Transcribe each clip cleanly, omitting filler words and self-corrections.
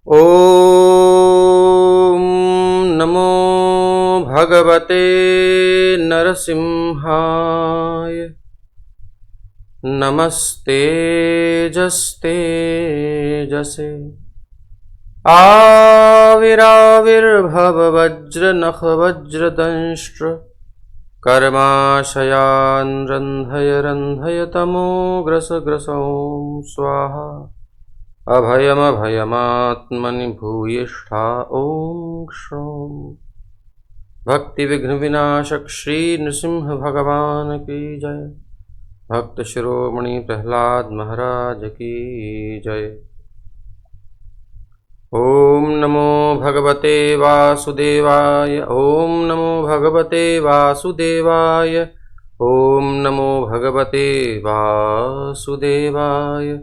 ॐ नमो भगवते नरसिंहाय। नमस्तेजस्तेजसे आविराविर्भव वज्रनख वज्रदंष्ट्र कर्माशयान् रन्धय रन्धय तमोग्रस ग्रसौ स्वाहा। अभयमभयमात्मनि भूयिष्ठा ॐ क्षौं। भक्ति विघ्न विनाशक श्री नृसिंह भगवान की जय। भक्त शिरोमणि प्रहलाद महाराज की जय। ओम नमो भगवते वासुदेवाय। ओम नमो भगवते वासुदेवाय। ओम नमो भगवते वासुदेवाय।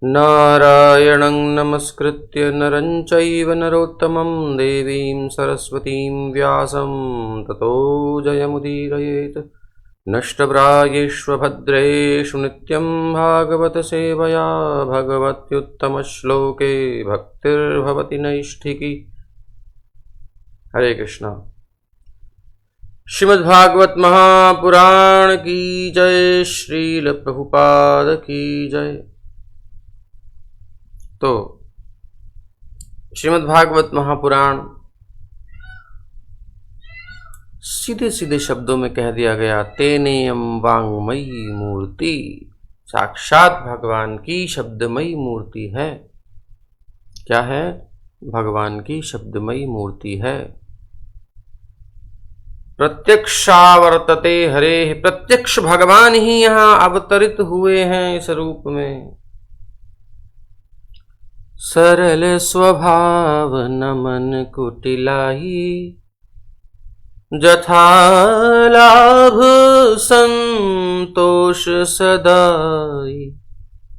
नारायणं नमस्कृत्य नरं चैव नरोत्तमं देवीं सरस्वतीं व्यासं ततो जयमुदीरयेत्। नष्टप्रायेष्वभद्रेषु नित्यं भागवत सेवया भगवत्युत्तमश्लोके भक्तिर्भवति नैष्ठिकी। हरे कृष्णा। श्रीमद्भागवत महापुराण की जय। श्रील प्रभुपाद की जय। तो श्रीमद्भागवत महापुराण सीधे सीधे शब्दों में कह दिया गया, तेनेयम वांगमयी मूर्ति। साक्षात भगवान की शब्दमयी मूर्ति है। क्या है? भगवान की शब्दमयी मूर्ति है। प्रत्यक्षावर्तते हरे। प्रत्यक्ष भगवान ही यहाँ अवतरित हुए हैं इस रूप में। सरल स्वभाव नमन कुटिलाही, जथा लाभ संतोष सदाई।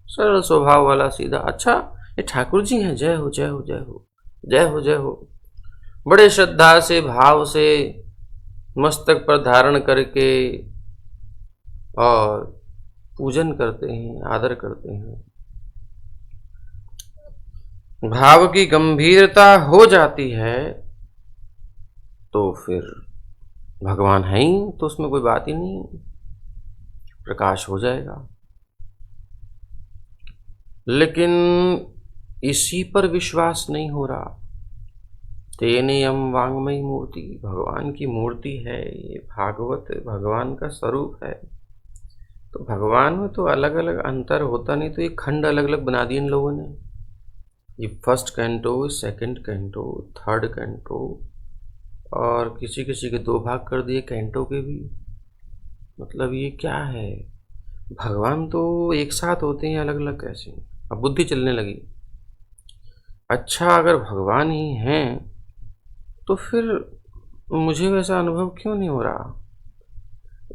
सरल स्वभाव वाला सीधा। अच्छा, ये ठाकुर जी हैं। जय हो जय हो जय हो जय हो जय हो। बड़े श्रद्धा से भाव से मस्तक पर धारण करके और पूजन करते हैं, आदर करते हैं। भाव की गंभीरता हो जाती है तो फिर भगवान है ही, तो उसमें कोई बात ही नहीं, प्रकाश हो जाएगा। लेकिन इसी पर विश्वास नहीं हो रहा। तेनेयम वांगमयी मूर्ति, भगवान की मूर्ति है ये। भागवत भगवान का स्वरूप है। तो भगवान में तो अलग अलग अंतर होता नहीं, तो ये खंड अलग अलग बना दिए इन लोगों ने। ये first canto, second canto, third canto, और किसी किसी के 2 भाग कर दिए कैंटो के भी। मतलब ये क्या है? भगवान तो एक साथ होते हैं, अलग अलग कैसे? अब बुद्धि चलने लगी। अच्छा, अगर भगवान ही हैं तो फिर मुझे वैसा अनुभव क्यों नहीं हो रहा?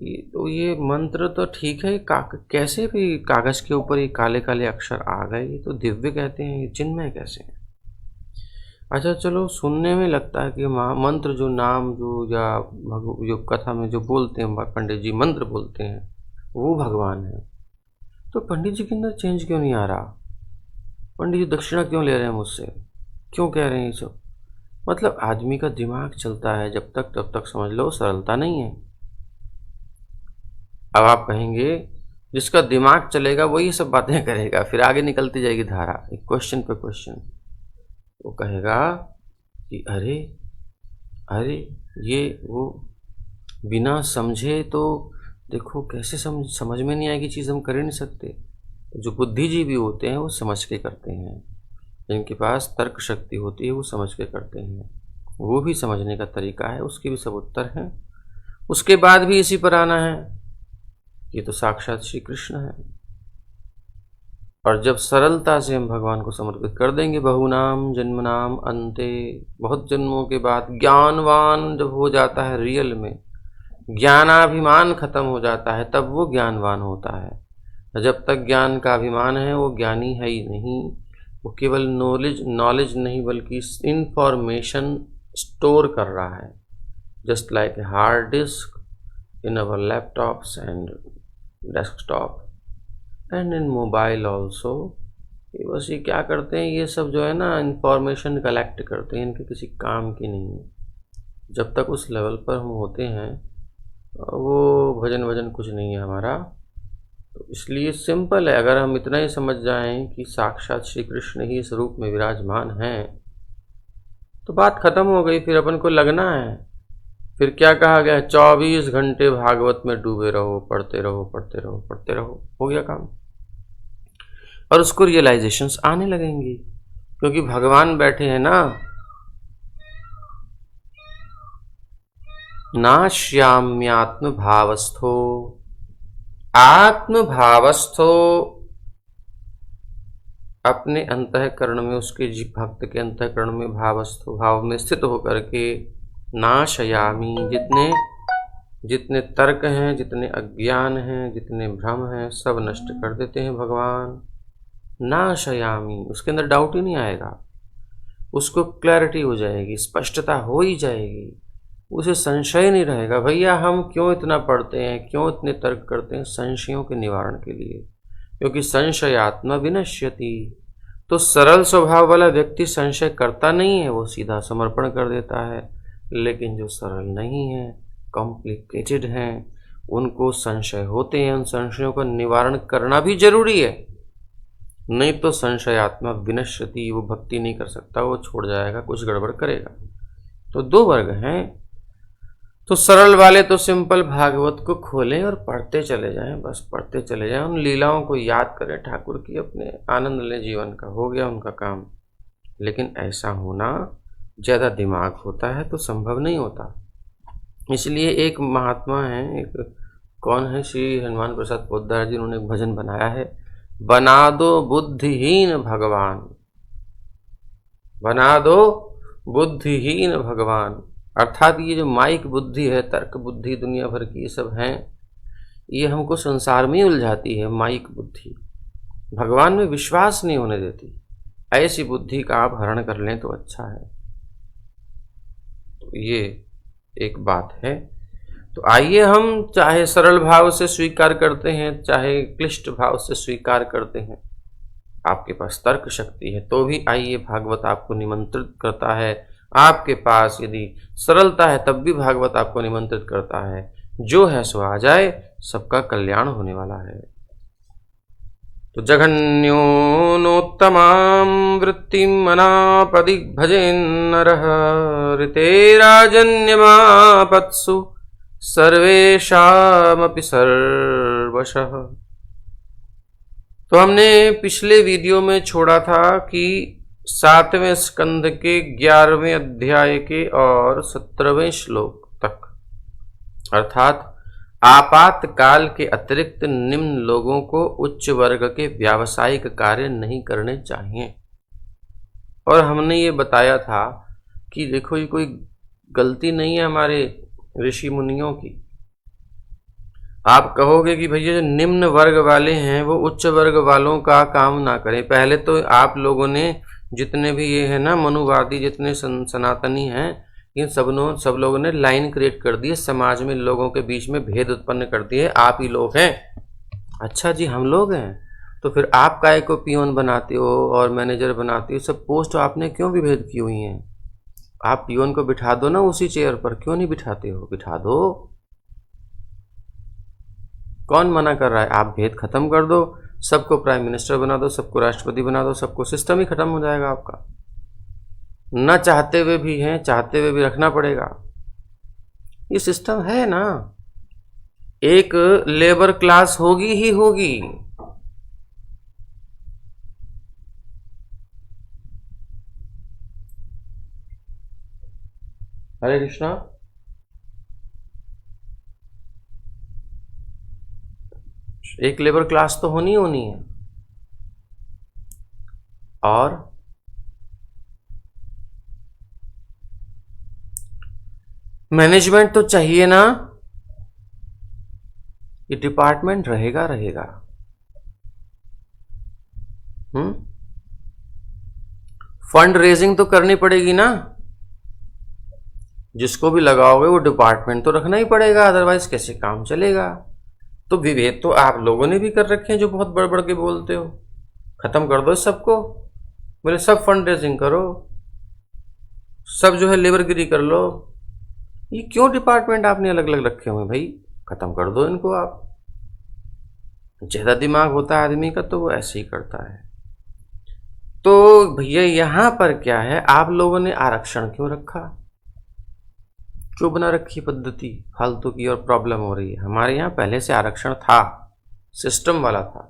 ये मंत्र तो ठीक है, कैसे भी कागज के ऊपर ये काले काले अक्षर आ गए, ये तो दिव्य कहते हैं, ये चिन्मय कैसे है? अच्छा चलो, सुनने में लगता है कि मंत्र जो नाम जो कथा में जो बोलते हैं पंडित जी, मंत्र बोलते हैं वो भगवान है। तो पंडित जी के अंदर चेंज क्यों नहीं आ रहा? पंडित जी दक्षिणा क्यों ले रहे हैं मुझसे? क्यों कह रहे हैं ये सब? मतलब आदमी का दिमाग चलता है जब तक, तब तक समझ लो सरलता नहीं है। अब आप कहेंगे जिसका दिमाग चलेगा वही सब बातें करेगा, फिर आगे निकलती जाएगी धारा, एक क्वेश्चन पे क्वेश्चन। वो कहेगा कि अरे अरे ये वो, बिना समझे तो देखो कैसे समझ में नहीं आएगी चीज़, हम कर ही नहीं सकते। जो बुद्धिजीवी होते हैं वो समझ के करते हैं, जिनके पास तर्क शक्ति होती है वो समझ के करते हैं। वो भी समझने का तरीका है, उसके भी सब उत्तर हैं। उसके बाद भी इसी पर आना है, ये तो साक्षात श्री कृष्ण है। और जब सरलता से हम भगवान को समर्पित कर देंगे, बहुनाम जन्मनाम अंते, बहुत जन्मों के बाद ज्ञानवान जब हो जाता है, रियल में ज्ञानाभिमान खत्म हो जाता है, तब वो ज्ञानवान होता है। जब तक ज्ञान का अभिमान है वो ज्ञानी है ही नहीं। वो केवल नॉलेज नहीं बल्कि इंफॉर्मेशन स्टोर कर रहा है, just like a hard disk in our laptops and desktop and in mobile also, ये बस ये क्या करते हैं, ये सब जो है ना इंफॉर्मेशन कलेक्ट करते हैं, इनके किसी काम की नहीं है। जब तक उस लेवल पर हम होते हैं वो भजन वजन कुछ नहीं है हमारा। तो इसलिए सिंपल है, अगर हम इतना ही समझ जाएं कि साक्षात श्री कृष्ण ही इस रूप में विराजमान हैं तो बात खत्म हो गई। फिर अपन को लगना है, फिर क्या कहा गया, 24 घंटे भागवत में डूबे रहो, पढ़ते रहो पढ़ते रहो पढ़ते रहो, हो गया काम। और उसको रियलाइजेशंस आने लगेंगी, क्योंकि भगवान बैठे हैं ना। नाश्याम्यात्म भावस्थो, आत्म भावस्थो, अपने अंतःकरण में, उसके भक्त के अंतःकरण में भावस्थो, भाव में स्थित होकर के, नाशयामी, जितने तर्क हैं, जितने अज्ञान हैं, जितने भ्रम हैं, सब नष्ट कर देते हैं भगवान। नाशयामी, उसके अंदर डाउट ही नहीं आएगा, उसको क्लैरिटी हो जाएगी, स्पष्टता हो ही जाएगी, उसे संशय नहीं रहेगा। भैया हम क्यों इतना पढ़ते हैं, क्यों इतने तर्क करते हैं? संशयों के निवारण के लिए, क्योंकि संशयात्मा विनश्यति। तो सरल स्वभाव वाला व्यक्ति संशय करता नहीं है, वो सीधा समर्पण कर देता है। लेकिन जो सरल नहीं है, कॉम्प्लिकेटेड हैं, उनको संशय होते हैं, उन संशयों का निवारण करना भी जरूरी है। नहीं तो संशयात्मा विनश्यति, वो भक्ति नहीं कर सकता, वो छोड़ जाएगा, कुछ गड़बड़ करेगा। तो दो वर्ग हैं। तो सरल वाले तो सिंपल भागवत को खोलें और पढ़ते चले जाएं, बस पढ़ते चले जाएं, उन लीलाओं को याद करें ठाकुर की, अपने आनंद लें जीवन का, हो गया उनका काम। लेकिन ऐसा होना, ज़्यादा दिमाग होता है तो संभव नहीं होता। इसलिए एक महात्मा हैं, एक कौन है, श्री हनुमान प्रसाद पोद्दार जी, उन्होंने एक भजन बनाया है, बना दो बुद्धिहीन भगवान, बना दो बुद्धिहीन भगवान। अर्थात ये जो माइक बुद्धि है, तर्क बुद्धि, दुनिया भर की ये सब हैं, ये हमको संसार में ही उलझाती है। माइक बुद्धि भगवान में विश्वास नहीं होने देती। ऐसी बुद्धि का आप हरण कर लें तो अच्छा है। तो ये एक बात है। तो आइए हम चाहे सरल भाव से स्वीकार करते हैं, चाहे क्लिष्ट भाव से स्वीकार करते हैं, आपके पास तर्क शक्ति है तो भी आइए, भागवत आपको निमंत्रित करता है। आपके पास यदि सरलता है तब भी भागवत आपको निमंत्रित करता है, जो है सो आ जाए, सबका कल्याण होने वाला है। तो जघन्योनोत्तमां वृत्तिम् अनापदि भजेन्नरः ऋतेराजन्यमापत्सु सर्वेषामपि सर्वशः। तो हमने पिछले वीडियो में छोड़ा था कि 7वें स्कंध के 11वें अध्याय के और 17वें श्लोक तक, अर्थात आपातकाल के अतिरिक्त निम्न लोगों को उच्च वर्ग के व्यावसायिक कार्य नहीं करने चाहिए। और हमने ये बताया था कि देखो, ये कोई गलती नहीं है हमारे ऋषि मुनियों की। आप कहोगे कि भैया जो निम्न वर्ग वाले हैं वो उच्च वर्ग वालों का काम ना करें। पहले तो आप लोगों ने, जितने भी ये है ना मनुवादी, जितने सनातनी हैं, इन सब लोगों ने लाइन क्रिएट कर दी है, समाज में लोगों के बीच में भेद उत्पन्न कर दिए। आप ही लोग हैं, अच्छा जी हम लोग हैं, तो फिर आप काय को पियोन बनाते हो और मैनेजर बनाते हो, सब पोस्ट आपने क्यों विभेद की हुई हैं? आप पियोन को बिठा दो ना उसी चेयर पर, क्यों नहीं बिठाते हो? बिठा दो, कौन मना कर रहा है? आप भेद खत्म कर दो, सबको प्राइम मिनिस्टर बना दो, सबको राष्ट्रपति बना दो, सबको, सिस्टम ही खत्म हो जाएगा आपका। न चाहते हुए भी हैं, चाहते हुए भी रखना पड़ेगा। ये सिस्टम है ना, एक लेबर क्लास होगी ही होगी। हरे कृष्णा। एक लेबर क्लास तो होनी है। और मैनेजमेंट तो चाहिए ना, ये डिपार्टमेंट रहेगा। फंड रेजिंग तो करनी पड़ेगी ना, जिसको भी लगाओगे वो डिपार्टमेंट तो रखना ही पड़ेगा, अदरवाइज कैसे काम चलेगा? तो विभेद तो आप लोगों ने भी कर रखे हैं, जो बहुत बढ़ बढ़ के बोलते हो। खत्म कर दो इस सबको। बोले सब फंड रेजिंग करो, सब जो है लेबरगिरी कर लो। ये क्यों डिपार्टमेंट आपने अलग अलग रखे हुए हैं भाई? खत्म कर दो इनको आप। ज्यादा दिमाग होता है आदमी का तो वो ऐसे ही करता है। तो भैया यहां पर क्या है, आप लोगों ने आरक्षण क्यों रखा? क्यों बना रखी पद्धति फालतू की और प्रॉब्लम हो रही है? हमारे यहाँ पहले से आरक्षण था, सिस्टम वाला था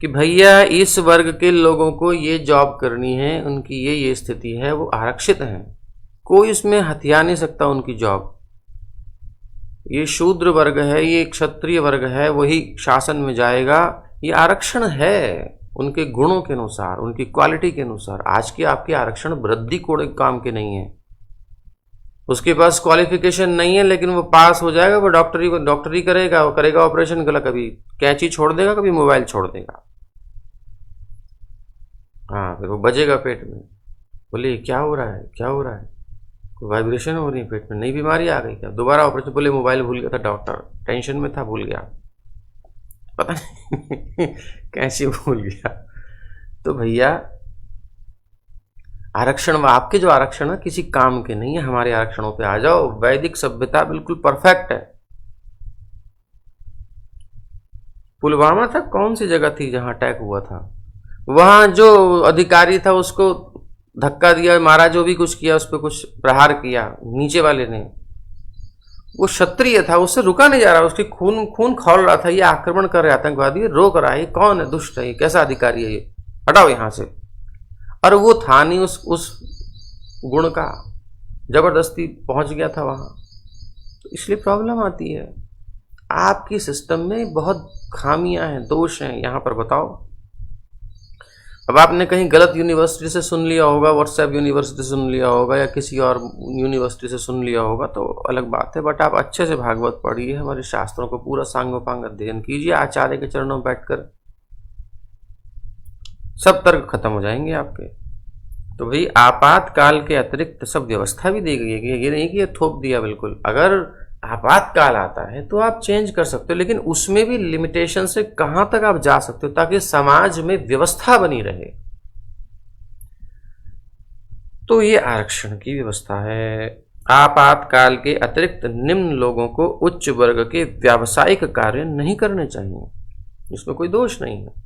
कि भैया इस वर्ग के लोगों को ये जॉब करनी है, उनकी ये स्थिति है, वो आरक्षित हैं, कोई इसमें हथिया नहीं सकता उनकी जॉब। ये शूद्र वर्ग है, ये क्षत्रिय वर्ग है, वही शासन में जाएगा। ये आरक्षण है उनके गुणों के अनुसार, उनकी क्वालिटी के अनुसार। आज के आपके आरक्षण वृद्धि कोड़े काम के नहीं है। उसके पास क्वालिफिकेशन नहीं है लेकिन वो पास हो जाएगा, वो डॉक्टरी करेगा, वो करेगा ऑपरेशन गला, कभी कैंची छोड़ देगा, कभी मोबाइल छोड़ देगा। हाँ, फिर वो बजेगा पेट में, बोले क्या हो रहा है, क्या हो रहा है? कोई वाइब्रेशन हो रही है पेट में, नई बीमारी आ गई क्या? दोबारा ऑपरेशन, बोले मोबाइल भूल गया था डॉक्टर, टेंशन में था, भूल गया, पता नहीं कैसे भूल गया। तो भैया आरक्षण, आपके जो आरक्षण है किसी काम के नहीं है। हमारे आरक्षणों पे आ जाओ। वैदिक सभ्यता बिल्कुल परफेक्ट है। पुलवामा तक कौन सी जगह थी जहां अटैक हुआ था? वहां जो अधिकारी था उसको धक्का दिया, मारा, जो भी कुछ किया, उस पर कुछ प्रहार किया नीचे वाले ने। वो क्षत्रिय था, उससे रुका नहीं जा रहा, उसकी खून खून खौल रहा था। ये आक्रमण कर रहे आतंकवादी, रोक रहा है। ये कौन है? दुष्ट है, ये कैसा अधिकारी है? ये हटाओ यहां से। और वो था नहीं उस गुण का, जबरदस्ती पहुंच गया था वहां। तो इसलिए प्रॉब्लम आती है। आपकी सिस्टम में बहुत खामियां हैं, दोष हैं। यहां पर बताओ, अब आपने कहीं गलत यूनिवर्सिटी से सुन लिया होगा, व्हाट्सएप यूनिवर्सिटी से सुन लिया होगा, या किसी और यूनिवर्सिटी से सुन लिया होगा तो अलग बात है। बट आप अच्छे से भागवत पढ़िए, हमारे शास्त्रों को पूरा सांगोपांग अध्ययन कीजिए, आचार्य के चरणों में बैठकर, सब तर्क खत्म हो जाएंगे आपके। तो भाई आपातकाल के अतिरिक्त सब व्यवस्था भी दी गई है। ये नहीं कि ये थोप दिया बिल्कुल। अगर आपातकाल आता है तो आप चेंज कर सकते हो, लेकिन उसमें भी लिमिटेशन से कहां तक आप जा सकते हो ताकि समाज में व्यवस्था बनी रहे। तो ये आरक्षण की व्यवस्था है। आपातकाल के अतिरिक्त निम्न लोगों को उच्च वर्ग के व्यावसायिक कार्य नहीं करने चाहिए, इसमें कोई दोष नहीं है।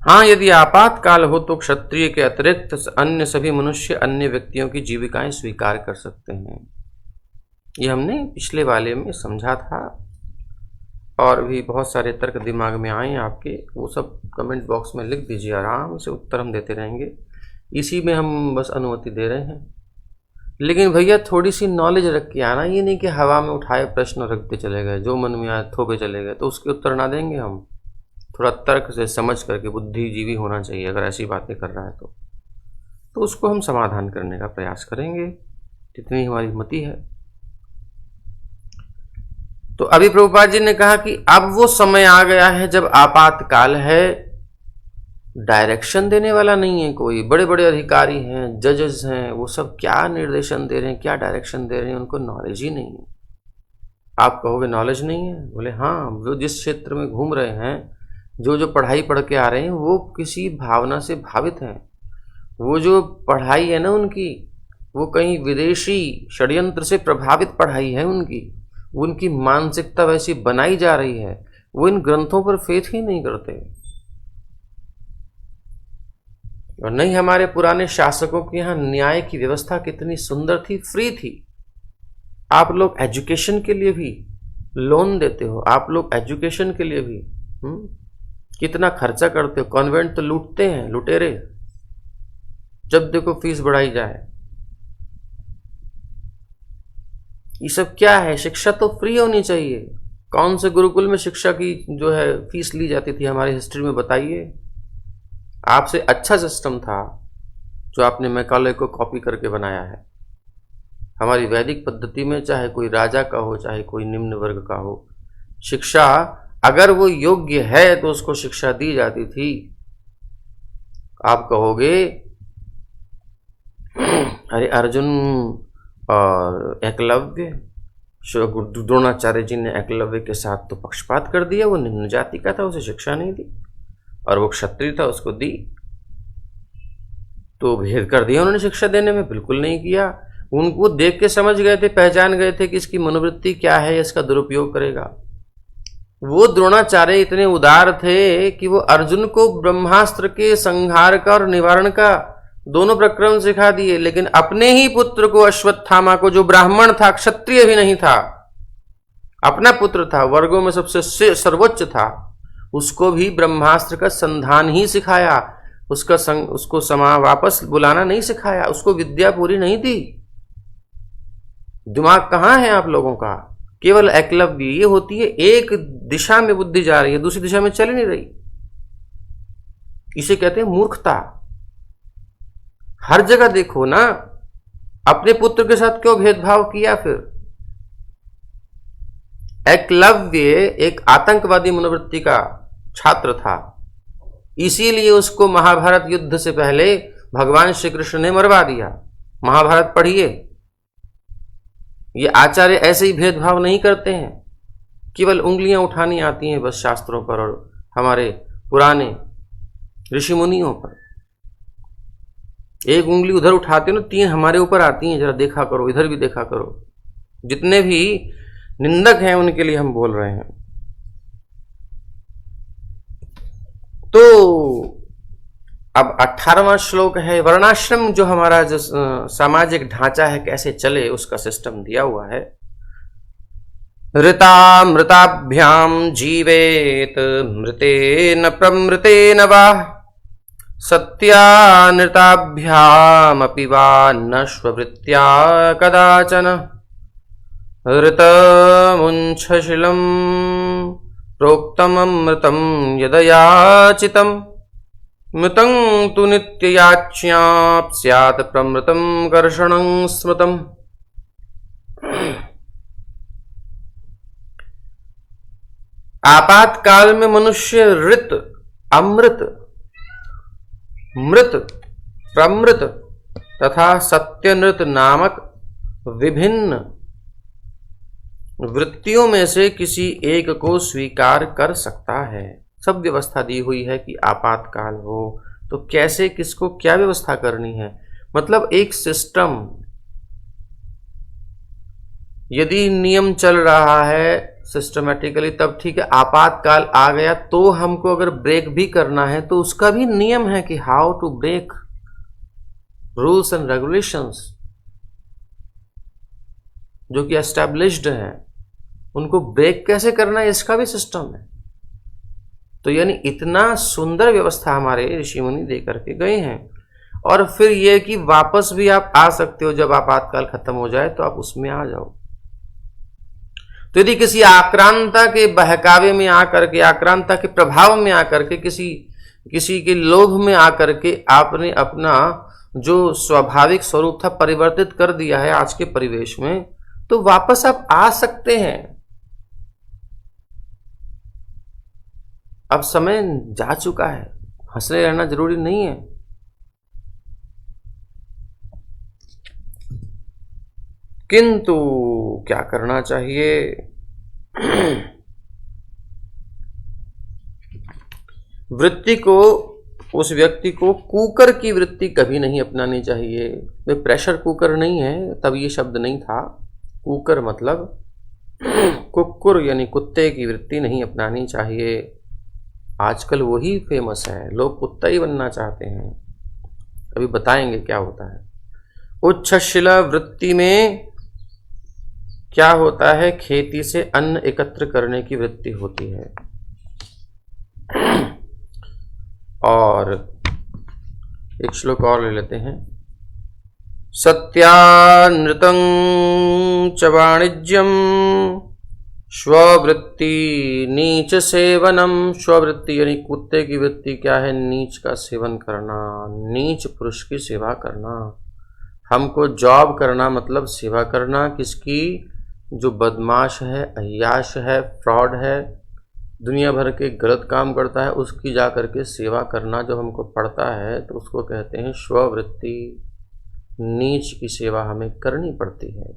हाँ, यदि आपातकाल हो तो क्षत्रिय के अतिरिक्त अन्य सभी मनुष्य अन्य व्यक्तियों की जीविकाएं स्वीकार कर सकते हैं। ये हमने पिछले वाले में समझा था, और भी बहुत सारे तर्क दिमाग में आए आपके, वो सब कमेंट बॉक्स में लिख दीजिए, आराम से उत्तर हम देते रहेंगे। इसी में हम बस अनुमति दे रहे हैं। लेकिन भैया थोड़ी सी नॉलेज रख के आना, ये नहीं कि हवा में उठाए प्रश्न रखते चले गए, जो मन में आए थोपे चले गए, तो उसके उत्तर ना देंगे हम। थोड़ा तर्क से समझ करके, बुद्धिजीवी होना चाहिए। अगर ऐसी बातें कर रहा है तो उसको हम समाधान करने का प्रयास करेंगे, जितनी हमारी मति है। तो अभी प्रभुपाद जी ने कहा कि अब वो समय आ गया है जब आपातकाल है, डायरेक्शन देने वाला नहीं है कोई। बड़े बड़े अधिकारी हैं, जजेस हैं, वो सब क्या निर्देशन दे रहे हैं, क्या डायरेक्शन दे रहे हैं, उनको नॉलेज ही नहीं है। आप कहोगे नॉलेज नहीं है, बोले हाँ, वो जिस क्षेत्र में घूम रहे हैं, जो पढ़ाई पढ़ के आ रहे हैं, वो किसी भावना से भावित हैं। वो जो पढ़ाई है ना उनकी, वो कहीं विदेशी षड्यंत्र से प्रभावित पढ़ाई है उनकी मानसिकता वैसी बनाई जा रही है। वो इन ग्रंथों पर फेथ ही नहीं करते। और नहीं, हमारे पुराने शासकों के यहाँ न्याय की व्यवस्था कितनी सुंदर थी, फ्री थी। आप लोग एजुकेशन के लिए भी लोन देते हो, आप लोग एजुकेशन के लिए भी कितना खर्चा करते हो। कॉन्वेंट तो लूटते हैं लुटेरे, जब देखो फीस बढ़ाई जाए। ये सब क्या है? शिक्षा तो फ्री होनी चाहिए। कौन से गुरुकुल में शिक्षा की जो है फीस ली जाती थी हमारी हिस्ट्री में बताइए। आपसे अच्छा सिस्टम था जो आपने मैकाले को कॉपी करके बनाया है। हमारी वैदिक पद्धति में चाहे कोई राजा का हो, चाहे कोई निम्न वर्ग का हो, शिक्षा अगर वो योग्य है तो उसको शिक्षा दी जाती थी। आप कहोगे अरे अर्जुन और एकलव्य, द्रोणाचार्य जी ने एकलव्य के साथ तो पक्षपात कर दिया, वो निम्न जाति का था, उसे शिक्षा नहीं दी। और वो क्षत्रिय था, उसको दी। तो भेद कर दिया उन्होंने शिक्षा देने में? बिल्कुल नहीं किया। उनको देख के समझ गए थे, पहचान गए थे कि इसकी मनोवृत्ति क्या है, इसका दुरुपयोग करेगा। वो द्रोणाचार्य इतने उदार थे कि वो अर्जुन को ब्रह्मास्त्र के संहार का और निवारण का दोनों प्रक्रम सिखा दिए, लेकिन अपने ही पुत्र को, अश्वत्थामा को, जो ब्राह्मण था, क्षत्रिय भी नहीं था, अपना पुत्र था, वर्गों में सबसे सर्वोच्च था, उसको भी ब्रह्मास्त्र का संधान ही सिखाया। उसको वापस बुलाना नहीं सिखाया, उसको विद्या पूरी नहीं दी। दिमाग कहां है आप लोगों का? केवल एकलव्य ये होती है, एक दिशा में बुद्धि जा रही है, दूसरी दिशा में चल नहीं रही। इसे कहते हैं मूर्खता। हर जगह देखो ना, अपने पुत्र के साथ क्यों भेदभाव किया? फिर एकलव्य एक आतंकवादी मनोवृत्ति का छात्र था, इसीलिए उसको महाभारत युद्ध से पहले भगवान श्री कृष्ण ने मरवा दिया। महाभारत पढ़िए। ये आचार्य ऐसे ही भेदभाव नहीं करते हैं, केवल उंगलियां उठानी आती हैं बस शास्त्रों पर और हमारे पुराने ऋषि मुनियों पर। एक उंगली उधर उठाते हो ना, 3 हमारे ऊपर आती हैं, जरा देखा करो, इधर भी देखा करो। जितने भी निंदक हैं उनके लिए हम बोल रहे हैं। तो अब 18वां श्लोक है, वर्णाश्रम जो हमारा जो सामाजिक ढांचा है, कैसे चले उसका सिस्टम दिया हुआ है। ऋतामृताभ्याम जीवेत मृतेन प्रमृतेन वा सत्यानृताभ्यामपि वा नश्ववृत्त्या कदाचन ऋतमुञ्छशिलं प्रोक्तममृतं यदयाचितं मृतं तु नित्ययाच्यां स्यात् प्रमृतं कर्षणं स्मृतम्। आपातकाल में मनुष्य ऋत, अमृत, मृत, प्रमृत तथा सत्यनृत नामक विभिन्न वृत्तियों में से किसी एक को स्वीकार कर सकता है। सब व्यवस्था दी हुई है कि आपातकाल हो तो कैसे, किसको क्या व्यवस्था करनी है। मतलब एक सिस्टम, यदि नियम चल रहा है सिस्टमेटिकली तब ठीक है। आपातकाल आ गया तो हमको अगर ब्रेक भी करना है तो उसका भी नियम है कि how to break, rules and regulations जो कि एस्टैब्लिश्ड हैं, उनको ब्रेक कैसे करना है इसका भी सिस्टम है। तो यानी इतना सुंदर व्यवस्था हमारे ऋषि मुनि दे करके गए हैं। और फिर यह कि वापस भी आप आ सकते हो, जब आपातकाल खत्म हो जाए तो आप उसमें आ जाओ। तो यदि किसी आक्रांता के बहकावे में आकर के, आक्रांता के प्रभाव में आकर के, किसी के लोभ में आकर के आपने अपना जो स्वाभाविक स्वरूप था परिवर्तित कर दिया है आज के परिवेश में, तो वापस आप आ सकते हैं। अब समय जा चुका है, हंसने रहना जरूरी नहीं है। किंतु क्या करना चाहिए? वृत्ति को, उस व्यक्ति को कुकर की वृत्ति कभी नहीं अपनानी चाहिए। वे प्रेशर कुकर नहीं है, तब ये शब्द नहीं था। कुकर मतलब कुक्कुर यानी कुत्ते की वृत्ति नहीं अपनानी चाहिए। आजकल वही फेमस है, लोग कुत्ता ही बनना चाहते हैं। अभी बताएंगे क्या होता है। उच्छशिला वृत्ति में क्या होता है? खेती से अन्न एकत्र करने की वृत्ति होती है। और एक श्लोक और ले लेते हैं। सत्यानृतं च वाणिज्यं स्ववृत्ति नीच सेवनम। स्ववृत्ति यानी कुत्ते की वृत्ति क्या है? नीच का सेवन करना, नीच पुरुष की सेवा करना। हमको जॉब करना मतलब सेवा करना किसकी? जो बदमाश है, अय्याश है, फ्रॉड है, दुनिया भर के गलत काम करता है, उसकी जा करके सेवा करना जो हमको पड़ता है, तो उसको कहते हैं स्ववृत्ति। नीच की सेवा हमें करनी पड़ती है।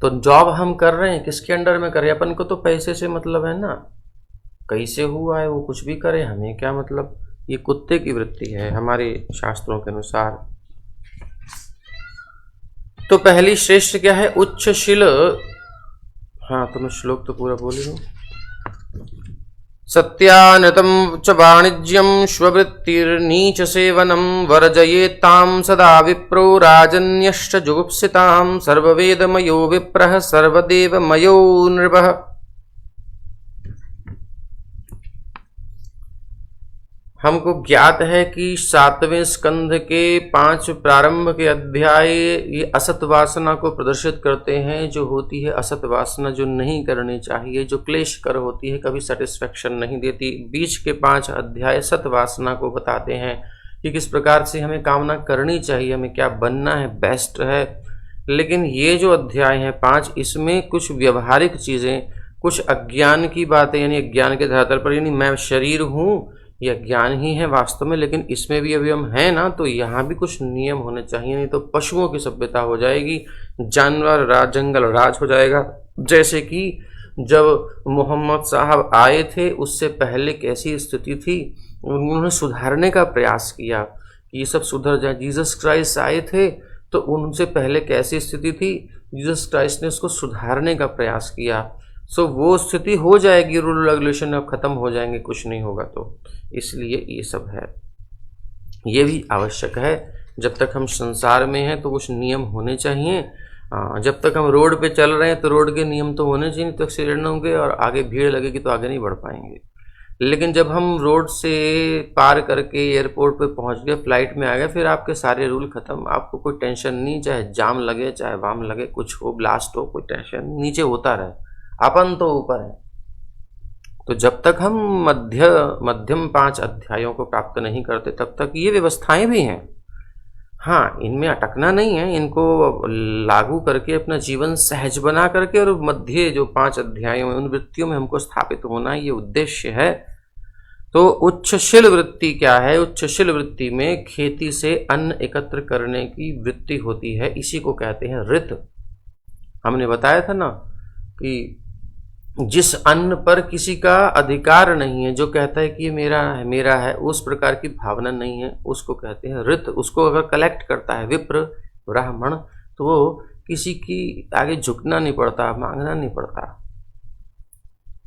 तो जॉब हम कर रहे हैं, किसके अंडर में कर रहे हैं? अपन को तो पैसे से मतलब है ना। कैसे हुआ है वो कुछ भी करे, हमें क्या मतलब। ये कुत्ते की वृत्ति है हमारे शास्त्रों के अनुसार। तो पहली श्रेष्ठ क्या है? उच्चशील। हाँ, तो मैं श्लोक तो पूरा बोली हूँ। सत्यानृतं च वाणिज्यं स्ववृत्तिर्नीच सेवनं वर्जयेत्तां सदा विप्रो राजन्यश्च जुगुप्सितां सर्ववेदमयो विप्रः सर्वदेवमयो नृपः। हमको ज्ञात है कि 7वें स्कंध के 5 प्रारंभ के अध्याय ये असत वासना को प्रदर्शित करते हैं, जो होती है असत वासना, जो नहीं करनी चाहिए, जो क्लेश कर होती है, कभी सेटिस्फेक्शन नहीं देती। बीच के 5 अध्याय सत वासना को बताते हैं कि किस प्रकार से हमें कामना करनी चाहिए, हमें क्या बनना है, बेस्ट है। लेकिन ये जो अध्याय है 5, इसमें कुछ व्यवहारिक चीज़ें, कुछ अज्ञान की बातें, यानी अज्ञान के धरातल पर, यानी मैं शरीर हूँ, यह ज्ञान ही है वास्तव में, लेकिन इसमें भी अभी हम हैं ना, तो यहाँ भी कुछ नियम होने चाहिए, नहीं तो पशुओं की सभ्यता हो जाएगी, जानवर राज, जंगल राज हो जाएगा। जैसे कि जब मोहम्मद साहब आए थे उससे पहले कैसी स्थिति थी, उन्होंने सुधारने का प्रयास किया कि ये सब सुधर जाए। जीसस क्राइस्ट आए थे तो उनसे पहले कैसी स्थिति थी, जीसस क्राइस्ट ने उसको सुधारने का प्रयास किया। सो वो स्थिति हो जाएगी, रूल रेगुलेशन अब खत्म हो जाएंगे, कुछ नहीं होगा। तो इसलिए ये सब है, ये भी आवश्यक है। जब तक हम संसार में हैं तो कुछ नियम होने चाहिए। जब तक हम रोड पे चल रहे हैं तो रोड के नियम तो होने चाहिए, तो एक्सीडेंट होंगे और आगे भीड़ लगेगी तो आगे नहीं बढ़ पाएंगे। लेकिन जब हम रोड से पार करके एयरपोर्ट पे पहुंच गए, फ्लाइट में आ गए, फिर आपके सारे रूल खत्म, आपको कोई टेंशन नहीं, चाहे जाम लगे चाहे वाम लगे, कुछ हो, ब्लास्ट हो, कोई टेंशन, नीचे होता रहे, अपन तो ऊपर है। तो जब तक हम मध्यम 5 अध्यायों को प्राप्त नहीं करते तब तक ये व्यवस्थाएं भी हैं। हाँ, इनमें अटकना नहीं है, इनको लागू करके अपना जीवन सहज बना करके, और मध्य जो 5 अध्यायों में उन वृत्तियों में हमको स्थापित होना, ये उद्देश्य है। तो उच्चशील वृत्ति क्या है? उच्चशील वृत्ति में खेती से अन्न एकत्र करने की वृत्ति होती है, इसी को कहते हैं ऋत। हमने बताया था ना कि जिस अन्न पर किसी का अधिकार नहीं है, जो कहता है कि ये मेरा है, उस प्रकार की भावना नहीं है, उसको कहते हैं ऋत। उसको अगर कलेक्ट करता है विप्र ब्राह्मण, तो वो किसी की आगे झुकना नहीं पड़ता, मांगना नहीं पड़ता,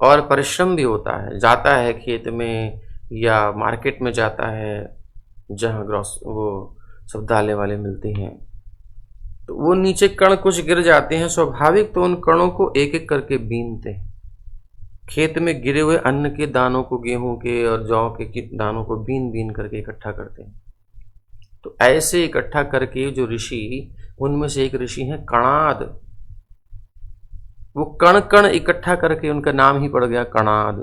और परिश्रम भी होता है। जाता है खेत में या मार्केट में जाता है जहाँ वो सब दालें वाले मिलते हैं, तो वो नीचे कण कुछ गिर जाते हैं स्वाभाविक, तो उन कणों को एक एक करके बीनते हैं। खेत में गिरे हुए अन्न के दानों को, गेहूं के और जौ के दानों को बीन बीन करके इकट्ठा करते हैं। तो ऐसे इकट्ठा करके जो ऋषि, उनमें से एक ऋषि हैं कणाद, वो कण कण इकट्ठा करके उनका नाम ही पड़ गया कणाद।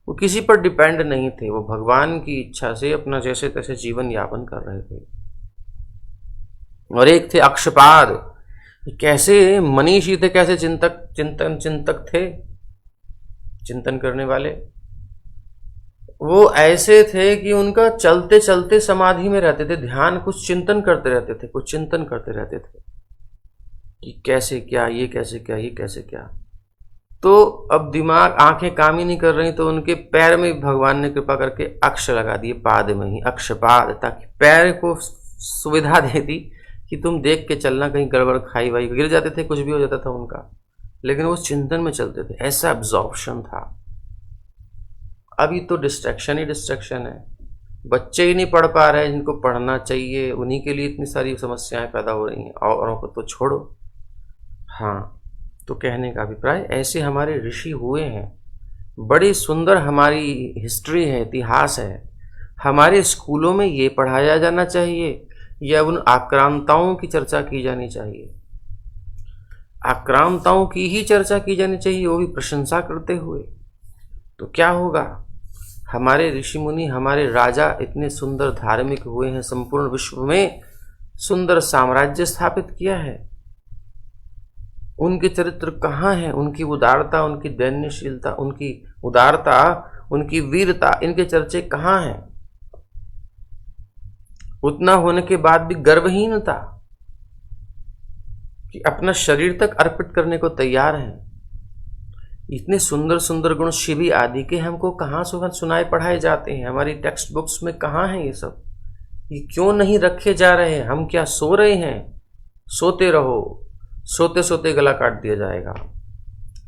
वो किसी पर डिपेंड नहीं थे, वो भगवान की इच्छा से अपना जैसे तैसे जीवन यापन कर रहे थे। और एक थे अक्षपाद, कैसे मनीषी थे, कैसे चिंतक थे, चिंतन करने वाले। वो ऐसे थे कि उनका चलते चलते समाधि में रहते थे, ध्यान, कुछ चिंतन करते रहते थे, कुछ चिंतन करते रहते थे कि कैसे क्या, ये कैसे क्या, ये कैसे क्या। तो अब दिमाग, आंखें काम ही नहीं कर रही, तो उनके पैर में भगवान ने कृपा करके अक्ष लगा दिए, पाद में ही अक्षपाद, ताकि पैर को सुविधा दे दी कि तुम देख के चलना, कहीं गड़बड़ खाई वाई, गिर जाते थे, कुछ भी हो जाता था उनका, लेकिन वो चिंतन में चलते थे, ऐसा एब्जॉर्प्शन था। अभी तो डिस्ट्रैक्शन ही डिस्ट्रैक्शन है, बच्चे ही नहीं पढ़ पा रहे हैं, जिनको पढ़ना चाहिए, उन्हीं के लिए इतनी सारी समस्याएं पैदा हो रही हैं, औरों को तो छोड़ो। हाँ, तो कहने का अभिप्राय, ऐसे हमारे ऋषि हुए हैं, बड़ी सुंदर हमारी हिस्ट्री है, इतिहास है। हमारे स्कूलों में ये पढ़ाया जाना चाहिए, या उन आक्रांताओं की चर्चा की जानी चाहिए, आक्रांताओं की ही चर्चा की जानी चाहिए, वो भी प्रशंसा करते हुए। तो क्या होगा, हमारे ऋषि मुनि, हमारे राजा इतने सुंदर धार्मिक हुए हैं, संपूर्ण विश्व में सुंदर साम्राज्य स्थापित किया है। उनके चरित्र कहाँ है, उनकी उदारता, उनकी दैन्यशीलता, उनकी उदारता, उनकी वीरता, इनके चर्चे कहाँ हैं? उतना होने के बाद भी गर्वहीनता कि अपना शरीर तक अर्पित करने को तैयार हैं। इतने सुंदर सुंदर गुण शिवी आदि के हमको कहाँ सुनाए पढ़ाए जाते हैं? हमारी टेक्स्ट बुक्स में कहाँ हैं ये सब? ये क्यों नहीं रखे जा रहे हैं? हम क्या सो रहे हैं? सोते रहो, सोते सोते गला काट दिया जाएगा।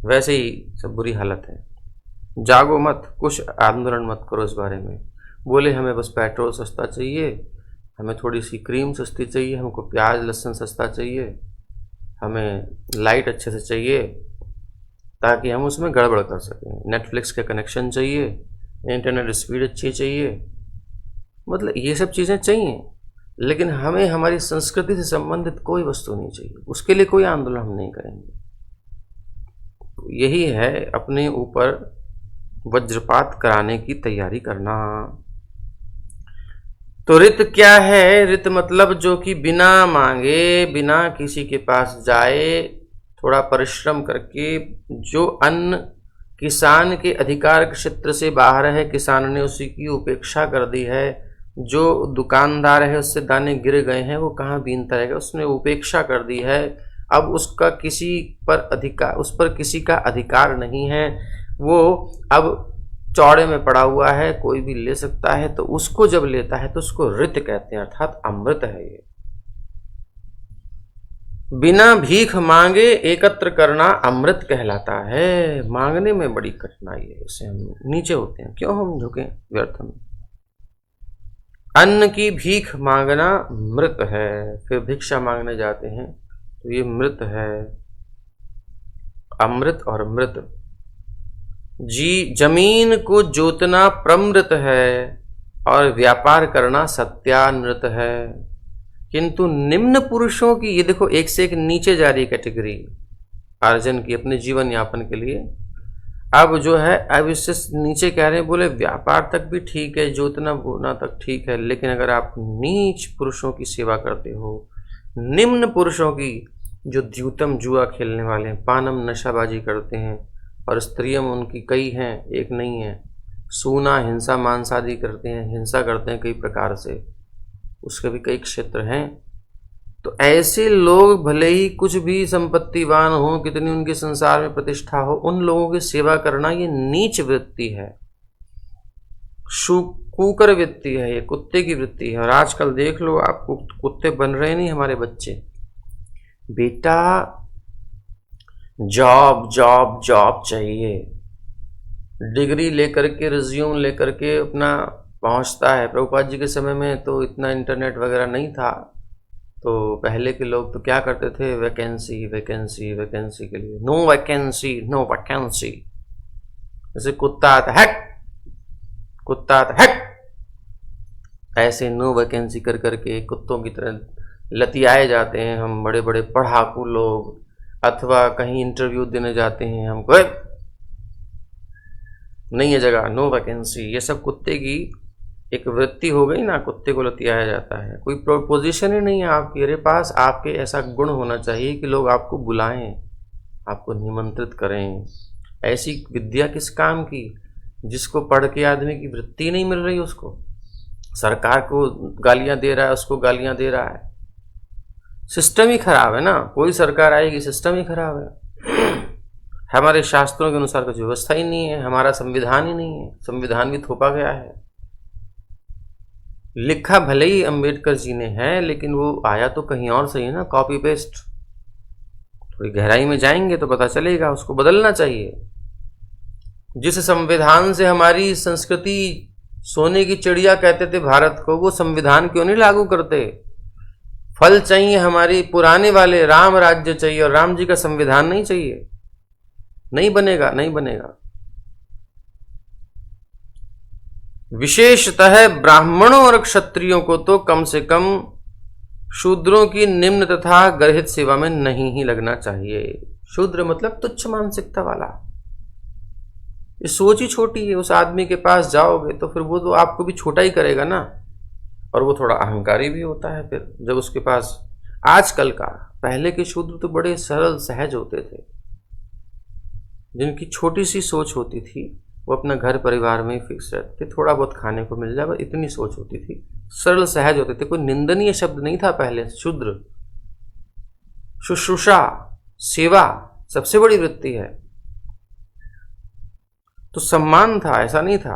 वैसे ही सब बुरी हालत है। जागो मत, कुछ आंदोलन मत करो इस बारे में। बोले हमें बस पेट्रोल सस्ता चाहिए, हमें थोड़ी सी क्रीम सस्ती चाहिए, हमको प्याज लहसुन सस्ता चाहिए, हमें लाइट अच्छे से चाहिए ताकि हम उसमें गड़बड़ कर सकें, नेटफ्लिक्स का कनेक्शन चाहिए, इंटरनेट स्पीड अच्छी चाहिए, मतलब ये सब चीज़ें चाहिए। लेकिन हमें हमारी संस्कृति से संबंधित कोई वस्तु नहीं चाहिए, उसके लिए कोई आंदोलन हम नहीं करेंगे। यही है अपने ऊपर वज्रपात कराने की तैयारी करना। तो रित क्या है? रित मतलब जो कि बिना मांगे, बिना किसी के पास जाए, थोड़ा परिश्रम करके, जो अन्न किसान के अधिकार क्षेत्र से बाहर है, किसान ने उसी की उपेक्षा कर दी है, जो दुकानदार है उससे दाने गिर गए हैं, वो कहाँ बीनता रहेगा, उसने उपेक्षा कर दी है। अब उसका किसी पर अधिकार, उस पर किसी का अधिकार नहीं है, वो अब चौड़े में पड़ा हुआ है, कोई भी ले सकता है। तो उसको जब लेता है तो उसको ऋत कहते हैं, अर्थात अमृत है ये। बिना भीख मांगे एकत्र करना अमृत कहलाता है। मांगने में बड़ी कठिनाई है, इससे हम नीचे होते हैं। क्यों हम झुके व्यर्थ में? अन्न की भीख मांगना मृत है। फिर भिक्षा मांगने जाते हैं तो ये मृत है। अमृत और मृत, जमीन को जोतना प्रमृत है और व्यापार करना सत्यानृत है। किंतु निम्न पुरुषों की, ये देखो एक से एक नीचे जा रही कैटेगरी अर्जन की अपने जीवन यापन के लिए। अब जो है, अब इससे नीचे कह रहे हैं, बोले व्यापार तक भी ठीक है, जोतना बोना तक ठीक है, लेकिन अगर आप नीच पुरुषों की सेवा करते हो, निम्न पुरुषों की, जो द्यूतम जुआ खेलने वाले हैं, पानम नशाबाजी करते हैं, और स्त्रियम उनकी कई हैं, एक नहीं है, सूना हिंसा मांस आदि करते हैं, हिंसा करते हैं कई प्रकार से, उसके भी कई क्षेत्र हैं। तो ऐसे लोग भले ही कुछ भी संपत्तिवान हो, कितनी उनके संसार में प्रतिष्ठा हो, उन लोगों की सेवा करना ये नीच वृत्ति है, कुकर वृत्ति है, ये कुत्ते की वृत्ति है। और आजकल देख लो आप, कुत्ते बन रहे नहीं हमारे बच्चे। बेटा जॉब जॉब जॉब चाहिए, डिग्री लेकर के, रिज्यूम लेकर के अपना पहुंचता है। प्रभुपाद जी के समय में तो इतना इंटरनेट वगैरह नहीं था, तो पहले के लोग तो क्या करते थे, वैकेंसी वैकेंसी वैकेंसी के लिए, नो वैकेंसी नो वैकेंसी। जैसे कुत्ता आता है, कुत्ता आता है, ऐसे नो वैकेंसी कर करके कुत्तों की तरह लतियाए जाते हैं हम, बड़े बड़े पढ़ाकू लोग। अथवा कहीं इंटरव्यू देने जाते हैं, हमको नहीं है जगह, नो वैकेंसी। ये सब कुत्ते की एक वृत्ति हो गई ना, कुत्ते को लतियाया जाता है। कोई पोजीशन ही नहीं है आपके पास, आपके ऐसा गुण होना चाहिए कि लोग आपको बुलाएं, आपको निमंत्रित करें। ऐसी विद्या किस काम की, जिसको पढ़ के आदमी की वृत्ति नहीं मिल रही, उसको सरकार को गालियां दे रहा है, उसको गालियां दे रहा है। सिस्टम ही खराब है ना, कोई सरकार आएगी सिस्टम ही खराब है। हमारे शास्त्रों के अनुसार कुछ व्यवस्था ही नहीं है, हमारा संविधान ही नहीं है, संविधान भी थोपा गया है। लिखा भले ही अंबेडकर जी ने है, लेकिन वो आया तो कहीं और से ही ना, कॉपी पेस्ट। थोड़ी गहराई में जाएंगे तो पता चलेगा, उसको बदलना चाहिए। जिस संविधान से हमारी संस्कृति सोने की चिड़िया कहते थे भारत को, वो संविधान क्यों नहीं लागू करते? फल चाहिए हमारी पुराने वाले, राम राज्य चाहिए, और राम जी का संविधान नहीं चाहिए। नहीं बनेगा, नहीं बनेगा। विशेषतः ब्राह्मणों और क्षत्रियों को तो कम से कम शूद्रों की निम्न तथा गर्हित सेवा में नहीं ही लगना चाहिए। शूद्र मतलब तुच्छ मानसिकता वाला, ये सोच ही छोटी है। उस आदमी के पास जाओगे तो फिर वो तो आपको भी छोटा ही करेगा ना, और वो थोड़ा अहंकारी भी होता है। फिर जब उसके पास, आजकल का, पहले के शूद्र तो बड़े सरल सहज होते थे, जिनकी छोटी सी सोच होती थी, वो अपना घर परिवार में ही फिक्स रहते थे, थोड़ा बहुत खाने को मिल जाए, इतनी सोच होती थी, सरल सहज होते थे। कोई निंदनीय शब्द नहीं था पहले। शूद्र, शुश्रूषा, सेवा सबसे बड़ी वृत्ति है। तो सम्मान था, ऐसा नहीं था।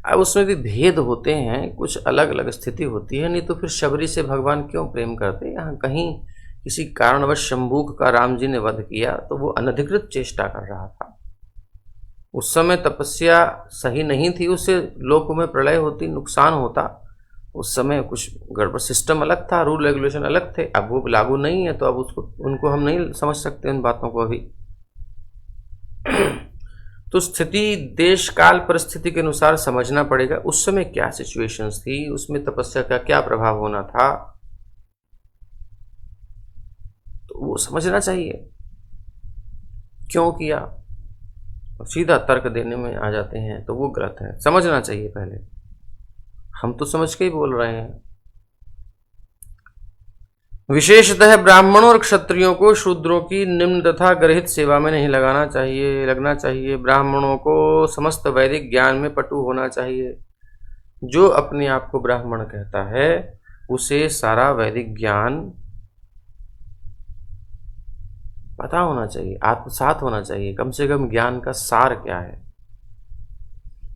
अब उसमें भी भेद होते हैं, कुछ अलग अलग स्थिति होती है, नहीं तो फिर शबरी से भगवान क्यों प्रेम करते। यहाँ कहीं किसी कारणवश शंभूक का राम जी ने वध किया तो वो अनधिकृत चेष्टा कर रहा था। उस समय तपस्या सही नहीं थी, उससे लोक में प्रलय होती, नुकसान होता। उस समय कुछ गड़बड़, सिस्टम अलग था, रूल रेगुलेशन अलग थे। अब वो लागू नहीं है तो अब उसको उनको हम नहीं समझ सकते उन बातों को अभी। तो स्थिति, देश काल परिस्थिति के अनुसार समझना पड़ेगा उस समय क्या सिचुएशंस थी, उसमें तपस्या का क्या प्रभाव होना था, तो वो समझना चाहिए क्यों किया। सीधा तर्क देने में आ जाते हैं तो वो गलत है, समझना चाहिए पहले। हम तो समझ के ही बोल रहे हैं। विशेषतः ब्राह्मणों और क्षत्रियों को शूद्रों की निम्न तथा गर्हित सेवा में नहीं लगना चाहिए। ब्राह्मणों को समस्त वैदिक ज्ञान में पटु होना चाहिए। जो अपने आप को ब्राह्मण कहता है उसे सारा वैदिक ज्ञान पता होना चाहिए, आत्मसात होना चाहिए, कम से कम ज्ञान का सार क्या है।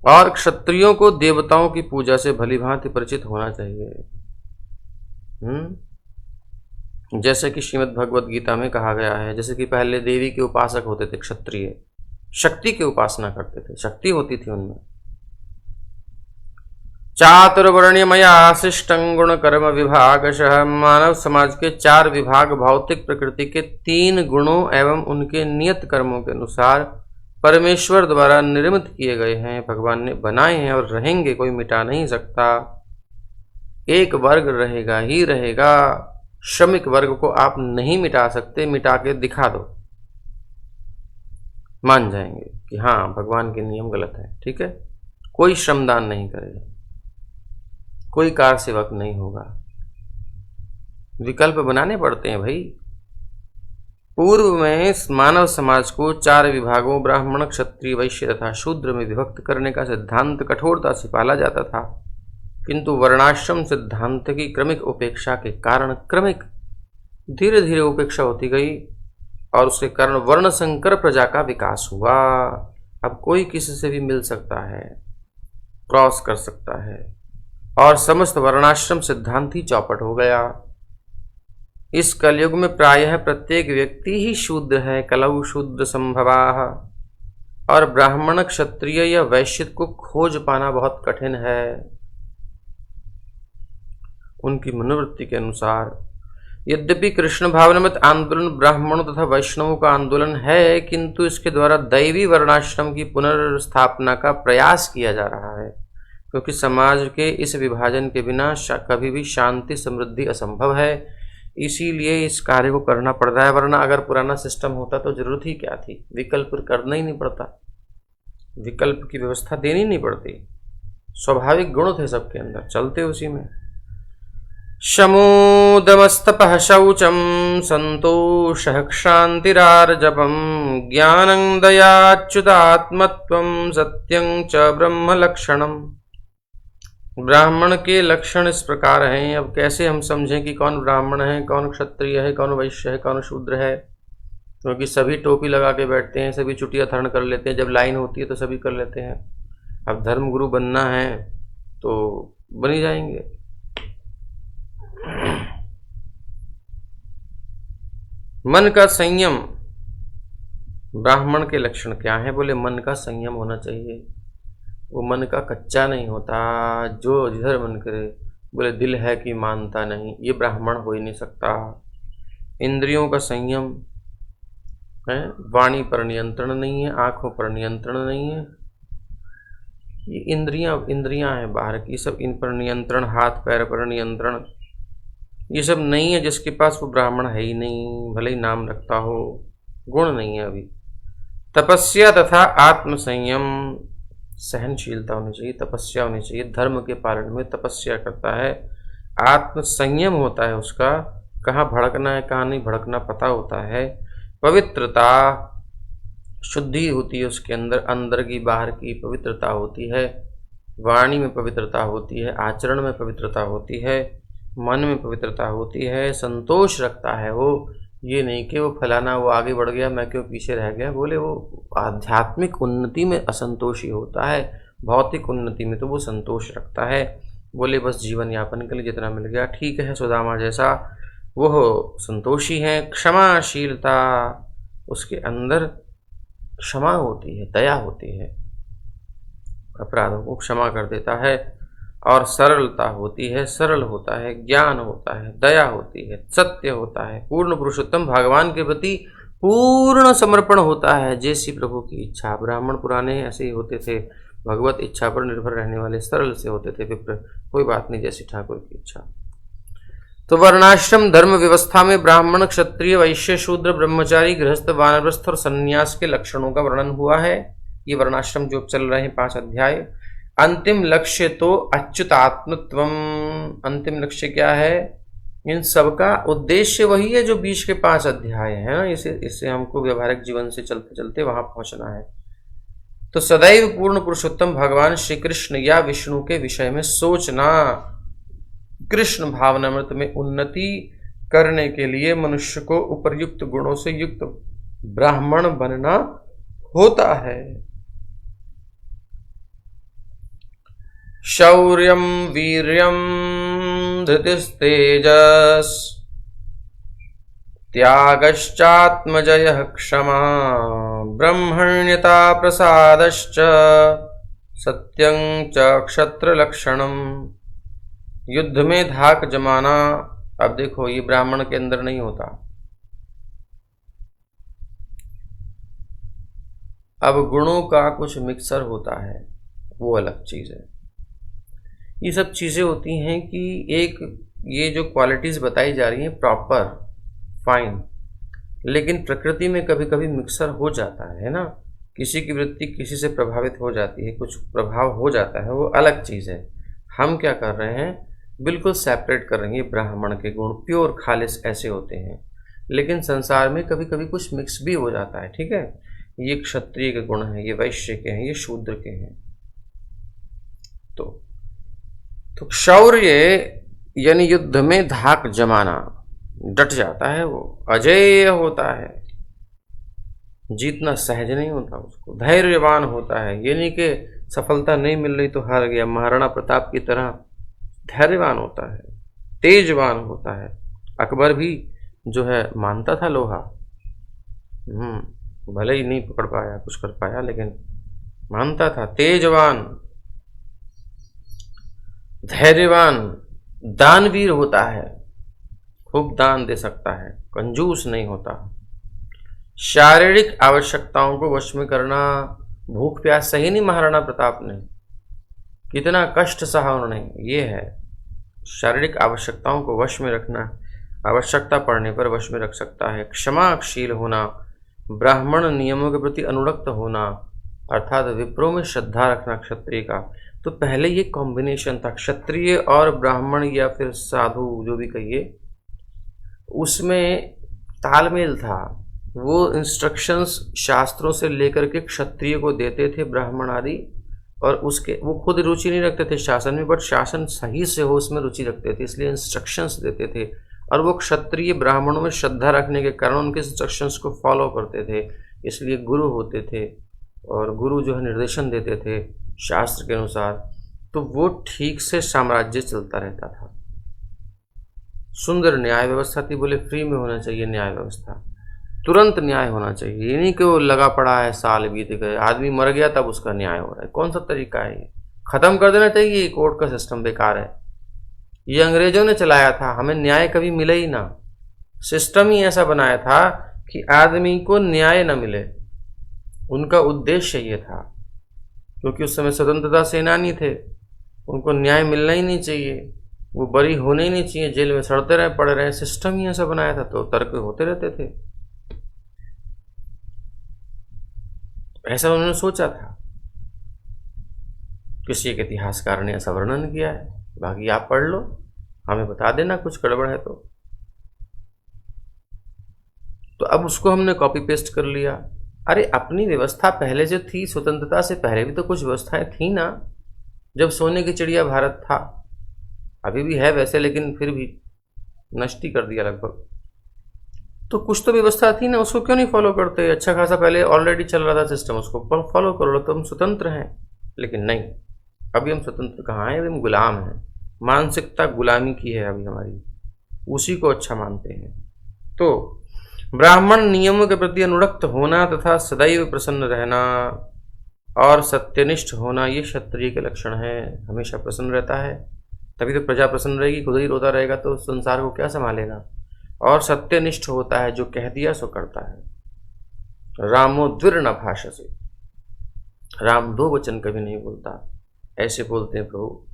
और क्षत्रियों को देवताओं की पूजा से भली भांति परिचित होना चाहिए। जैसे कि श्रीमद् भगवद गीता में कहा गया है, जैसे कि पहले देवी के उपासक होते थे क्षत्रिय, शक्ति की उपासना करते थे, शक्ति होती थी उनमें। चातुर्वर्ण्यमया शिष्टं गुण कर्म विभागशः। मानव समाज के 4 विभाग भौतिक प्रकृति के 3 गुणों एवं उनके नियत कर्मों के अनुसार परमेश्वर द्वारा निर्मित किए गए हैं, भगवान ने बनाए हैं और रहेंगे, कोई मिटा नहीं सकता। एक वर्ग रहेगा ही रहेगा। श्रमिक वर्ग को आप नहीं मिटा सकते, मिटा के दिखा दो, मान जाएंगे कि हाँ भगवान के नियम गलत है, ठीक है। कोई श्रमदान नहीं करेगा, कोई कार सेवक नहीं होगा, विकल्प बनाने पड़ते हैं भाई। पूर्व में मानव समाज को 4 विभागों ब्राह्मण, क्षत्रिय, वैश्य तथा शूद्र में विभक्त करने का सिद्धांत कठोरता से पाला जाता था, किंतु वर्णाश्रम सिद्धांत की क्रमिक उपेक्षा के कारण क्रमिक धीरे धीरे उपेक्षा होती गई और उसके कारण वर्ण संकर प्रजा का विकास हुआ। अब कोई किसी से भी मिल सकता है, क्रॉस कर सकता है और समस्त वर्णाश्रम सिद्धांत ही चौपट हो गया। इस कलयुग में प्रायः प्रत्येक व्यक्ति ही शूद्र है, कलौ शूद्र संभवाः। और ब्राह्मण, क्षत्रिय या वैश्य को खोज पाना बहुत कठिन है। उनकी मनोवृत्ति के अनुसार यद्यपि कृष्ण भावनामत आंदोलन ब्राह्मणों तथा वैष्णवों का आंदोलन है, किंतु इसके द्वारा दैवी वर्णाश्रम की पुनर्स्थापना का प्रयास किया जा रहा है, क्योंकि समाज के इस विभाजन के बिना कभी भी शांति समृद्धि असंभव है। इसीलिए इस कार्य को करना पड़ रहा है, वरना अगर पुराना सिस्टम होता तो जरूरत ही क्या थी, विकल्प करना ही नहीं पड़ता, विकल्प की व्यवस्था देनी नहीं पड़ती। स्वाभाविक गुण थे सबके अंदर, चलते उसी में। शमोदमस्तपः शौचं संतोषः क्षान्तिरार्जवं ज्ञानं दयाच्युतात्मत्वं सत्यं च ब्रह्मलक्षणम्। ब्राह्मण के लक्षण इस प्रकार हैं। अब कैसे हम समझें कि कौन ब्राह्मण है, कौन क्षत्रिय है, कौन वैश्य है, कौन शूद्र है, क्योंकि सभी टोपी लगा के बैठते हैं, सभी चुटिया धारण कर लेते हैं, जब लाइन होती है तो सभी कर लेते हैं। अब धर्मगुरु बनना है तो बन ही जाएंगे। मन का संयम, ब्राह्मण के लक्षण क्या है? बोले मन का संयम होना चाहिए, वो मन का कच्चा नहीं होता, जो जिधर मन करे। बोले दिल है कि मानता नहीं, ये ब्राह्मण हो ही नहीं सकता। इंद्रियों का संयम है, वाणी पर नियंत्रण नहीं है, आंखों पर नियंत्रण नहीं है, ये इंद्रियां हैं बाहर की, सब इन पर नियंत्रण, हाथ पैर पर नियंत्रण, ये सब नहीं है। जिसके पास वो ब्राह्मण है ही नहीं, भले ही नाम रखता हो, गुण नहीं है अभी। तपस्या तथा आत्म संयम, सहनशीलता होनी चाहिए, तपस्या होनी चाहिए, धर्म के पालन में तपस्या करता है। आत्म संयम होता है उसका, कहाँ भड़कना है कहाँ नहीं भड़कना पता होता है। पवित्रता, शुद्धि होती है उसके अंदर, अंदर की बाहर की पवित्रता होती है। वाणी में पवित्रता होती है, आचरण में पवित्रता होती है, मन में पवित्रता होती है। संतोष रखता है वो ये नहीं कि वो फलाना वो आगे बढ़ गया मैं क्यों पीछे रह गया। बोले वो आध्यात्मिक उन्नति में असंतोषी होता है, भौतिक उन्नति में तो वो संतोष रखता है। बोले बस जीवन यापन के लिए जितना मिल गया ठीक है। सुदामा जैसा वो संतोषी है। क्षमाशीलता, उसके अंदर क्षमा होती है, दया होती है, अपराधों को क्षमा कर देता है। और सरलता होती है, सरल होता है, ज्ञान होता है, दया होती है, सत्य होता है, पूर्ण पुरुषोत्तम भगवान के प्रति पूर्ण समर्पण होता है, जैसी प्रभु की इच्छा। ब्राह्मण पुराने ऐसे ही होते थे, भगवत इच्छा पर निर्भर रहने वाले सरल से होते थे विप्र, कोई बात नहीं, जैसी ठाकुर की इच्छा। तो वर्णाश्रम धर्म व्यवस्था में ब्राह्मण, क्षत्रिय, वैश्य, शूद्र, ब्रह्मचारी, गृहस्थ, वानप्रस्थ और संन्यास के लक्षणों का वर्णन हुआ है। ये वर्णाश्रम जो चल रहे हैं 5 अध्याय। अंतिम लक्ष्य तो अच्युतात्मत्वम। अंतिम लक्ष्य क्या है? इन सबका उद्देश्य वही है जो बीच के 5 अध्याय है ना। इससे हमको व्यवहारिक जीवन से चलते चलते वहां पहुंचना है। तो सदैव पूर्ण पुरुषोत्तम भगवान श्री कृष्ण या विष्णु के विषय में सोचना। कृष्ण भावनामृत में उन्नति करने के लिए मनुष्य को उपर्युक्त गुणों से युक्त ब्राह्मण बनना होता है। शौर्यम वीर्यम धृतिस्तेजस त्यागश्चात्मजयः क्षमा ब्रह्मण्यता प्रसादश्च सत्यं च क्षत्रलक्षणम। युद्ध में धाक जमाना, अब देखो ये ब्राह्मण के अंदर नहीं होता। अब गुणों का कुछ मिक्सर होता है, वो अलग चीज है। ये सब चीजें होती हैं कि एक ये जो क्वालिटीज बताई जा रही हैं प्रॉपर फाइन, लेकिन प्रकृति में कभी कभी मिक्सर हो जाता है ना। किसी की वृत्ति किसी से प्रभावित हो जाती है, कुछ प्रभाव हो जाता है, वो अलग चीज है। हम क्या कर रहे हैं, बिल्कुल सेपरेट कर रहे हैं। ब्राह्मण के गुण प्योर खालिस ऐसे होते हैं, लेकिन संसार में कभी कभी कुछ मिक्स भी हो जाता है, ठीक है। ये क्षत्रिय के गुण हैं, ये वैश्य के हैं, ये शूद्र के हैं। तो शौर्य यानी युद्ध में धाक जमाना, डट जाता है, वो अजेय होता है, जीतना सहज नहीं होता उसको। धैर्यवान होता है, ये नहीं कि सफलता नहीं मिल रही तो हार गया, महाराणा प्रताप की तरह धैर्यवान होता है, तेजवान होता है। अकबर भी जो है मानता था लोहा, भले ही नहीं पकड़ पाया, कुछ कर पाया, लेकिन मानता था। तेजवान, धैर्यवान, दानवीर होता है, खूब दान दे सकता है, कंजूस नहीं होता। शारीरिक आवश्यकताओं को वश में करना, भूख प्यास सही नहीं महाराणा प्रताप ने, कितना कष्ट सहा उन्होंने, ये है शारीरिक आवश्यकताओं को वश में रखना। आवश्यकता पड़ने पर वश में रख सकता है। क्षमाशील होना, ब्राह्मण नियमों के प्रति अनुरक्त होना, अर्थात विप्रों में श्रद्धा रखना क्षत्रिय का। तो पहले ये कॉम्बिनेशन था, क्षत्रिय और ब्राह्मण या फिर साधु जो भी कहिए, उसमें तालमेल था। वो इंस्ट्रक्शंस शास्त्रों से लेकर के क्षत्रिय को देते थे ब्राह्मण आदि, और उसके वो खुद रुचि नहीं रखते थे शासन में, बट शासन सही से हो उसमें रुचि रखते थे, इसलिए इंस्ट्रक्शंस देते थे। और वो क्षत्रिय ब्राह्मणों में श्रद्धा रखने के कारण उनके इंस्ट्रक्शंस को फॉलो करते थे, इसलिए गुरु होते थे, और गुरु जो है निर्देशन देते थे शास्त्र के अनुसार। तो वो ठीक से साम्राज्य चलता रहता था। सुंदर न्याय व्यवस्था थी। बोले फ्री में होना चाहिए न्याय व्यवस्था, तुरंत न्याय होना चाहिए। ये नहीं कि वो लगा पड़ा है, साल बीत गए, आदमी मर गया तब उसका न्याय हो रहा है। कौन सा तरीका है ये? खत्म कर देना चाहिए, कोर्ट का सिस्टम बेकार है। ये अंग्रेजों ने चलाया था, हमें न्याय कभी मिले ही ना। सिस्टम ही ऐसा बनाया था कि आदमी को न्याय न मिले, उनका उद्देश्य ये था। क्योंकि उस समय स्वतंत्रता सेनानी थे, उनको न्याय मिलना ही नहीं चाहिए, वो बरी होने ही नहीं चाहिए, जेल में सड़ते रहे, पड़े रहे। सिस्टम ही ऐसा बनाया था, तो तर्क होते रहते थे। ऐसा उन्होंने सोचा था। किसी एक इतिहासकार ने ऐसा वर्णन किया है, बाकी आप पढ़ लो, हमें बता देना कुछ गड़बड़ है तो। अब उसको हमने कॉपी पेस्ट कर लिया। अरे अपनी व्यवस्था पहले जो थी, स्वतंत्रता से पहले भी तो कुछ व्यवस्थाएं थी ना, जब सोने की चिड़िया भारत था। अभी भी है वैसे, लेकिन फिर भी नष्ट ही कर दिया लगभग। तो कुछ तो व्यवस्था थी ना, उसको क्यों नहीं फॉलो करते? अच्छा खासा पहले ऑलरेडी चल रहा था सिस्टम, उसको फॉलो करो, तो हम स्वतंत्र हैं। लेकिन नहीं, अभी हम स्वतंत्र कहाँ हैं, अभी हम गुलाम हैं। मानसिकता गुलामी की है अभी हमारी, उसी को अच्छा मानते हैं। तो ब्राह्मण नियमों के प्रति अनुरक्त होना तथा सदैव प्रसन्न रहना और सत्यनिष्ठ होना, ये क्षत्रिय के लक्षण है। हमेशा प्रसन्न रहता है, तभी तो प्रजा प्रसन्न रहेगी। खुद ही रोता रहेगा तो संसार को क्या संभालेगा। और सत्यनिष्ठ होता है, जो कह दिया सो करता है। रामो द्विर न भाषसे, राम दो वचन कभी नहीं बोलता, ऐसे बोलते हैं प्रभु।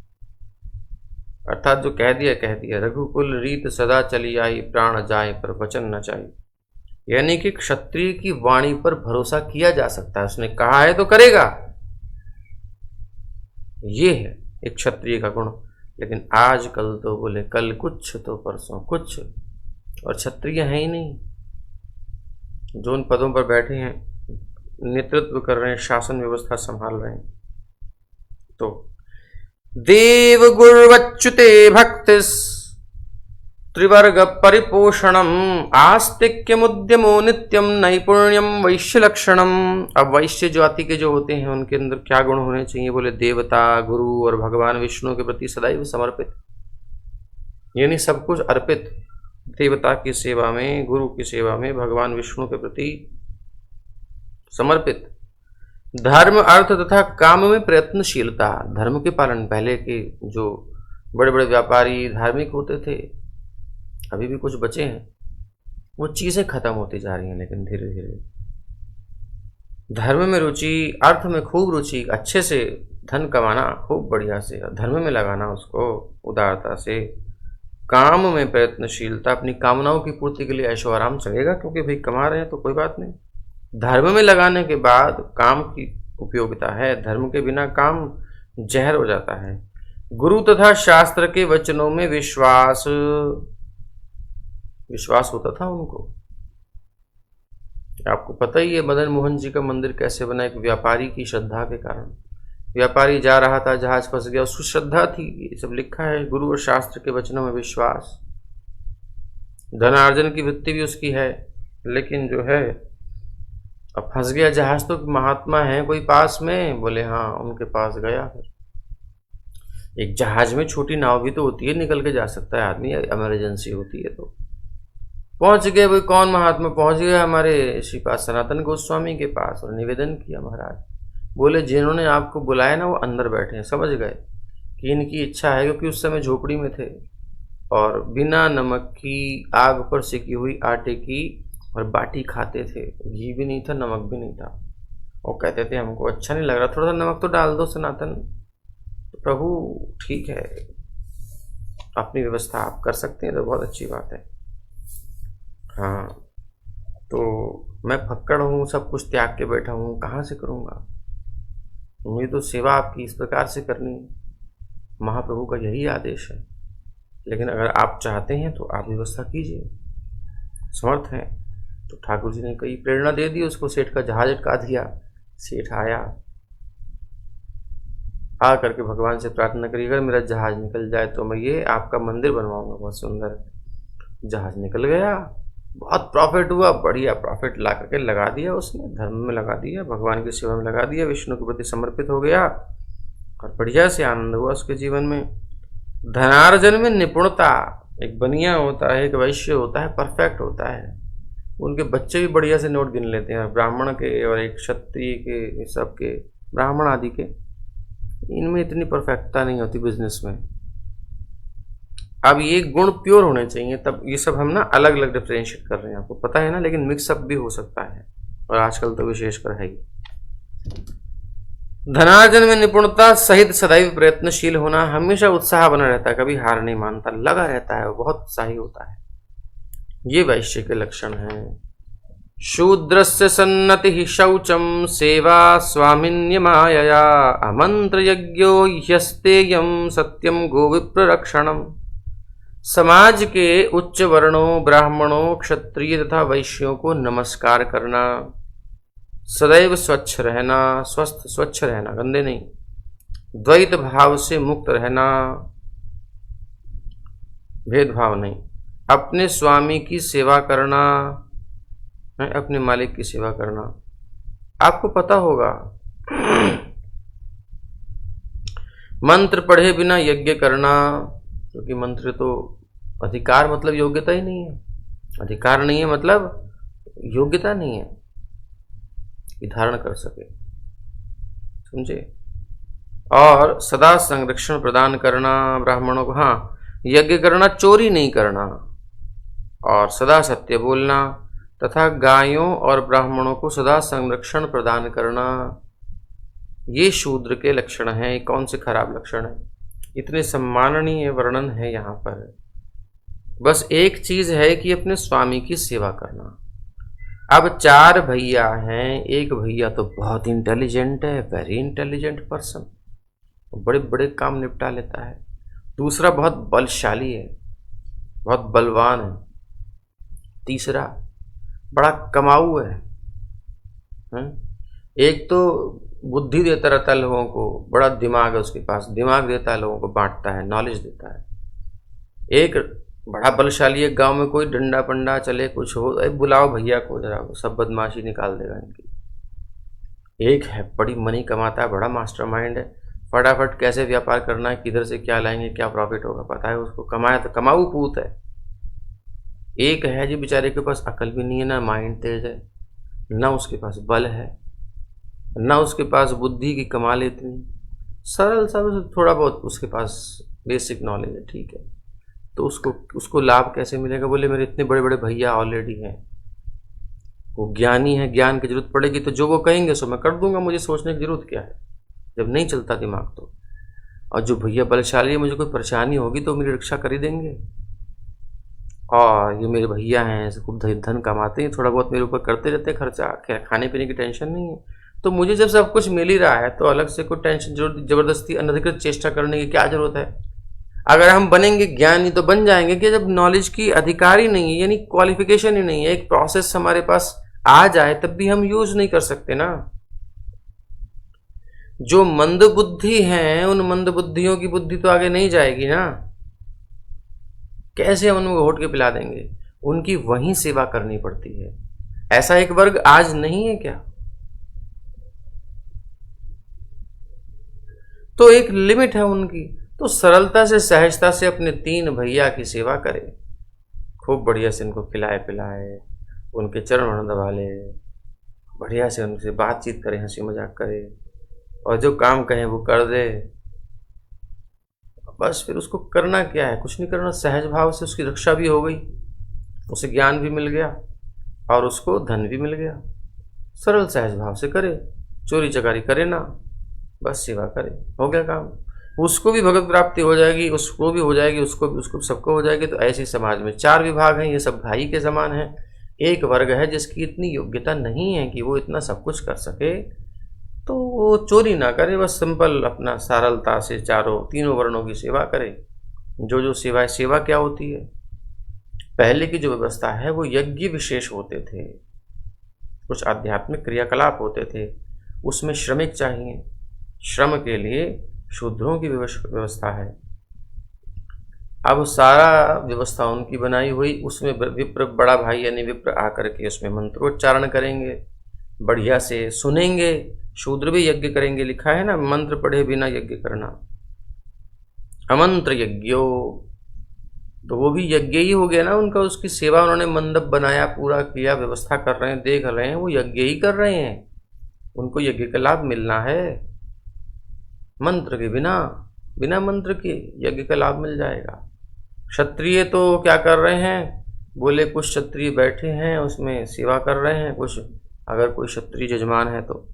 अर्थात जो कह दिया कह दिया। रघुकुल रीत सदा चली आई, प्राण जाए पर वचन न चाहिए। यानी कि क्षत्रिय की वाणी पर भरोसा किया जा सकता है, उसने कहा है तो करेगा, ये है एक क्षत्रिय का गुण। लेकिन आजकल तो बोले कल कुछ तो परसों कुछ, और क्षत्रिय है ही नहीं। जो उन पदों पर बैठे हैं, नेतृत्व कर रहे हैं, शासन व्यवस्था संभाल रहे हैं, तो देव गुर्वच्युते भक्तिस त्रिवर्ग परिपोषणम आस्तिक्यमुद्यमो नित्यम नैपुण्यम वैश्य लक्षणम। अब वैश्य जाति के जो होते हैं उनके अंदर क्या गुण होने चाहिए? बोले देवता, गुरु और भगवान विष्णु के प्रति सदैव समर्पित, यानी सब कुछ अर्पित। देवता की सेवा में, गुरु की सेवा में, भगवान विष्णु के प्रति समर्पित। धर्म अर्थ तथा काम में प्रयत्नशीलता, धर्म के पालन। पहले के जो बड़े बड़े व्यापारी धार्मिक होते थे, अभी भी कुछ बचे हैं, वो चीजें खत्म होती जा रही हैं, लेकिन धीरे धीरे। धर्म में रुचि, अर्थ में खूब रुचि, अच्छे से धन कमाना खूब बढ़िया से, धर्म में लगाना उसको उदारता से। काम में प्रयत्नशीलता, अपनी कामनाओं की पूर्ति के लिए ऐशो आराम चलेगा, क्योंकि भाई कमा रहे हैं तो कोई बात नहीं। धर्म में लगाने के बाद काम की उपयोगिता है, धर्म के बिना काम जहर हो जाता है। गुरु तथा शास्त्र के वचनों में विश्वास होता था उनको। आपको पता ही है मदन मोहन जी का मंदिर कैसे बना, एक व्यापारी की श्रद्धा के कारण। व्यापारी जा रहा था, जहाज फंस गया, उसकी श्रद्धा थी। ये सब लिखा है, गुरु और शास्त्र के वचनों में विश्वास। धनार्जन की वृत्ति भी उसकी है, लेकिन जो है अब फंस गया जहाज, तो महात्मा है कोई पास में? बोले हाँ, उनके पास गया। फिर एक जहाज में छोटी नाव भी तो होती है, निकल के जा सकता है आदमी, इमरजेंसी होती है तो। पहुंच गए, भाई कौन महात्मा? पहुंच गए हमारे श्रीपाद सनातन गोस्वामी के पास और निवेदन किया। महाराज बोले जिन्होंने आपको बुलाया ना, वो अंदर बैठे हैं। समझ गए कि इनकी इच्छा है, क्योंकि उस समय झोपड़ी में थे और बिना नमक की आग पर सेकी हुई आटे की और बाटी खाते थे। घी भी नहीं था, नमक भी नहीं था, और कहते थे हमको अच्छा नहीं लग रहा, थोड़ा सा नमक तो डाल दो सनातन। तो प्रभु ठीक है, अपनी व्यवस्था आप कर सकते हैं तो बहुत अच्छी बात है। हाँ, तो मैं फक्कड़ हूँ, सब कुछ त्याग के बैठा हूँ, कहाँ से करूँगा? मुझे तो सेवा आपकी इस प्रकार से करनी है, महाप्रभु का यही आदेश है। लेकिन अगर आप चाहते हैं तो आप व्यवस्था कीजिए, समर्थ हैं तो। ठाकुर जी ने कई प्रेरणा दे दी उसको, सेठ का जहाज अटका दिया। सेठ आया, आ करके भगवान से प्रार्थना करी, अगर मेरा जहाज निकल जाए तो मैं ये आपका मंदिर बनवाऊंगा, बहुत सुंदर। जहाज निकल गया, बहुत प्रॉफिट हुआ, बढ़िया प्रॉफिट ला करके लगा दिया उसने, धर्म में लगा दिया, भगवान की सेवा में लगा दिया, विष्णु के प्रति समर्पित हो गया और बढ़िया से आनंद हुआ उसके जीवन में। धनार्जन में निपुणता, एक बनिया होता है, एक वैश्य होता है, परफेक्ट होता है। उनके बच्चे भी बढ़िया से नोट गिन लेते हैं, ब्राह्मण के और एक क्षत्रिय के, सबके, ब्राह्मण आदि के, इनमें इतनी परफेक्टता नहीं होती बिजनेस में। अब ये गुण प्योर होने चाहिए, तब ये सब हम ना अलग अलग डिफरेंशिएट कर रहे हैं, आपको पता है ना, लेकिन मिक्सअप भी हो सकता है, और आजकल तो विशेषकर है ही। धनार्जन में निपुणता सहित सदैव प्रयत्नशील होना, हमेशा उत्साह बना रहता है, कभी हार नहीं मानता, लगा रहता है, बहुत उत्साही होता है, ये वैश्य के लक्षण हैं। शूद्रस्य सन्नति शौचम सेवा स्वामिन्य मायया अमंत्र यज्ञो ह्यस्तेयम सत्यम गोविप्र रक्षणम। समाज के उच्च वर्णों, ब्राह्मणों, क्षत्रिय तथा वैश्यों को नमस्कार करना, सदैव स्वच्छ रहना, स्वस्थ स्वच्छ रहना, गंदे नहीं, द्वैत भाव से मुक्त रहना, भेदभाव नहीं, अपने स्वामी की सेवा करना, है, अपने मालिक की सेवा करना। आपको पता होगा मंत्र पढ़े बिना यज्ञ करना, क्योंकि मंत्र तो अधिकार मतलब योग्यता ही नहीं है, अधिकार नहीं है मतलब योग्यता नहीं है कि धारण कर सके, समझे। और सदा संरक्षण प्रदान करना ब्राह्मणों को, हाँ यज्ञ करना, चोरी नहीं करना, और सदा सत्य बोलना तथा गायों और ब्राह्मणों को सदा संरक्षण प्रदान करना, ये शूद्र के लक्षण हैं। ये कौन से खराब लक्षण हैं? इतने सम्माननीय वर्णन है यहाँ पर। बस एक चीज है कि अपने स्वामी की सेवा करना। अब 4 भैया हैं, एक भैया तो बहुत इंटेलिजेंट है, वेरी इंटेलिजेंट पर्सन, बड़े बड़े काम निपटा लेता है। दूसरा बहुत बलशाली है, बहुत बलवान है। तीसरा बड़ा कमाऊ है। एक तो बुद्धि देता रहता है लोगों को, बड़ा दिमाग है उसके पास, दिमाग देता है लोगों को, बांटता है, नॉलेज देता है। एक बड़ा बलशाली है, गांव में कोई डंडा पंडा चले कुछ हो, बुलाओ भैया को जरा, सब बदमाशी निकाल देगा इनकी। एक है बड़ी मनी कमाता है, बड़ा मास्टरमाइंड है, फटाफट कैसे व्यापार करना है, किधर से क्या लाएंगे, क्या प्रॉफिट होगा पता है उसको, कमाया तो कमाऊ पूत है। एक है जी बेचारे के पास अकल भी नहीं है, ना माइंड तेज है, ना उसके पास बल है, ना उसके पास बुद्धि की कमाल इतनी, सरल सा थोड़ा बहुत उसके पास बेसिक नॉलेज है, ठीक है। तो उसको लाभ कैसे मिलेगा? बोले मेरे इतने बड़े बड़े भैया ऑलरेडी हैं, वो ज्ञानी है, ज्ञान की जरूरत पड़ेगी तो जो वो कहेंगे सो मैं कर दूंगा, मुझे सोचने की जरूरत क्या है जब नहीं चलता दिमाग तो। और जो भैया बलशाली है, मुझे कोई परेशानी होगी तो मेरी रक्षा कर ही देंगे। और ये मेरे भैया हैं, खूब धन कमाते हैं, थोड़ा बहुत मेरे ऊपर करते रहते हैं खर्चा, खाने पीने की टेंशन नहीं है। तो मुझे जब सब कुछ मिल ही रहा है तो अलग से कोई टेंशन जबरदस्ती अनधिकृत चेष्टा करने की क्या जरूरत है? अगर हम बनेंगे ज्ञानी तो बन जाएंगे कि जब नॉलेज की अधिकार ही नहीं है, यानी क्वालिफिकेशन ही नहीं है, एक प्रोसेस हमारे पास आ जाए तब भी हम यूज नहीं कर सकते ना। जो मंद बुद्धि हैं, उन मंद बुद्धियों की बुद्धि तो आगे नहीं जाएगी ना। कैसे हम उनको घोट के पिला देंगे? उनकी वहीं सेवा करनी पड़ती है। ऐसा एक वर्ग आज नहीं है क्या? तो एक लिमिट है उनकी, तो सरलता से सहजता से अपने 3 भैया की सेवा करे, खूब बढ़िया से इनको खिलाए पिलाए, उनके चरण दबा ले, बढ़िया से उनसे बातचीत करे, हंसी मजाक करे, और जो काम कहें वो कर दे। बस फिर उसको करना क्या है? कुछ नहीं करना, सहज भाव से उसकी रक्षा भी हो गई, उसे ज्ञान भी मिल गया और उसको धन भी मिल गया। सरल सहज भाव से करे, चोरी चकारी करे ना, बस सेवा करे, हो गया काम। उसको भी भगवत प्राप्ति हो जाएगी, उसको भी हो जाएगी, उसको सबको हो जाएगी। तो ऐसे समाज में 4 विभाग हैं, ये सब भाई के समान हैं। एक वर्ग है जिसकी इतनी योग्यता नहीं है कि वो इतना सब कुछ कर सके, तो वो चोरी ना करे, बस सिंपल अपना सरलता से तीनों वर्णों की सेवा करे। जो सेवा क्या होती है? पहले की जो व्यवस्था है वो यज्ञ विशेष होते थे, कुछ आध्यात्मिक क्रियाकलाप होते थे, उसमें श्रमिक चाहिए, श्रम के लिए शूद्रों की व्यवस्था है। अब सारा व्यवस्था उनकी बनाई हुई, उसमें विप्र बड़ा भाई यानी विप्र आकर के उसमें मंत्रोच्चारण करेंगे, बढ़िया से सुनेंगे। शूद्र भी यज्ञ करेंगे, लिखा है ना, मंत्र पढ़े बिना यज्ञ करना, अमंत्र यज्ञो, तो वो भी यज्ञ ही हो गया ना उनका। उसकी सेवा उन्होंने मंडप बनाया, पूरा किया, व्यवस्था कर रहे हैं, देख रहे हैं, वो यज्ञ ही कर रहे हैं, उनको यज्ञ का लाभ मिलना है। मंत्र के बिना मंत्र के यज्ञ का लाभ मिल जाएगा। क्षत्रिय तो क्या कर रहे हैं? बोले कुछ क्षत्रिय बैठे हैं उसमें सेवा कर रहे हैं, कुछ अगर कोई क्षत्रिय यजमान है तो,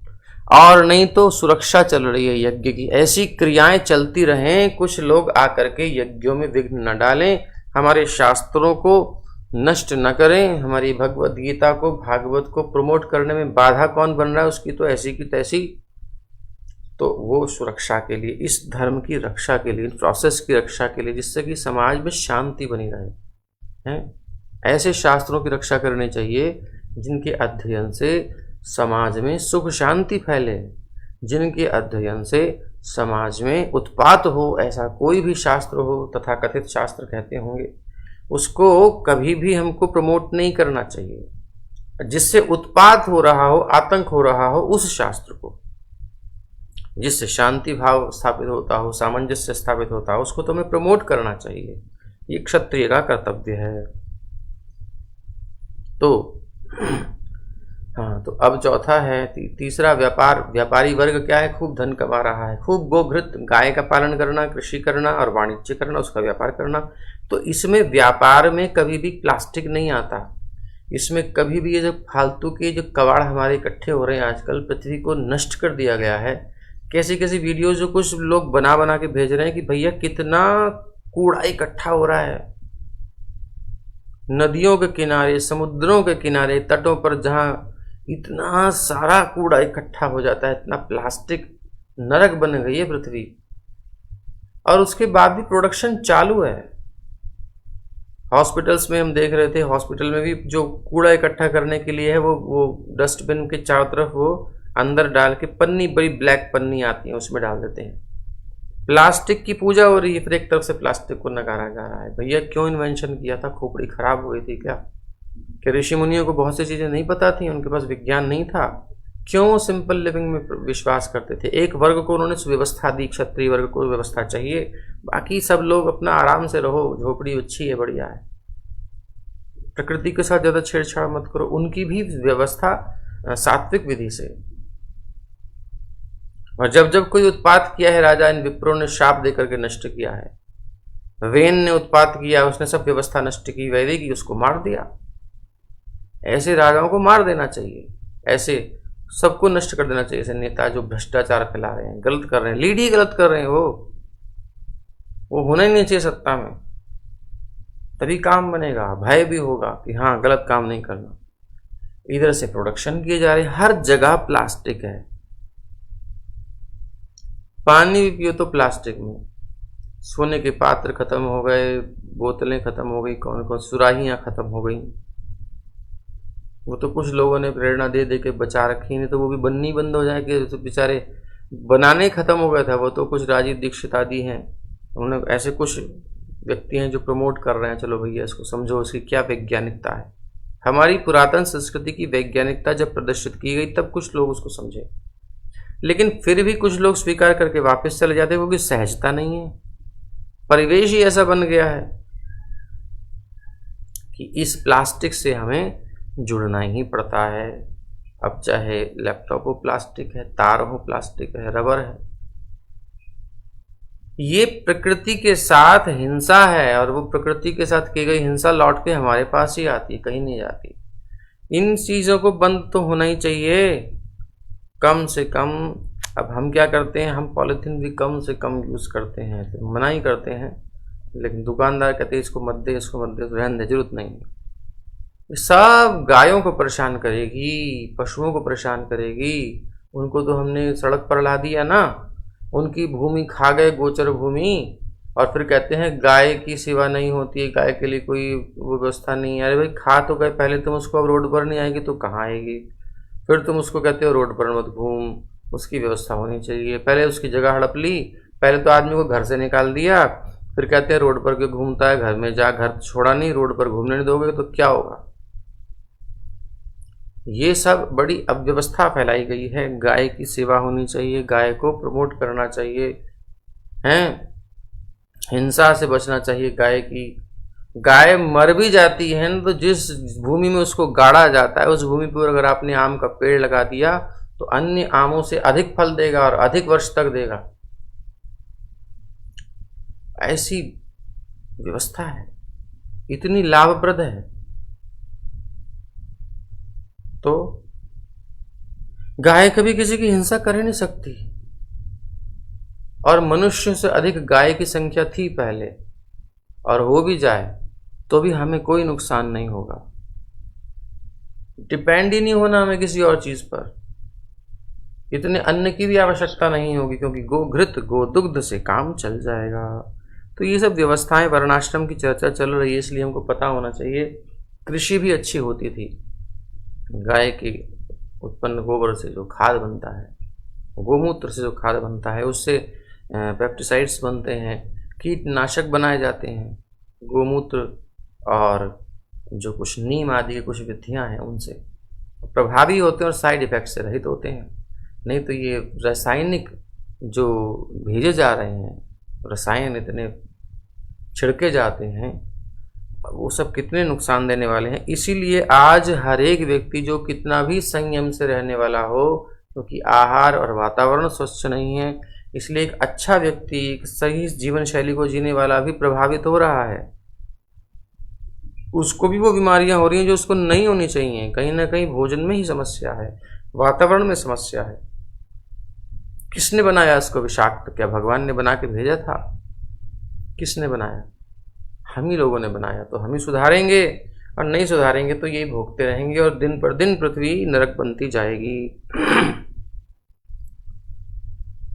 और नहीं तो सुरक्षा चल रही है यज्ञ की। ऐसी क्रियाएं चलती रहें, कुछ लोग आकर के यज्ञों में विघ्न न डालें, हमारे शास्त्रों को नष्ट न करें, हमारी भगवत गीता को, भागवत को प्रमोट करने में बाधा कौन बन रहा है उसकी तो ऐसी की तैसी। तो वो सुरक्षा के लिए, इस धर्म की रक्षा के लिए, प्रोसेस की रक्षा के लिए, जिससे कि समाज में शांति बनी रहे हैं, ऐसे शास्त्रों की रक्षा करनी चाहिए जिनके अध्ययन से समाज में सुख शांति फैले, जिनके अध्ययन से समाज में उत्पात हो। ऐसा कोई भी शास्त्र हो, तथाकथित शास्त्र कहते होंगे, उसको कभी भी हमको प्रमोट नहीं करना चाहिए। जिससे उत्पात हो रहा हो, आतंक हो रहा हो, उस शास्त्र को, जिससे शांति भाव स्थापित होता हो, सामंजस्य स्थापित होता हो, उसको तुम्हें प्रमोट करना चाहिए। ये क्षत्रिय का कर्तव्य है। तो हाँ, तो अब चौथा है तीसरा व्यापार। व्यापारी वर्ग क्या है? खूब धन कमा रहा है, खूब गोघृत गाय का पालन करना, कृषि करना और वाणिज्य करना, उसका व्यापार करना। तो इसमें व्यापार में कभी भी प्लास्टिक नहीं आता। इसमें कभी भी ये जो फालतू के जो कबाड़ हमारे इकट्ठे हो रहे हैं आजकल, पृथ्वी को नष्ट कर दिया गया है। कैसी कैसी वीडियो जो कुछ लोग बना बना के भेज रहे हैं कि भैया कितना कूड़ा इकट्ठा हो रहा है नदियों के किनारे, समुद्रों के किनारे, तटों पर, जहां इतना सारा कूड़ा इकट्ठा हो जाता है, इतना प्लास्टिक, नरक बन गई है पृथ्वी। और उसके बाद भी प्रोडक्शन चालू है। हॉस्पिटल्स में हम देख रहे थे, हॉस्पिटल में भी जो कूड़ा इकट्ठा करने के लिए है वो डस्टबिन के चारों तरफ वो अंदर डाल के पन्नी, बड़ी ब्लैक पन्नी आती है, उसमें डाल देते हैं। प्लास्टिक की पूजा हो रही है, फिर एक तरफ से प्लास्टिक को नकारा जा रहा है। भैया क्यों इन्वेंशन किया था? खोपड़ी खराब हो गई थी क्या? कि ऋषि मुनियों को बहुत सी चीजें नहीं पता थी, उनके पास विज्ञान नहीं था? क्यों सिंपल लिविंग में विश्वास करते थे? एक वर्ग को उन्होंने सुव्यवस्था दी, क्षत्रिय वर्ग को व्यवस्था चाहिए, बाकी सब लोग अपना आराम से रहो, झोपड़ी अच्छी है, बढ़िया है, प्रकृति के साथ ज्यादा छेड़छाड़ मत करो। उनकी भी व्यवस्था सात्विक विधि से। और जब जब कोई उत्पात किया है राजा, इन विप्रों ने शाप देकर के नष्ट किया है। वेन ने उत्पात किया, उसने सब व्यवस्था नष्ट की, वैदिक की उसको मार दिया। ऐसे राजाओं को मार देना चाहिए, ऐसे सबको नष्ट कर देना चाहिए। ऐसे नेता जो भ्रष्टाचार फैला रहे हैं, गलत कर रहे हैं, लीड ही गलत कर रहे हैं, वो होना ही नहीं चाहिए सत्ता में। तभी काम बनेगा, भय भी होगा कि हाँ गलत काम नहीं करना। इधर से प्रोडक्शन किए जा रहे हैं, हर जगह प्लास्टिक है। पानी भी पियो तो प्लास्टिक में। सोने के पात्र खत्म हो गए, बोतलें खत्म हो गई, कौन कौन सुराहियां खत्म हो गई। वो तो कुछ लोगों ने प्रेरणा दे दे के बचा रखी, नहीं तो वो भी बननी बंद हो जाएगी। तो बेचारे बनाने खत्म हो गया था वो तो। कुछ राजीव दीक्षित आदि हैं, उन्होंने ऐसे कुछ व्यक्ति हैं जो प्रमोट कर रहे हैं, चलो भैया इसको समझो, इसकी क्या वैज्ञानिकता है। हमारी पुरातन संस्कृति की वैज्ञानिकता जब प्रदर्शित की गई तब कुछ लोग उसको समझे, लेकिन फिर भी कुछ लोग स्वीकार करके वापस चले जाते हैं, क्योंकि सहजता नहीं है। परिवेश ही ऐसा बन गया है कि इस प्लास्टिक से हमें जुड़ना ही पड़ता है। अब चाहे लैपटॉप हो प्लास्टिक है, तार हो प्लास्टिक है, रबर है। ये प्रकृति के साथ हिंसा है, और वो प्रकृति के साथ की गई हिंसा लौट के हमारे पास ही आती, कहीं नहीं जाती। इन चीजों को बंद तो होना ही चाहिए, कम से कम। अब हम क्या करते हैं, हम पॉलीथीन भी कम से कम यूज करते हैं, तो मना ही करते हैं, लेकिन दुकानदार कहते हैं इसको मत दे, इसको मत दे, तो रहने दे, जरूरत नहीं है। सब गायों को परेशान करेगी, पशुओं को परेशान करेगी। उनको तो हमने सड़क पर ला दिया ना, उनकी भूमि खा गए, गोचर भूमि, और फिर कहते हैं गाय की सेवा नहीं होती है, गाय के लिए कोई व्यवस्था नहीं है। अरे भाई खा तो गए, पहले तुम उसको अब रोड पर नहीं आएगी तो कहाँ आएगी? फिर तुम उसको कहते हो रोड पर मत घूम, उसकी व्यवस्था होनी चाहिए। पहले उसकी जगह हड़प ली, पहले तो आदमी को घर से निकाल दिया, फिर कहते हैं रोड पर क्यों घूमता है, घर में जा, घर छोड़ा नहीं, रोड पर घूमने नहीं दोगे तो क्या होगा? ये सब बड़ी अव्यवस्था फैलाई गई है। गाय की सेवा होनी चाहिए, गाय को प्रमोट करना चाहिए, हैं, हिंसा से बचना चाहिए। गाय मर भी जाती है ना, तो जिस भूमि में उसको गाड़ा जाता है, उस भूमि पर अगर आपने आम का पेड़ लगा दिया तो अन्य आमों से अधिक फल देगा और अधिक वर्ष तक देगा। ऐसी व्यवस्था है, इतनी लाभप्रद है। तो गाय कभी किसी की हिंसा कर ही नहीं सकती, और मनुष्य से अधिक गाय की संख्या थी पहले, और हो भी जाए तो भी हमें कोई नुकसान नहीं होगा। डिपेंड ही नहीं होना हमें किसी और चीज पर, इतने अन्न की भी आवश्यकता नहीं होगी, क्योंकि गोघृत गोदुग्ध से काम चल जाएगा। तो ये सब व्यवस्थाएं, वर्णाश्रम की चर्चा चल रही है, इसलिए हमको पता होना चाहिए। कृषि भी अच्छी होती थी, गाय के उत्पन्न गोबर से जो खाद बनता है, गोमूत्र से जो खाद बनता है, उससे पेस्टिसाइड्स बनते हैं, कीटनाशक बनाए जाते हैं, गोमूत्र और जो कुछ नीम आदि की कुछ विधियां हैं उनसे। प्रभावी होते हैं और साइड इफेक्ट से रहित होते हैं। नहीं तो ये रासायनिक जो भेजे जा रहे हैं, रसायन इतने छिड़के जाते हैं, वो सब कितने नुकसान देने वाले हैं। इसीलिए आज हर एक व्यक्ति जो कितना भी संयम से रहने वाला हो, क्योंकि आहार और वातावरण स्वच्छ नहीं है, इसलिए एक अच्छा व्यक्ति, एक सही जीवन शैली को जीने वाला भी प्रभावित हो रहा है। उसको भी वो बीमारियां हो रही हैं जो उसको नहीं होनी चाहिए। कहीं ना कहीं भोजन में ही समस्या है, वातावरण में समस्या है। किसने बनाया इसको विषाक्त? क्या भगवान ने बना के भेजा था? किसने बनाया? हम ही लोगों ने बनाया। तो हम ही सुधारेंगे, और नहीं सुधारेंगे तो यही भोगते रहेंगे और दिन पर दिन पृथ्वी नरक बनती जाएगी।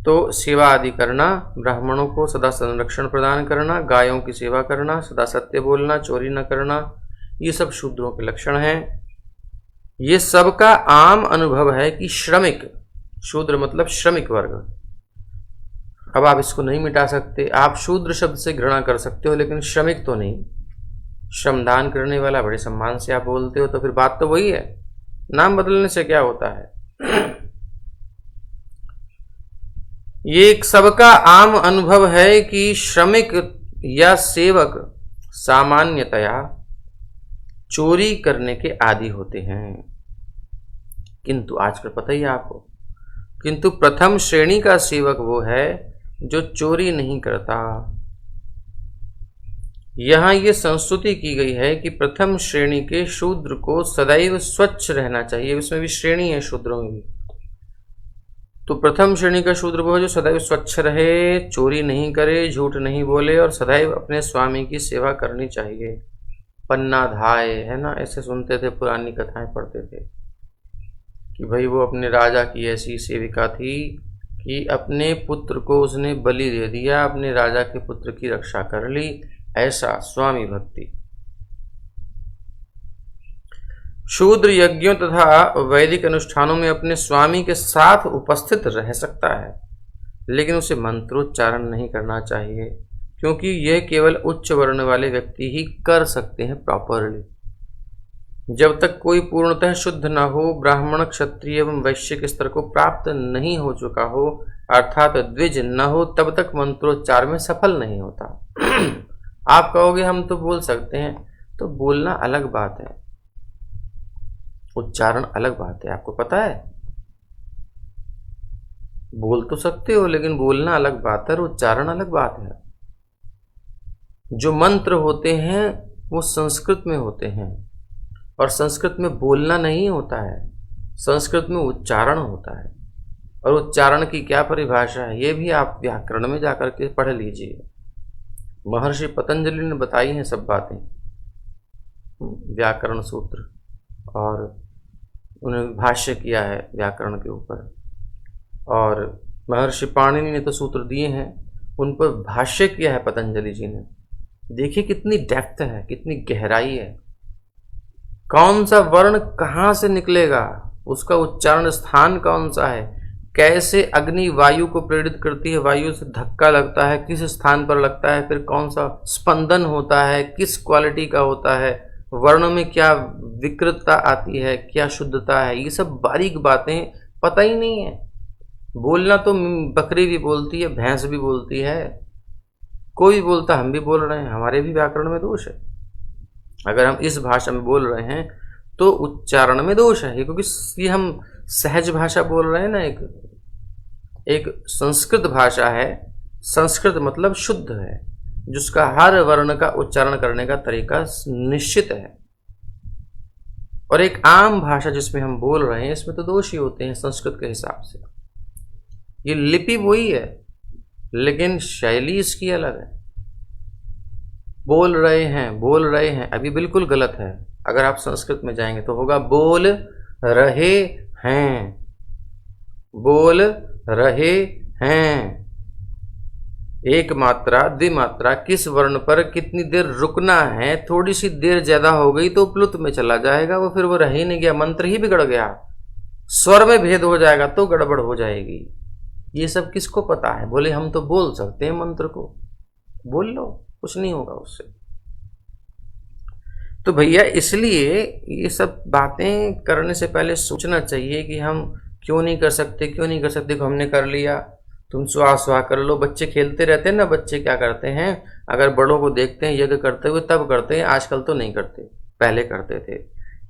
तो सेवा आदि करना, ब्राह्मणों को सदा संरक्षण प्रदान करना, गायों की सेवा करना, सदा सत्य बोलना, चोरी न करना, ये सब शूद्रों के लक्षण हैं। ये सबका आम अनुभव है कि श्रमिक, शूद्र मतलब श्रमिक वर्ग। अब आप इसको नहीं मिटा सकते। आप शूद्र शब्द से घृणा कर सकते हो, लेकिन श्रमिक तो नहीं। श्रमदान करने वाला बड़े सम्मान से आप बोलते हो, तो फिर बात तो वही है। नाम बदलने से क्या होता है? ये एक सबका आम अनुभव है कि श्रमिक या सेवक सामान्यतया चोरी करने के आदी होते हैं। किंतु आजकल पता ही है आपको, किंतु प्रथम श्रेणी का सेवक वो है जो चोरी नहीं करता। यहां ये संस्तुति की गई है कि प्रथम श्रेणी के शूद्र को सदैव स्वच्छ रहना चाहिए। इसमें भी श्रेणी है शूद्रों में भी। तो प्रथम श्रेणी का शूद्र वो है जो सदैव स्वच्छ रहे, चोरी नहीं करे, झूठ नहीं बोले और सदैव अपने स्वामी की सेवा करनी चाहिए। पन्ना धाय, है ना, ऐसे सुनते थे, पुरानी कथाएं पढ़ते थे कि भाई वो अपने राजा की ऐसी सेविका थी कि अपने पुत्र को उसने बलि दे दिया, अपने राजा के पुत्र की रक्षा कर ली। ऐसा स्वामी भक्ति। शूद्र यज्ञों तथा वैदिक अनुष्ठानों में अपने स्वामी के साथ उपस्थित रह सकता है, लेकिन उसे मंत्रोच्चारण नहीं करना चाहिए, क्योंकि यह केवल उच्च वर्ण वाले व्यक्ति ही कर सकते हैं प्रॉपरली। जब तक कोई पूर्णतः शुद्ध न हो, ब्राह्मण, क्षत्रिय एवं वैश्य के स्तर को प्राप्त नहीं हो चुका हो, अर्थात द्विज न हो, तब तक मंत्रोच्चार में सफल नहीं होता। आप कहोगे हम तो बोल सकते हैं, तो बोलना अलग बात है, उच्चारण अलग बात है। आपको पता है, बोल तो सकते हो लेकिन बोलना अलग बात है और उच्चारण अलग बात है। जो मंत्र होते हैं वो संस्कृत में होते हैं, और संस्कृत में बोलना नहीं होता है, संस्कृत में उच्चारण होता है। और उच्चारण की क्या परिभाषा है ये भी आप व्याकरण में जाकर के पढ़ लीजिए। महर्षि पतंजलि ने बताई हैं सब बातें, व्याकरण सूत्र, और उन्होंने भाष्य किया है व्याकरण के ऊपर। और महर्षि पाणिनि ने तो सूत्र दिए हैं, उन पर भाष्य किया है पतंजलि जी ने। देखिए कितनी डेप्थ है, कितनी गहराई है। कौन सा वर्ण कहाँ से निकलेगा, उसका उच्चारण स्थान कौन सा है, कैसे अग्नि वायु को प्रेरित करती है, वायु से धक्का लगता है, किस स्थान पर लगता है, फिर कौन सा स्पंदन होता है, किस क्वालिटी का होता है, वर्णों में क्या विकृतता आती है, क्या शुद्धता है, ये सब बारीक बातें पता ही नहीं है। बोलना तो बकरी भी बोलती है, भैंस भी बोलती है, कोई भी बोलता, हम भी बोल रहे हैं, हमारे भी व्याकरण में दोष है। अगर हम इस भाषा में बोल रहे हैं तो उच्चारण में दोष है, क्योंकि ये हम सहज भाषा बोल रहे हैं ना। एक संस्कृत भाषा है, संस्कृत मतलब शुद्ध है, जिसका हर वर्ण का उच्चारण करने का तरीका निश्चित है। और एक आम भाषा जिसमें हम बोल रहे हैं, इसमें तो दोष ही होते हैं संस्कृत के हिसाब से। ये लिपि वही है लेकिन शैली इसकी अलग है। बोल रहे हैं अभी बिल्कुल गलत है। अगर आप संस्कृत में जाएंगे तो होगा बोल रहे हैं, बोल रहे हैं। एक मात्रा द्विमात्रा किस वर्ण पर कितनी देर रुकना है, थोड़ी सी देर ज्यादा हो गई तो प्लुत में चला जाएगा, वो फिर वो रह ही नहीं गया, मंत्र ही बिगड़ गया। स्वर में भेद हो जाएगा तो गड़बड़ हो जाएगी। ये सब किसको पता है? बोले हम तो बोल सकते हैं मंत्र को, बोल लो, कुछ नहीं होगा उससे। तो भैया इसलिए ये सब बातें करने से पहले सोचना चाहिए कि हम क्यों नहीं कर सकते, क्यों नहीं कर सकते। देखो हमने कर लिया, तुम स्वाह स्वाह कर लो। बच्चे खेलते रहते हैं ना, बच्चे क्या करते हैं, अगर बड़ों को देखते हैं यज्ञ करते हुए तब करते हैं, आजकल तो नहीं करते, पहले करते थे।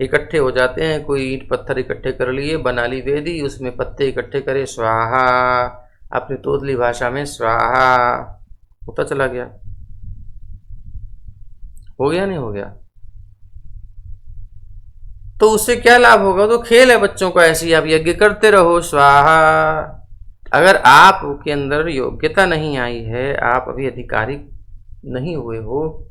इकट्ठे हो जाते हैं, कोई ईंट पत्थर इकट्ठे कर लिए, बना ली वेदी, उसमें पत्ते इकट्ठे करे, स्वाहा, अपनी तोतली भाषा में स्वाहा, होता चला गया। हो गया नहीं हो गया? तो उससे क्या लाभ होगा? तो खेल है बच्चों को, ऐसी आप यज्ञ करते रहो, स्वाहा। अगर आपके अंदर योग्यता नहीं आई है, आप अभी अधिकारी नहीं हुए हो,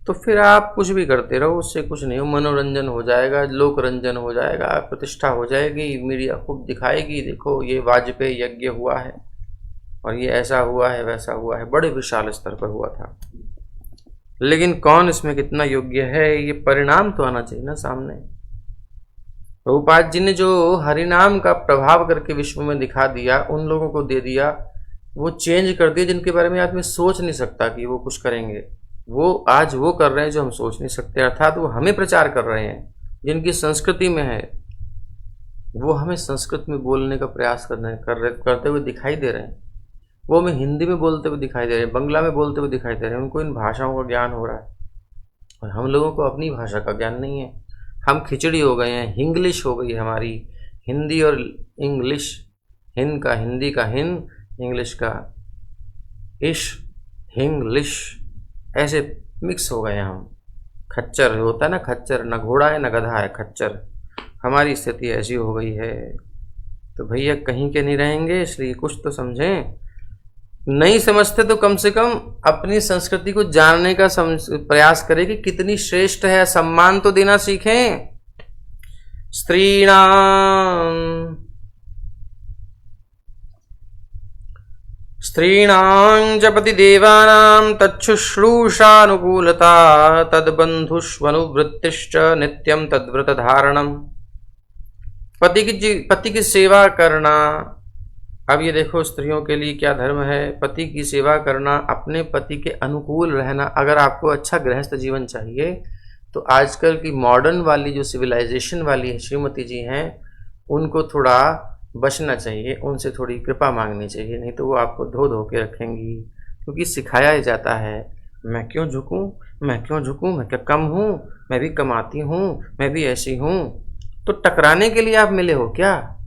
तो फिर आप कुछ भी करते रहो, उससे कुछ नहीं हो। मनोरंजन हो जाएगा, लोक रंजन हो जाएगा, प्रतिष्ठा हो जाएगी, मीडिया खूब दिखाएगी, देखो ये वाजपेयी यज्ञ हुआ है और ये ऐसा हुआ है, वैसा हुआ है, बड़े विशाल स्तर पर हुआ था। लेकिन कौन इसमें कितना योग्य है, ये परिणाम तो आना चाहिए ना सामने। प्रभुपाद जी ने जो हरिनाम का प्रभाव करके विश्व में दिखा दिया, उन लोगों को दे दिया, वो चेंज कर दिया जिनके बारे में आदमी सोच नहीं सकता कि वो कुछ करेंगे। वो आज वो कर रहे हैं जो हम सोच नहीं सकते, अर्थात वो हमें प्रचार कर रहे हैं जिनकी संस्कृति में है। वो हमें संस्कृत में बोलने का प्रयास करते हुए दिखाई दे रहे हैं। वो हमें हिंदी में बोलते हुए दिखाई दे रहे हैं, बंगला में बोलते हुए दिखाई दे रहे हैं। उनको इन भाषाओं का ज्ञान हो रहा है और हम लोगों को अपनी भाषा का ज्ञान नहीं है। हम खिचड़ी हो गए हैं, हिंग्लिश हो गई हमारी, हिंदी और इंग्लिश, हिंद का हिंदी का हिंद, इंग्लिश का इश, हिंग्लिश, ऐसे मिक्स हो गए हैं हम। खच्चर होता है ना, खच्चर, न घोड़ा है न गधा है, खच्चर। हमारी स्थिति ऐसी हो गई है। तो भैया कहीं के नहीं रहेंगे, इसलिए कुछ तो समझें। नहीं समझते तो कम से कम अपनी संस्कृति को जानने का प्रयास करें कि कितनी श्रेष्ठ है, सम्मान तो देना सीखें। स्त्रीणां च पतिदेवानां तच्छुश्रूषानुकूलता तद्बन्धुष्वनुवृत्तिश्च नित्यं तद्व्रतधारणम्। पति की सेवा करना। अब ये देखो स्त्रियों के लिए क्या धर्म है, पति की सेवा करना, अपने पति के अनुकूल रहना। अगर आपको अच्छा गृहस्थ जीवन चाहिए तो आजकल की मॉडर्न वाली जो सिविलाइजेशन वाली श्रीमती जी हैं, उनको थोड़ा बचना चाहिए, उनसे थोड़ी कृपा मांगनी चाहिए, नहीं तो वो आपको धो धो के रखेंगी। क्योंकि सिखाया ही जाता है, मैं क्यों झुकूं, मैं क्यों झुकूं, मैं क्या कम हूँ, मैं भी कमाती हूँ, मैं भी ऐसी हूँ। तो टकराने के लिए आप मिले हो क्या,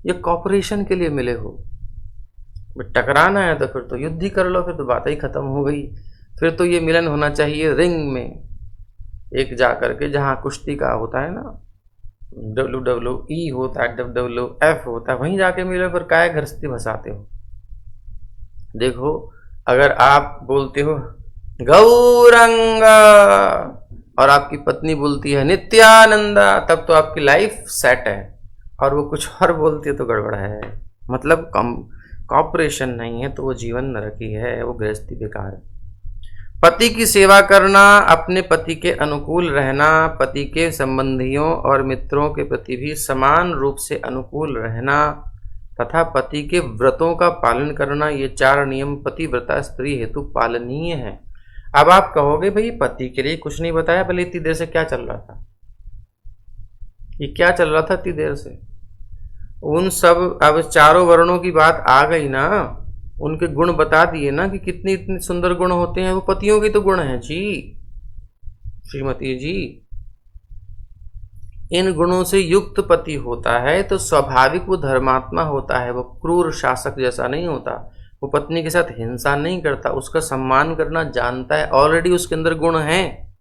ये कॉपरेशन के लिए मिले हो? टकराना है तो फिर तो युद्ध ही कर लो, फिर तो बात ही खत्म हो गई। फिर तो ये मिलन होना चाहिए रिंग में, एक जा करके जहाँ कुश्ती का होता है ना, WWE होता है, WWF होता है, वहीं जाके मिलो। फिर काय घरस्ती भसाते हो? देखो अगर आप बोलते हो गौरंग और आपकी पत्नी बोलती है नित्यानंदा, तब तो आपकी लाइफ सेट है। और वो कुछ और बोलती है तो गड़बड़ है, मतलब कॉपरेशन नहीं है, तो वो जीवन नरक ही है, वो गृहस्थी बेकार है। पति की सेवा करना, अपने पति के अनुकूल रहना, पति के संबंधियों और मित्रों के प्रति भी समान रूप से अनुकूल रहना तथा पति के व्रतों का पालन करना, ये 4 नियम पतिव्रता स्त्री हेतु पालनीय है। अब आप कहोगे भाई पति के लिए कुछ नहीं बताया, भले इतनी देर से क्या चल रहा था, ये क्या चल रहा था इतनी देर से? उन सब अब 4 वर्णों की बात आ गई ना, उनके गुण बता दिए ना कि कितने इतने सुंदर गुण होते हैं। वो पतियों के तो गुण हैं जी, श्रीमती जी। इन गुणों से युक्त पति होता है तो स्वाभाविक वो धर्मात्मा होता है, वो क्रूर शासक जैसा नहीं होता। वो पत्नी के साथ हिंसा नहीं करता, उसका सम्मान करना जानता है, ऑलरेडी उसके अंदर गुण हैं।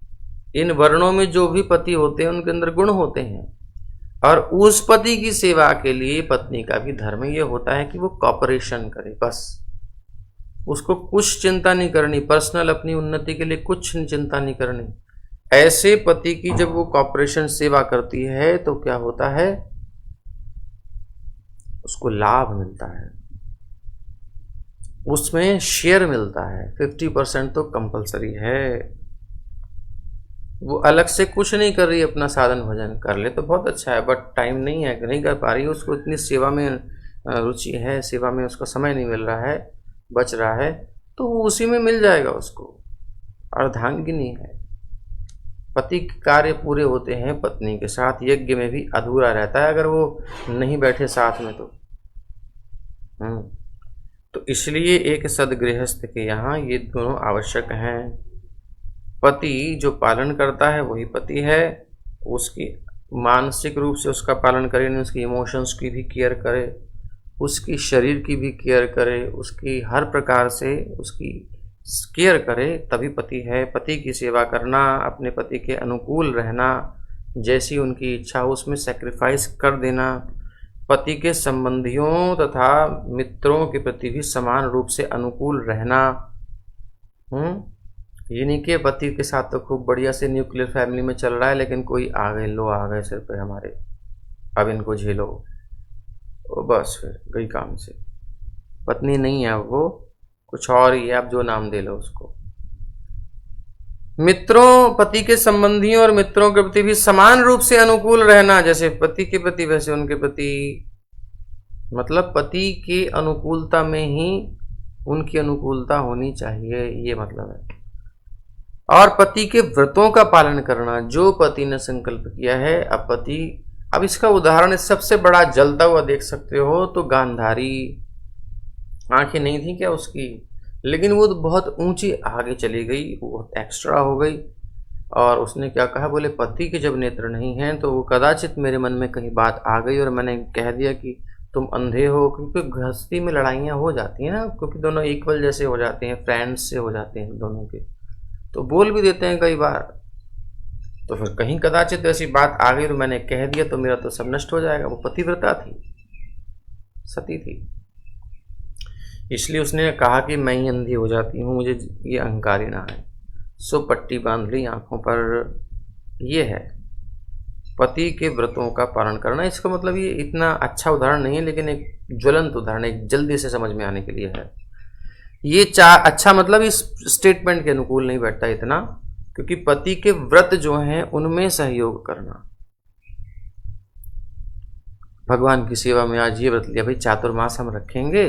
इन वर्णों में जो भी पति होते हैं उनके अंदर गुण होते हैं। और उस पति की सेवा के लिए पत्नी का भी धर्म ये होता है कि वो कॉपरेशन करे, बस उसको कुछ चिंता नहीं करनी, पर्सनल अपनी उन्नति के लिए कुछ चिंता नहीं करनी। ऐसे पति की जब वो कॉपरेशन सेवा करती है तो क्या होता है, उसको लाभ मिलता है, उसमें शेयर मिलता है। 50% तो कंपलसरी है। वो अलग से कुछ नहीं कर रही, अपना साधन भजन कर ले तो बहुत अच्छा है, बट टाइम नहीं है, नहीं कर पा रही, उसको इतनी सेवा में रुचि है, सेवा में उसका समय नहीं मिल रहा है, बच रहा है, तो वो उसी में मिल जाएगा उसको। अर्धांगिनी है, पति के कार्य पूरे होते हैं पत्नी के साथ, यज्ञ में भी अधूरा रहता है अगर वो नहीं बैठे साथ में तो इसलिए एक सदगृहस्थ के यहाँ ये दोनों आवश्यक हैं। पति जो पालन करता है वही पति है, उसकी मानसिक रूप से उसका पालन करे, नहीं उसकी इमोशंस की भी केयर करे, उसकी शरीर की भी केयर करे, उसकी हर प्रकार से उसकी केयर करे, तभी पति है। पति की सेवा करना, अपने पति के अनुकूल रहना, जैसी उनकी इच्छा हो उसमें सेक्रीफाइस कर देना, पति के संबंधियों तथा मित्रों के प्रति भी समान रूप से अनुकूल रहना। ये नहीं कि पति के साथ तो खूब बढ़िया से न्यूक्लियर फैमिली में चल रहा है, लेकिन कोई आ गए, लो आ गए सिर पे हमारे, अब इनको झेलो, बस फिर गई काम से। पत्नी नहीं है वो, कुछ और ही है, आप जो नाम दे लो उसको। मित्रों, पति के संबंधियों और मित्रों के प्रति भी समान रूप से अनुकूल रहना, जैसे पति के प्रति वैसे उनके प्रति, मतलब पति की अनुकूलता में ही उनकी अनुकूलता होनी चाहिए, ये मतलब है। और पति के व्रतों का पालन करना, जो पति ने संकल्प किया है। अब इसका उदाहरण सबसे बड़ा जलता हुआ देख सकते हो तो गांधारी, आंखें नहीं थी क्या उसकी, लेकिन वो तो बहुत ऊंची आगे चली गई, वो एक्स्ट्रा हो गई। और उसने क्या कहा, बोले पति के जब नेत्र नहीं हैं तो वो कदाचित मेरे मन में कहीं बात आ गई और मैंने कह दिया कि तुम अंधे हो, क्योंकि गृहस्थी में लड़ाइयाँ हो जाती हैं ना, क्योंकि दोनों इक्वल जैसे हो जाते हैं, फ्रेंड्स से हो जाते हैं दोनों के, तो बोल भी देते हैं कई बार। तो फिर कहीं कदाचित ऐसी बात आ गई तो मैंने कह दिया तो मेरा तो सब नष्ट हो जाएगा। वो पतिव्रता थी, सती थी, इसलिए उसने कहा कि मैं ही अंधी हो जाती हूँ, मुझे ये अहंकारी ना है। सो पट्टी बांध ली आंखों पर। ये है पति के व्रतों का पालन करना। इसका मतलब ये इतना अच्छा उदाहरण नहीं है, लेकिन एक ज्वलंत उदाहरण, एक जल्दी से समझ में आने के लिए है। ये अच्छा मतलब इस स्टेटमेंट के अनुकूल नहीं बैठता इतना, क्योंकि पति के व्रत जो हैं उनमें सहयोग करना। भगवान की सेवा में आज ये व्रत लिया, भाई चातुर्मास हम रखेंगे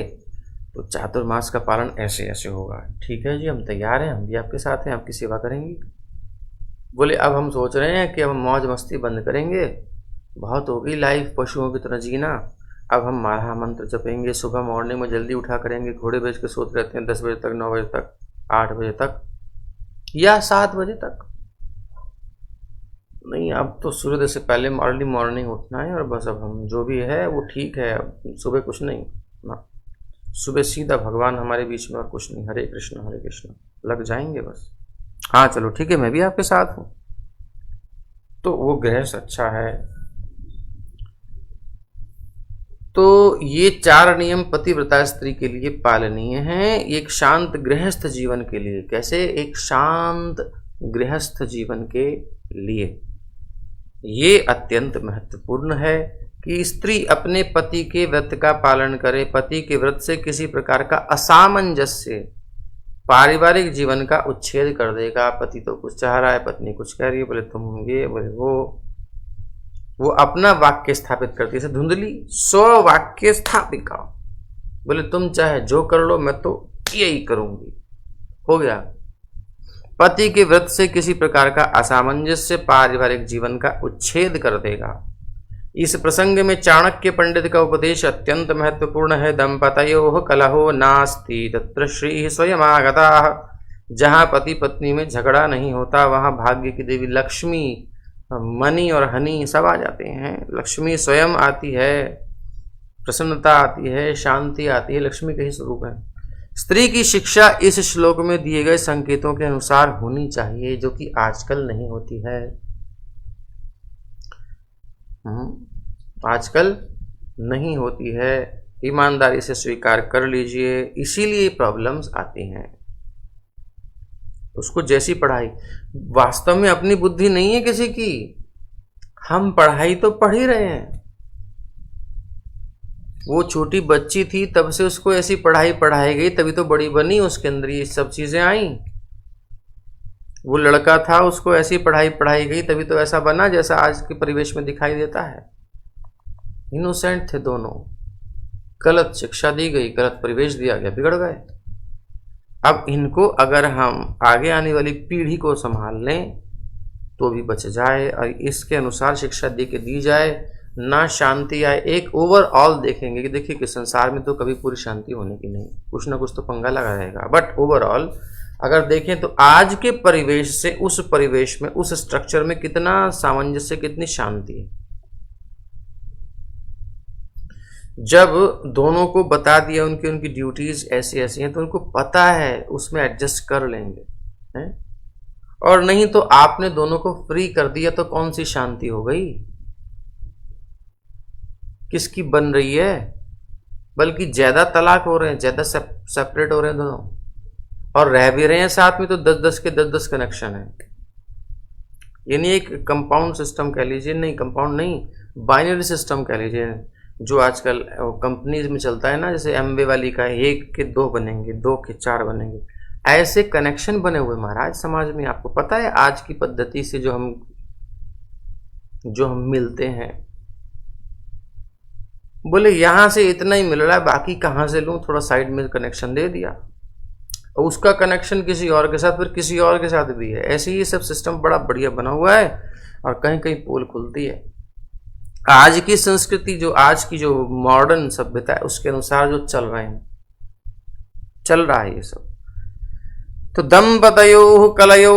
तो चातुर्मास का पालन ऐसे ऐसे होगा। ठीक है जी, हम तैयार हैं, हम भी आपके साथ हैं, आपकी सेवा करेंगे। बोले अब हम सोच रहे हैं कि हम मौज मस्ती बंद करेंगे, बहुत हो गई लाइफ पशुओं की तरह जीना, अब हम महामंत्र जपेंगे, सुबह मॉर्निंग में जल्दी उठा करेंगे, घोड़े बेच के सोते रहते हैं 10 बजे तक, 9 बजे तक, 8 बजे तक या 7 बजे तक। नहीं, अब तो सूर्योदय से पहले अर्ली मॉर्निंग उठना है, और बस अब हम जो भी है वो ठीक है, अब सुबह कुछ नहीं ना, सुबह सीधा भगवान हमारे बीच में और कुछ नहीं, हरे कृष्ण लग जाएंगे बस। हाँ चलो ठीक है, मैं भी आपके साथ हूँ। तो वो गृहस्थ अच्छा है। तो ये 4 नियम पतिव्रता स्त्री के लिए पालनीय हैं, एक शांत गृहस्थ जीवन के लिए। कैसे? एक शांत गृहस्थ जीवन के लिए ये अत्यंत महत्वपूर्ण है कि स्त्री अपने पति के व्रत का पालन करे। पति के व्रत से किसी प्रकार का असामंजस्य पारिवारिक जीवन का उच्छेद कर देगा। पति तो कुछ चाह रहा है, पत्नी कुछ कह रही है, बोले तुम ये, बोले वो अपना वाक्य स्थापित करती है। जैसे धुंधली 100 वाक्य स्थापिका, बोले तुम चाहे जो कर लो, मैं तो यही करूंगी, हो गया। पति के व्रत से किसी प्रकार का असामंजस्य पारिवारिक जीवन का उच्छेद कर देगा। इस प्रसंग में चाणक्य पंडित का उपदेश अत्यंत महत्वपूर्ण है। दंपतयोः कलहो नास्ति तत्र श्री स्वयमागता। जहाँ पति पत्नी में झगड़ा नहीं होता वहाँ भाग्य की देवी लक्ष्मी, मनी और हनी सब आ जाते हैं। लक्ष्मी स्वयं आती है, प्रसन्नता आती है, शांति आती है, लक्ष्मी का ही स्वरूप है। स्त्री की शिक्षा इस श्लोक में दिए गए संकेतों के अनुसार होनी चाहिए, जो कि आजकल नहीं होती है। आजकल नहीं होती है, ईमानदारी से स्वीकार कर लीजिए, इसीलिए प्रॉब्लम्स आती हैं। उसको जैसी पढ़ाई, वास्तव में अपनी बुद्धि नहीं है किसी की, हम पढ़ाई तो पढ़ ही रहे हैं। वो छोटी बच्ची थी तब से उसको ऐसी पढ़ाई पढ़ाई गई, तभी तो बड़ी बनी, उसके अंदर ये सब चीजें आई। वो लड़का था, उसको ऐसी पढ़ाई पढ़ाई गई, तभी तो ऐसा बना जैसा आज के परिवेश में दिखाई देता है। इनोसेंट थे दोनों, गलत शिक्षा दी गई, गलत परिवेश दिया गया, बिगड़ गए। अब इनको अगर हम आगे आने वाली पीढ़ी को संभाल लें तो भी बच जाए, और इसके अनुसार शिक्षा दे के दी जाए, ना शांति आए। एक ओवरऑल देखेंगे कि देखिए कि संसार में तो कभी पूरी शांति होने की नहीं, कुछ ना कुछ तो पंगा लगा रहेगा, बट ओवरऑल अगर देखें तो आज के परिवेश से उस परिवेश में, उस स्ट्रक्चर में कितना सामंजस्य, कितनी शांति है। जब दोनों को बता दिया उनकी उनकी ड्यूटीज ऐसी ऐसी हैं, तो उनको पता है उसमें एडजस्ट कर लेंगे, हैं? और नहीं तो आपने दोनों को फ्री कर दिया तो कौन सी शांति हो गई, किसकी बन रही है? बल्कि ज्यादा तलाक हो रहे हैं, ज्यादा सेपरेट हो रहे हैं दोनों, और रह भी रहे हैं साथ में तो 10-10 के 10-10 कनेक्शन है। यानी एक कंपाउंड सिस्टम कह लीजिए, नहीं कंपाउंड नहीं, बाइनरी सिस्टम कह लीजिए, जो आजकल कंपनीज में चलता है ना, जैसे एमवे वाली का 1 के 2 बनेंगे, 2 के 4 बनेंगे, ऐसे कनेक्शन बने हुए महाराज समाज में। आपको पता है आज की पद्धति से जो हम मिलते हैं, बोले यहां से इतना ही मिल रहा है, बाकी कहां से लूं, थोड़ा साइड में कनेक्शन दे दिया, और उसका कनेक्शन किसी और के साथ, फिर किसी और के साथ भी है। ऐसे ही सब सिस्टम बड़ा बढ़िया बना हुआ है, और कहीं कहीं पोल खुलती है। आज की संस्कृति, जो आज की जो मॉडर्न सभ्यता है, उसके अनुसार जो चल रहा है ये सब। तो दंपतयो कलयो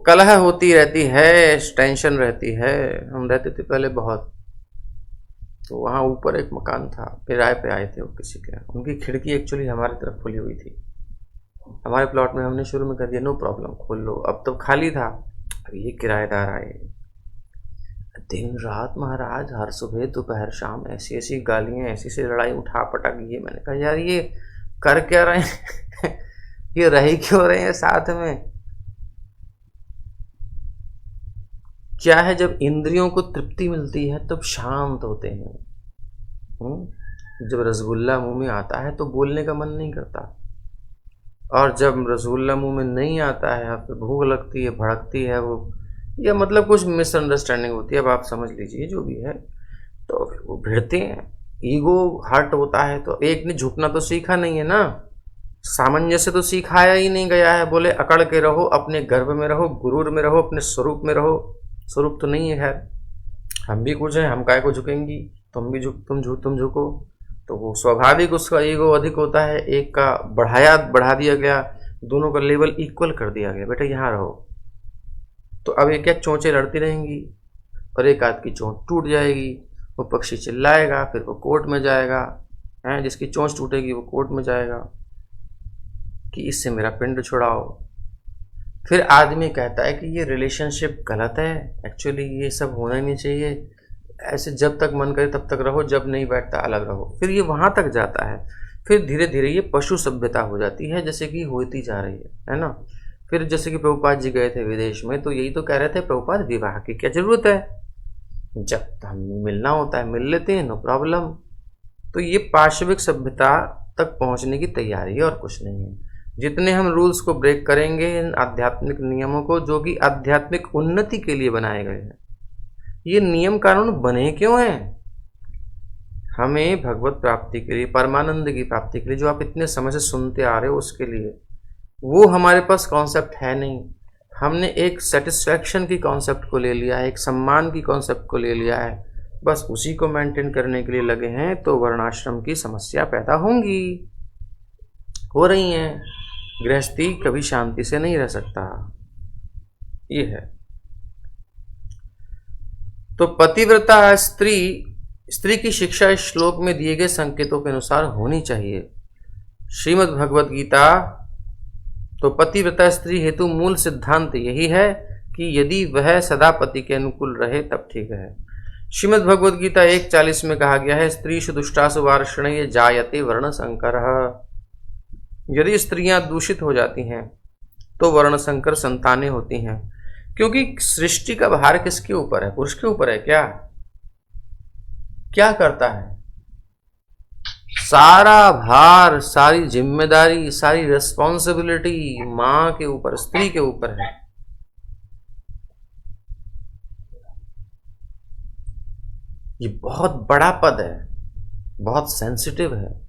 कलह होती रहती है, टेंशन रहती है। हम रहते थे पहले बहुत, तो वहाँ ऊपर एक मकान था, किराए पे आए थे वो किसी के, उनकी खिड़की एक्चुअली हमारी तरफ खुली हुई थी। हमारे प्लॉट में हमने शुरू में कर दिया, नो प्रॉब्लम खोल लो, अब तो खाली था। अब ये किराएदार आए, दिन रात महाराज, हर सुबह दोपहर शाम ऐसी ऐसी गालियां, ऐसी ऐसी लड़ाई, उठा पटक ये। मैंने कहा यार ये कर क्या रहे हैं ये रह क्यों रहे हैं साथ में? क्या है, जब इंद्रियों को तृप्ति मिलती है तब शांत होते हैं। जब रसगुल्ला मुंह में आता है तो बोलने का मन नहीं करता, और जब रसगुल्ला मुंह में नहीं आता है, फिर भूख लगती है, भड़कती है वो, या मतलब कुछ मिसअंडरस्टैंडिंग होती है, अब आप समझ लीजिए जो भी है, तो फिर वो भिड़ते हैं, ईगो हर्ट होता है। तो एक ने झुकना तो सीखा नहीं है ना, सामंजस्य तो सिखाया ही नहीं गया है। बोले अकड़ के रहो, अपने गर्भ में रहो, गुरूर में रहो, अपने स्वरूप में रहो। स्वरूप तो नहीं है खैर, हम भी कुछ हैं, हम काय को झुकेंगी, तुम भी तुम झुको। तो वो स्वाभाविक उसका ईगो अधिक होता है, एक का बढ़ा दिया गया, दोनों का लेवल इक्वल कर दिया गया, बेटा यहाँ रहो। तो अब एक एक चोंचें लड़ती रहेंगी, और एक आध की चोंच टूट जाएगी, वो पक्षी चिल्लाएगा, फिर वो कोर्ट में जाएगा, हैं, जिसकी चोंच टूटेगी वो कोर्ट में जाएगा कि इससे मेरा पिंड छुड़ाओ। फिर आदमी कहता है कि ये रिलेशनशिप गलत है, एक्चुअली ये सब होना ही नहीं चाहिए, ऐसे जब तक मन करे तब तक रहो, जब नहीं बैठता अलग रहो। फिर ये वहाँ तक जाता है, फिर धीरे धीरे ये पशु सभ्यता हो जाती है, जैसे कि होती जा रही है ना। फिर जैसे कि प्रभुपाद जी गए थे विदेश में, तो यही तो कह रहे थे, प्रभुपाद विवाह की क्या जरूरत है, जब हम मिलना होता है मिल लेते हैं, नो प्रॉब्लम। तो ये पार्श्विक सभ्यता तक पहुंचने की तैयारी है और कुछ नहीं है। जितने हम रूल्स को ब्रेक करेंगे, इन आध्यात्मिक नियमों को, जो कि आध्यात्मिक उन्नति के लिए बनाए गए हैं, ये नियम कानून बने क्यों हैं? हमें भगवत प्राप्ति के लिए, परमानंद की प्राप्ति के लिए, जो आप इतने समय से सुनते आ रहे हो उसके लिए। वो हमारे पास कॉन्सेप्ट है नहीं। हमने एक सेटिस्फैक्शन की कॉन्सेप्ट को ले लिया है, एक सम्मान की कॉन्सेप्ट को ले लिया है, बस उसी को मेंटेन करने के लिए लगे हैं। तो वर्णाश्रम की समस्या पैदा होंगी, हो रही हैं। गृहस्थी कभी शांति से नहीं रह सकता, ये है। तो पतिव्रता स्त्री की शिक्षा इस श्लोक में दिए गए संकेतों के अनुसार होनी चाहिए। श्रीमद् भगवत गीता। तो पतिव्रता स्त्री हेतु मूल सिद्धांत यही है कि यदि वह सदा पति के अनुकूल रहे तब ठीक है। श्रीमद् भगवत गीता 1:40 में कहा गया है, स्त्रीषु दुष्टासु वार्ष्णेय जायते वर्ण संकरः। यदि स्त्रियां दूषित हो जाती हैं तो वर्ण संकर संतानें होती हैं, क्योंकि सृष्टि का भार किसके ऊपर है? पुरुष के ऊपर है क्या? क्या करता है? सारा भार, सारी जिम्मेदारी, सारी रिस्पॉन्सिबिलिटी मां के ऊपर, स्त्री के ऊपर है। ये बहुत बड़ा पद है, बहुत सेंसिटिव है,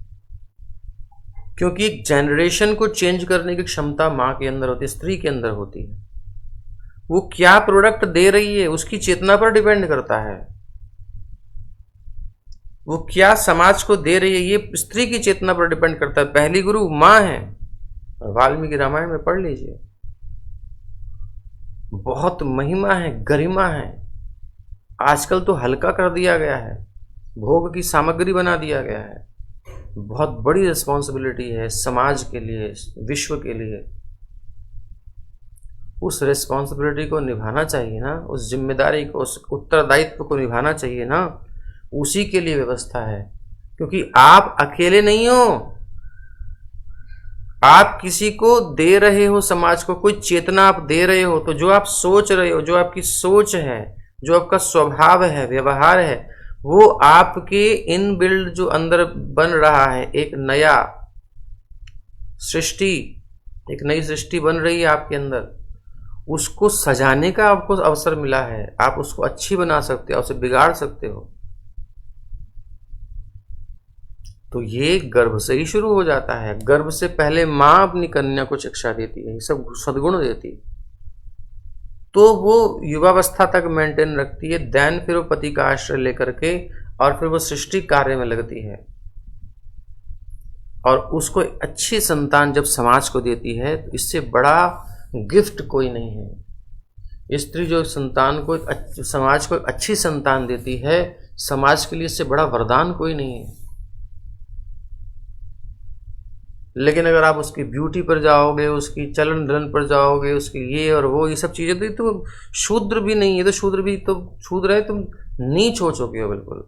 क्योंकि एक जनरेशन को चेंज करने की क्षमता मां के अंदर होती है, स्त्री के अंदर होती है। वो क्या प्रोडक्ट दे रही है उसकी चेतना पर डिपेंड करता है। वो क्या समाज को दे रही है ये स्त्री की चेतना पर डिपेंड करता है। पहली गुरु माँ है। वाल्मीकि रामायण में पढ़ लीजिए, बहुत महिमा है, गरिमा है। आजकल तो हल्का कर दिया गया है, भोग की सामग्री बना दिया गया है। बहुत बड़ी रिस्पॉन्सिबिलिटी है समाज के लिए, विश्व के लिए। उस रिस्पॉन्सिबिलिटी को निभाना चाहिए ना, उस जिम्मेदारी को, उस उत्तरदायित्व को निभाना चाहिए ना। उसी के लिए व्यवस्था है, क्योंकि आप अकेले नहीं हो। आप किसी को दे रहे हो, समाज को कोई चेतना आप दे रहे हो, तो जो आप सोच रहे हो, जो आपकी सोच है, जो आपका स्वभाव है, व्यवहार है, वो आपके इन बिल्ड जो अंदर बन रहा है, एक नया सृष्टि, एक नई सृष्टि बन रही है आपके अंदर, उसको सजाने का आपको अवसर मिला है। आप उसको अच्छी बना सकते हो, उसे बिगाड़ सकते हो। तो ये गर्भ से ही शुरू हो जाता है। गर्भ से पहले माँ अपनी कन्या को शिक्षा देती है, ये सब सद्गुण देती है, तो वो युवावस्था तक मेंटेन रखती है। देन फिर वो पति का आश्रय लेकर के और फिर वो सृष्टि कार्य में लगती है, और उसको अच्छी संतान जब समाज को देती है, तो इससे बड़ा गिफ्ट कोई नहीं है। स्त्री जो संतान को, समाज को अच्छी संतान देती है, समाज के लिए इससे बड़ा वरदान कोई नहीं है। लेकिन अगर आप उसकी ब्यूटी पर जाओगे, उसकी चलन ढलन पर जाओगे, उसकी ये और वो, ये सब चीजें, तो शूद्र भी नहीं है, तो शूद्र भी तो शूद्र है, तुम नीच हो चुके हो बिल्कुल।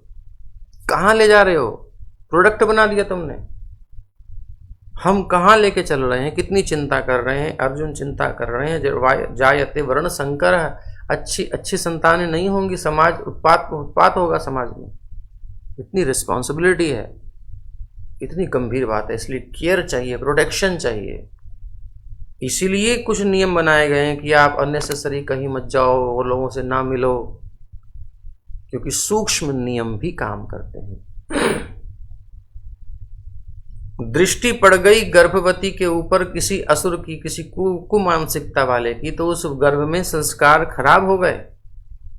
कहाँ ले जा रहे हो? प्रोडक्ट बना दिया तुमने। हम कहाँ लेके चल रहे हैं? कितनी चिंता कर रहे हैं? अर्जुन चिंता कर रहे हैं, जायते वर्ण संकर, अच्छी संतानें नहीं होंगी, समाज उत्पात होगा समाज में। इतनी रिस्पॉन्सिबिलिटी है, इतनी गंभीर बात है, इसलिए केयर चाहिए, प्रोटेक्शन चाहिए। इसीलिए कुछ नियम बनाए गए हैं कि आप अननेसेसरी कहीं मत जाओ, वो लोगों से ना मिलो, क्योंकि सूक्ष्म नियम भी काम करते हैं। दृष्टि पड़ गई गर्भवती के ऊपर किसी असुर की, किसी कुमानसिकता वाले की, तो उस गर्भ में संस्कार खराब हो गए।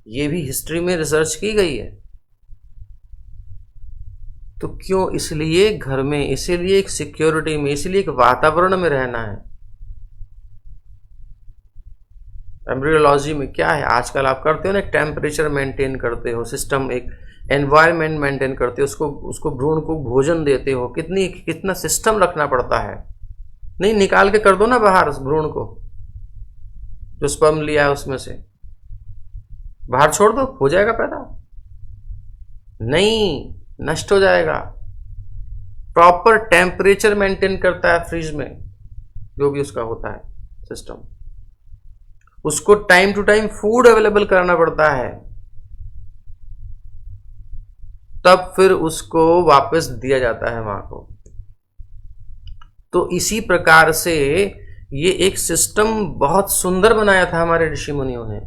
ये भी हिस्ट्री में रिसर्च की गई है। तो क्यों? इसलिए घर में, इसीलिए एक सिक्योरिटी में, इसीलिए एक वातावरण में रहना है। एम्ब्रियोलॉजी में क्या है आजकल आप करते हो ना, टेम्परेचर मेंटेन करते हो, सिस्टम, एक एनवायरनमेंट मेंटेन करते हो, उसको भ्रूण को भोजन देते हो, कितना सिस्टम रखना पड़ता है। नहीं निकाल के कर दो ना बाहर उस भ्रूण को, जो स्पर्म लिया है उसमें से बाहर छोड़ दो, हो जाएगा पैदा? नहीं, नष्ट हो जाएगा। प्रॉपर टेम्परेचर मेंटेन करता है फ्रिज में, जो भी उसका होता है सिस्टम। उसको time to time food available कराना पड़ता है, तब फिर उसको वापस दिया जाता है मां को। तो इसी प्रकार से ये एक सिस्टम बहुत सुंदर बनाया था हमारे ऋषि मुनियों ने।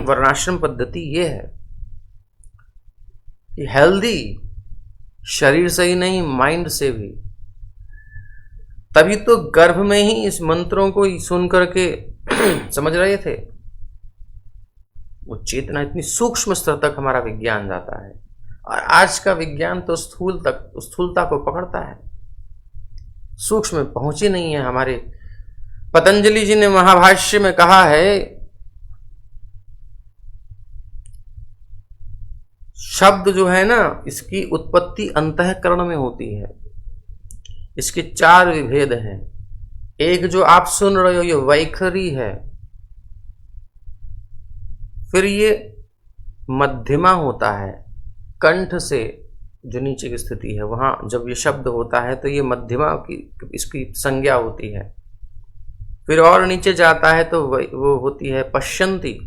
वर्णाश्रम पद्धति ये है कि हेल्दी शरीर से ही नहीं, माइंड से भी। तभी तो गर्भ में ही इस मंत्रों को सुन करके समझ रहे थे। वो चेतना इतनी सूक्ष्म स्तर तक हमारा विज्ञान जाता है, और आज का विज्ञान तो स्थूलता को पकड़ता है, सूक्ष्म में पहुंची नहीं है। हमारे पतंजलि जी ने महाभाष्य में कहा है, शब्द जो है ना, इसकी उत्पत्ति अंतःकरण में होती है। इसके 4 विभेद हैं। एक जो आप सुन रहे हो, ये वैखरी है। फिर ये मध्यमा होता है, कंठ से जो नीचे की स्थिति है, वहां जब ये शब्द होता है तो ये मध्यमा की इसकी संज्ञा होती है। फिर और नीचे जाता है तो वो होती है पश्यंती।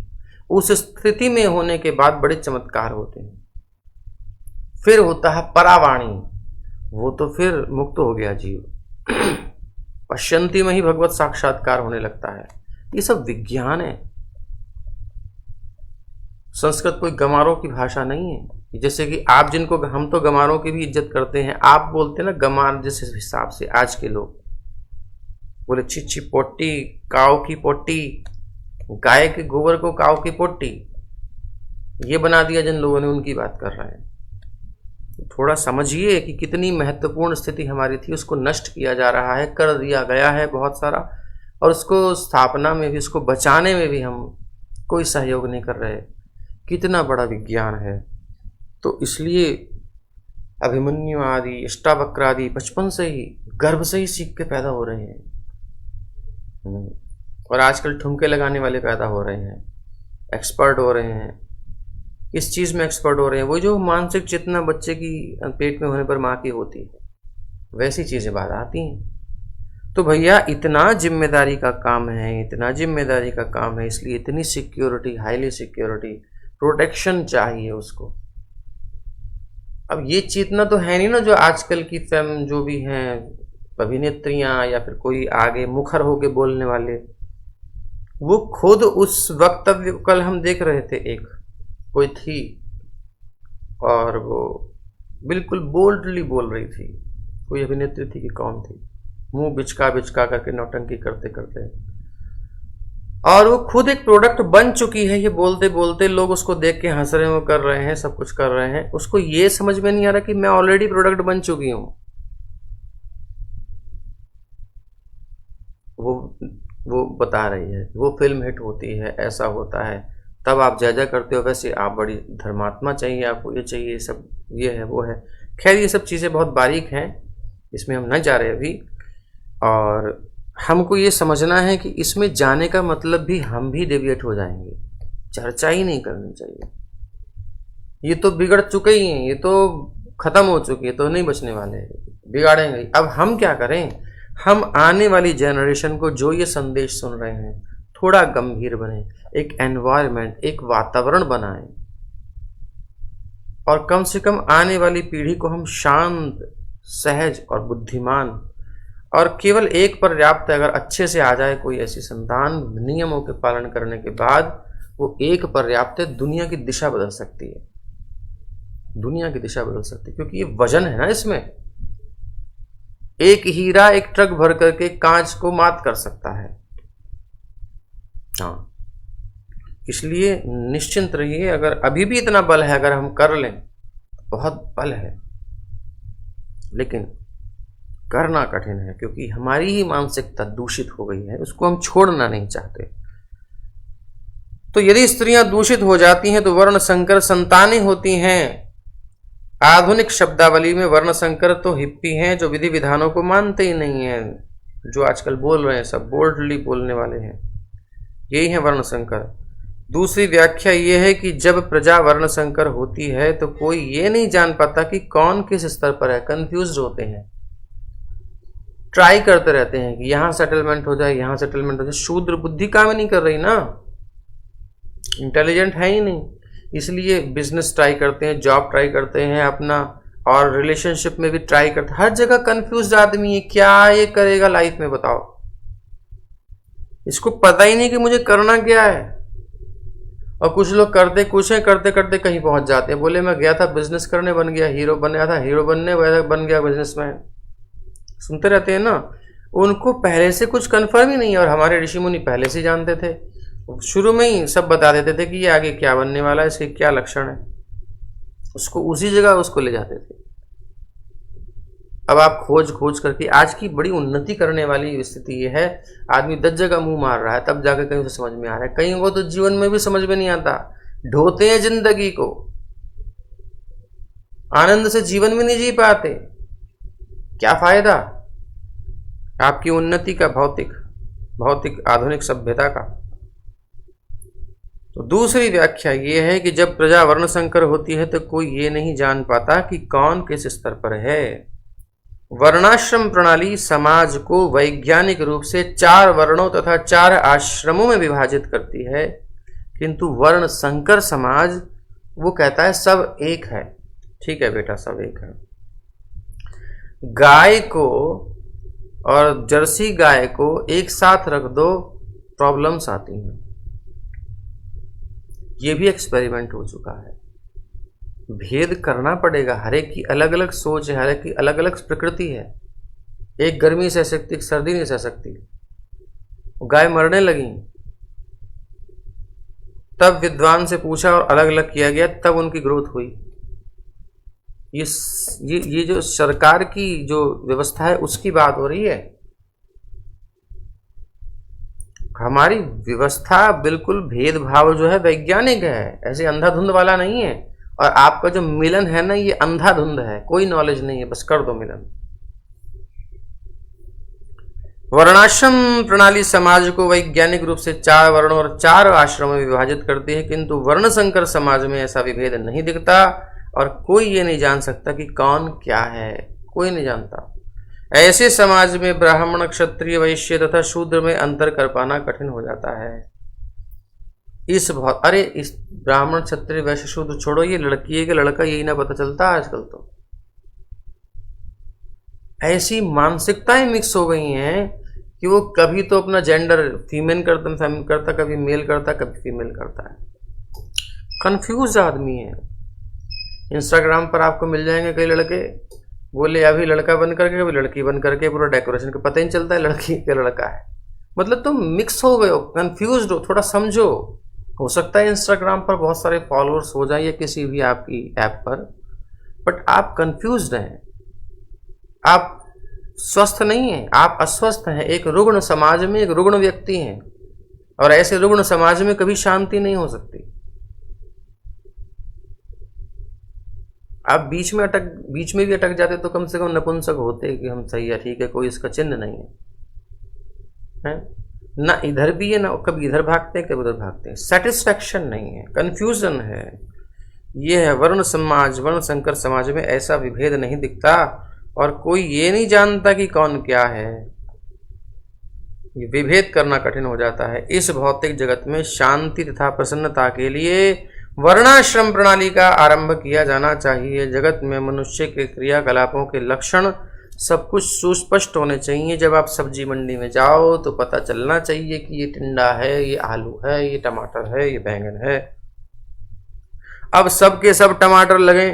उस स्थिति में होने के बाद बड़े चमत्कार होते हैं। फिर होता है परावाणी, वो तो फिर मुक्त हो गया जीव। पश्यंती में ही भगवत साक्षात्कार होने लगता है। ये सब विज्ञान है। संस्कृत कोई गमारों की भाषा नहीं है। जैसे कि आप जिनको, हम तो गमारों की भी इज्जत करते हैं, आप बोलते हैं ना गमार, जिस हिसाब से आज के लोग बोले छिछी पोटी, काव की पोटी, गाय के गोबर को काऊ की पोटी ये बना दिया जिन लोगों ने, उनकी बात कर रहे हैं। थोड़ा समझिए कि कितनी महत्वपूर्ण स्थिति हमारी थी, उसको नष्ट किया जा रहा है, कर दिया गया है बहुत सारा, और उसको स्थापना में भी, उसको बचाने में भी हम कोई सहयोग नहीं कर रहे। कितना बड़ा विज्ञान है। तो इसलिए अभिमन्यु आदि, अष्टावक्र आदि बचपन से ही, गर्भ से ही सीख के पैदा हो रहे हैं। और आजकल ठुमके लगाने वाले पैदा हो रहे हैं, एक्सपर्ट हो रहे हैं। इस चीज़ में एक्सपर्ट हो रहे हैं, वो जो मानसिक चेतना बच्चे की पेट में होने पर माँ की होती है, वैसी चीज़ें बाहर आती हैं। तो भैया इतना जिम्मेदारी का काम है, इतना जिम्मेदारी का काम है, इसलिए इतनी सिक्योरिटी, हाईली सिक्योरिटी, प्रोटेक्शन चाहिए उसको। अब ये चेतना तो है नहीं ना जो आजकल की फिल्म जो भी हैं अभिनेत्रियां या फिर कोई आगे मुखर होके बोलने वाले, वो खुद उस वक्तव्य को कल हम देख रहे थे, एक कोई थी और वो बिल्कुल बोल्डली बोल रही थी, कोई अभिनेत्री थी कि कौन थी, मुंह बिचका बिचका करके नौटंकी करते करते, और वो खुद एक प्रोडक्ट बन चुकी है। ये बोलते बोलते लोग उसको देख के हंस रहे हैं, वो कर रहे हैं, सब कुछ कर रहे हैं, उसको ये समझ में नहीं आ रहा कि मैं ऑलरेडी प्रोडक्ट बन चुकी हूं। वो बता रही है, वो फिल्म हिट होती है, ऐसा होता है, तब आप जय करते हो, वैसे आप बड़ी धर्मात्मा चाहिए, आपको ये चाहिए, सब ये है वो है। खैर ये सब चीज़ें बहुत बारीक हैं, इसमें हम न जा रहे अभी। और हमको ये समझना है कि इसमें जाने का मतलब भी हम भी डेविएट हो जाएंगे, चर्चा ही नहीं करनी चाहिए। ये तो बिगड़ चुके ही हैं, ये तो खत्म हो चुकी है, तो नहीं बचने वाले हैं, बिगाड़ेंगे। अब हम क्या करें, हम आने वाली जनरेशन को जो ये संदेश सुन रहे हैं थोड़ा गंभीर बने, एक एनवायरनमेंट, एक वातावरण बनाएं, और कम से कम आने वाली पीढ़ी को हम शांत, सहज और बुद्धिमान, और केवल एक पर्याप्त है, अगर अच्छे से आ जाए कोई ऐसी संतान नियमों के पालन करने के बाद, वो एक पर्याप्त है, दुनिया की दिशा बदल सकती है, दुनिया की दिशा बदल सकती है। क्योंकि ये वजन है ना इसमें, एक हीरा एक ट्रक भर करके कांच को मात कर सकता है। हाँ, इसलिए निश्चिंत रहिए, अगर अभी भी इतना बल है, अगर हम कर लें, बहुत बल है, लेकिन करना कठिन है, क्योंकि हमारी ही मानसिकता दूषित हो गई है, उसको हम छोड़ना नहीं चाहते। तो यदि स्त्रियां दूषित हो जाती हैं तो वर्ण संकर संतानें होती हैं। आधुनिक शब्दावली में वर्ण संकर तो हिप्पी हैं जो विधि विधानों को मानते ही नहीं हैं, जो आजकल बोल रहे हैं, सब बोल्डली बोलने वाले हैं, यही है वर्ण संकर। दूसरी व्याख्या यह है कि जब प्रजा वर्ण संकर होती है तो कोई ये नहीं जान पाता कि कौन किस स्तर पर है, कंफ्यूज होते हैं, ट्राई करते रहते हैं कि यहां सेटलमेंट हो जाए, यहां सेटलमेंट हो जाए। शूद्र बुद्धि काम नहीं कर रही ना, इंटेलिजेंट है ही नहीं, इसलिए बिजनेस ट्राई करते हैं, जॉब ट्राई करते हैं अपना, और रिलेशनशिप में भी ट्राई करते हैं। हर जगह कंफ्यूज आदमी है, क्या ये करेगा लाइफ में बताओ, इसको पता ही नहीं कि मुझे करना क्या है। और कुछ लोग करते कुछ है, करते करते कहीं पहुंच जाते हैं। बोले मैं गया था बिजनेस करने, बन गया हीरो, बन गया था हीरो बनने, बन गया बिजनेसमैन। सुनते रहते हैं ना, उनको पहले से कुछ कंफर्म ही नहीं है। और हमारे ऋषि मुनि पहले से जानते थे, शुरू में ही सब बता देते थे कि ये आगे क्या बनने वाला है, इसके क्या लक्षण है, उसको उसी जगह उसको ले जाते थे। अब आप खोज खोज करके, आज की बड़ी उन्नति करने वाली स्थिति ये है, आदमी 10 जगह मुंह मार रहा है, तब जाकर कहीं से समझ में आ रहा है। कहीं को तो जीवन में भी समझ में नहीं आता, ढोते हैं जिंदगी को, आनंद से जीवन में नहीं जी पाते। क्या फायदा आपकी उन्नति का, भौतिक आधुनिक सभ्यता का। तो दूसरी व्याख्या यह है कि जब प्रजा वर्ण संकर होती है तो कोई ये नहीं जान पाता कि कौन किस स्तर पर है। वर्णाश्रम प्रणाली समाज को वैज्ञानिक रूप से 4 वर्णों तथा 4 आश्रमों में विभाजित करती है, किंतु वर्ण संकर समाज वो कहता है सब एक है। ठीक है बेटा, सब एक है। गाय को और जर्सी गाय को एक साथ रख दो, प्रॉब्लम्स आती हैं। ये भी एक्सपेरिमेंट हो चुका है। भेद करना पड़ेगा, हर एक की अलग अलग सोच है, हर एक की अलग अलग प्रकृति है। एक गर्मी सह सकती, एक सर्दी नहीं सह सकती। गाय मरने लगी, तब विद्वान से पूछा और अलग अलग किया गया, तब उनकी ग्रोथ हुई। ये जो सरकार की जो व्यवस्था है उसकी बात हो रही है। हमारी व्यवस्था बिल्कुल भेदभाव जो है वैज्ञानिक है, ऐसे अंधाधुंध वाला नहीं है। और आपका जो मिलन है ना, ये अंधाधुंध है, कोई नॉलेज नहीं है, बस कर दो मिलन। वर्णाश्रम प्रणाली समाज को वैज्ञानिक रूप से 4 वर्णों और 4 आश्रमों में विभाजित करती है, किंतु वर्ण संकर समाज में ऐसा विभेद नहीं दिखता और कोई ये नहीं जान सकता कि कौन क्या है, कोई नहीं जानता। ऐसे समाज में ब्राह्मण, क्षत्रिय, वैश्य तथा शूद्र में अंतर कर पाना कठिन हो जाता है। इस ब्राह्मण, क्षत्रिय, वैश्य, शूद्र छोड़ो, ये लड़की है कि लड़का यही ना पता चलता आजकल। तो ऐसी मानसिकताएं मिक्स हो गई हैं कि वो कभी तो अपना जेंडर फीमेल करता, कभी मेल करता, कभी फीमेल करता है। कंफ्यूज आदमी है। इंस्टाग्राम पर आपको मिल जाएंगे कई लड़के, बोले अभी लड़का बन करके कभी लड़की बन करके, पूरा डेकोरेशन का पता ही नहीं चलता है लड़की क्या लड़का है। मतलब तुम मिक्स हो गए हो, कंफ्यूज हो, थोड़ा समझो। हो सकता है इंस्टाग्राम पर बहुत सारे फॉलोअर्स हो जाए या किसी भी आपकी ऐप पर, बट आप कंफ्यूज हैं, आप स्वस्थ नहीं हैं, आप अस्वस्थ हैं। एक रुग्ण समाज में एक रुग्ण व्यक्ति हैं, और ऐसे रुग्ण समाज में कभी शांति नहीं हो सकती। आप बीच में भी अटक जाते तो कम से कम नपुंसक होते कि हम सही है, ठीक है, कोई इसका चिन्ह नहीं है, ना इधर भी है, ना कभी इधर भागते हैं, कभी उधर भागते हैं। सेटिस्फैक्शन नहीं है, कंफ्यूजन है। ये है वर्ण समाज। वर्ण संकर समाज में ऐसा विभेद नहीं दिखता और कोई ये नहीं जानता कि कौन क्या है। ये विभेद करना कठिन हो जाता है। इस भौतिक जगत में शांति तथा प्रसन्नता के लिए वर्णाश्रम प्रणाली का आरंभ किया जाना चाहिए। जगत में मनुष्य के क्रियाकलापों के लक्षण सब कुछ सुस्पष्ट होने चाहिए। जब आप सब्जी मंडी में जाओ तो पता चलना चाहिए कि ये टिंडा है, ये आलू है, ये टमाटर है, ये बैंगन है। अब सबके सब टमाटर लगे,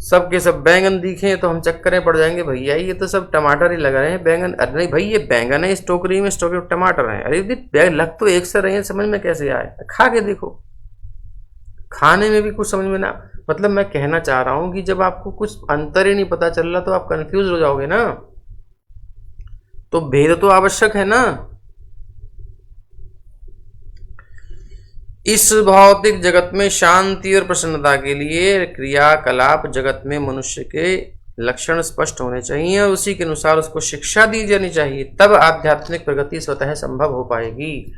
सबके सब बैंगन दिखे तो हम चक्कर में पड़ जाएंगे, भैया ये तो सब टमाटर ही लग रहे हैं, बैंगन अरे नहीं भाई ये बैंगन है, इस टोकरी में टमाटर है। अरे लग तो एक से रहे हैं, समझ में कैसे आए? खा के देखो, खाने में भी कुछ समझ में ना, मतलब मैं कहना चाह रहा हूं कि जब आपको कुछ अंतर ही नहीं पता चल रहा तो आप कंफ्यूज हो जाओगे ना। तो भेद तो आवश्यक है ना। इस भौतिक जगत में शांति और प्रसन्नता के लिए क्रियाकलाप जगत में मनुष्य के लक्षण स्पष्ट होने चाहिए और उसी के अनुसार उसको शिक्षा दी जानी चाहिए, तब आध्यात्मिक प्रगति स्वतः संभव हो पाएगी।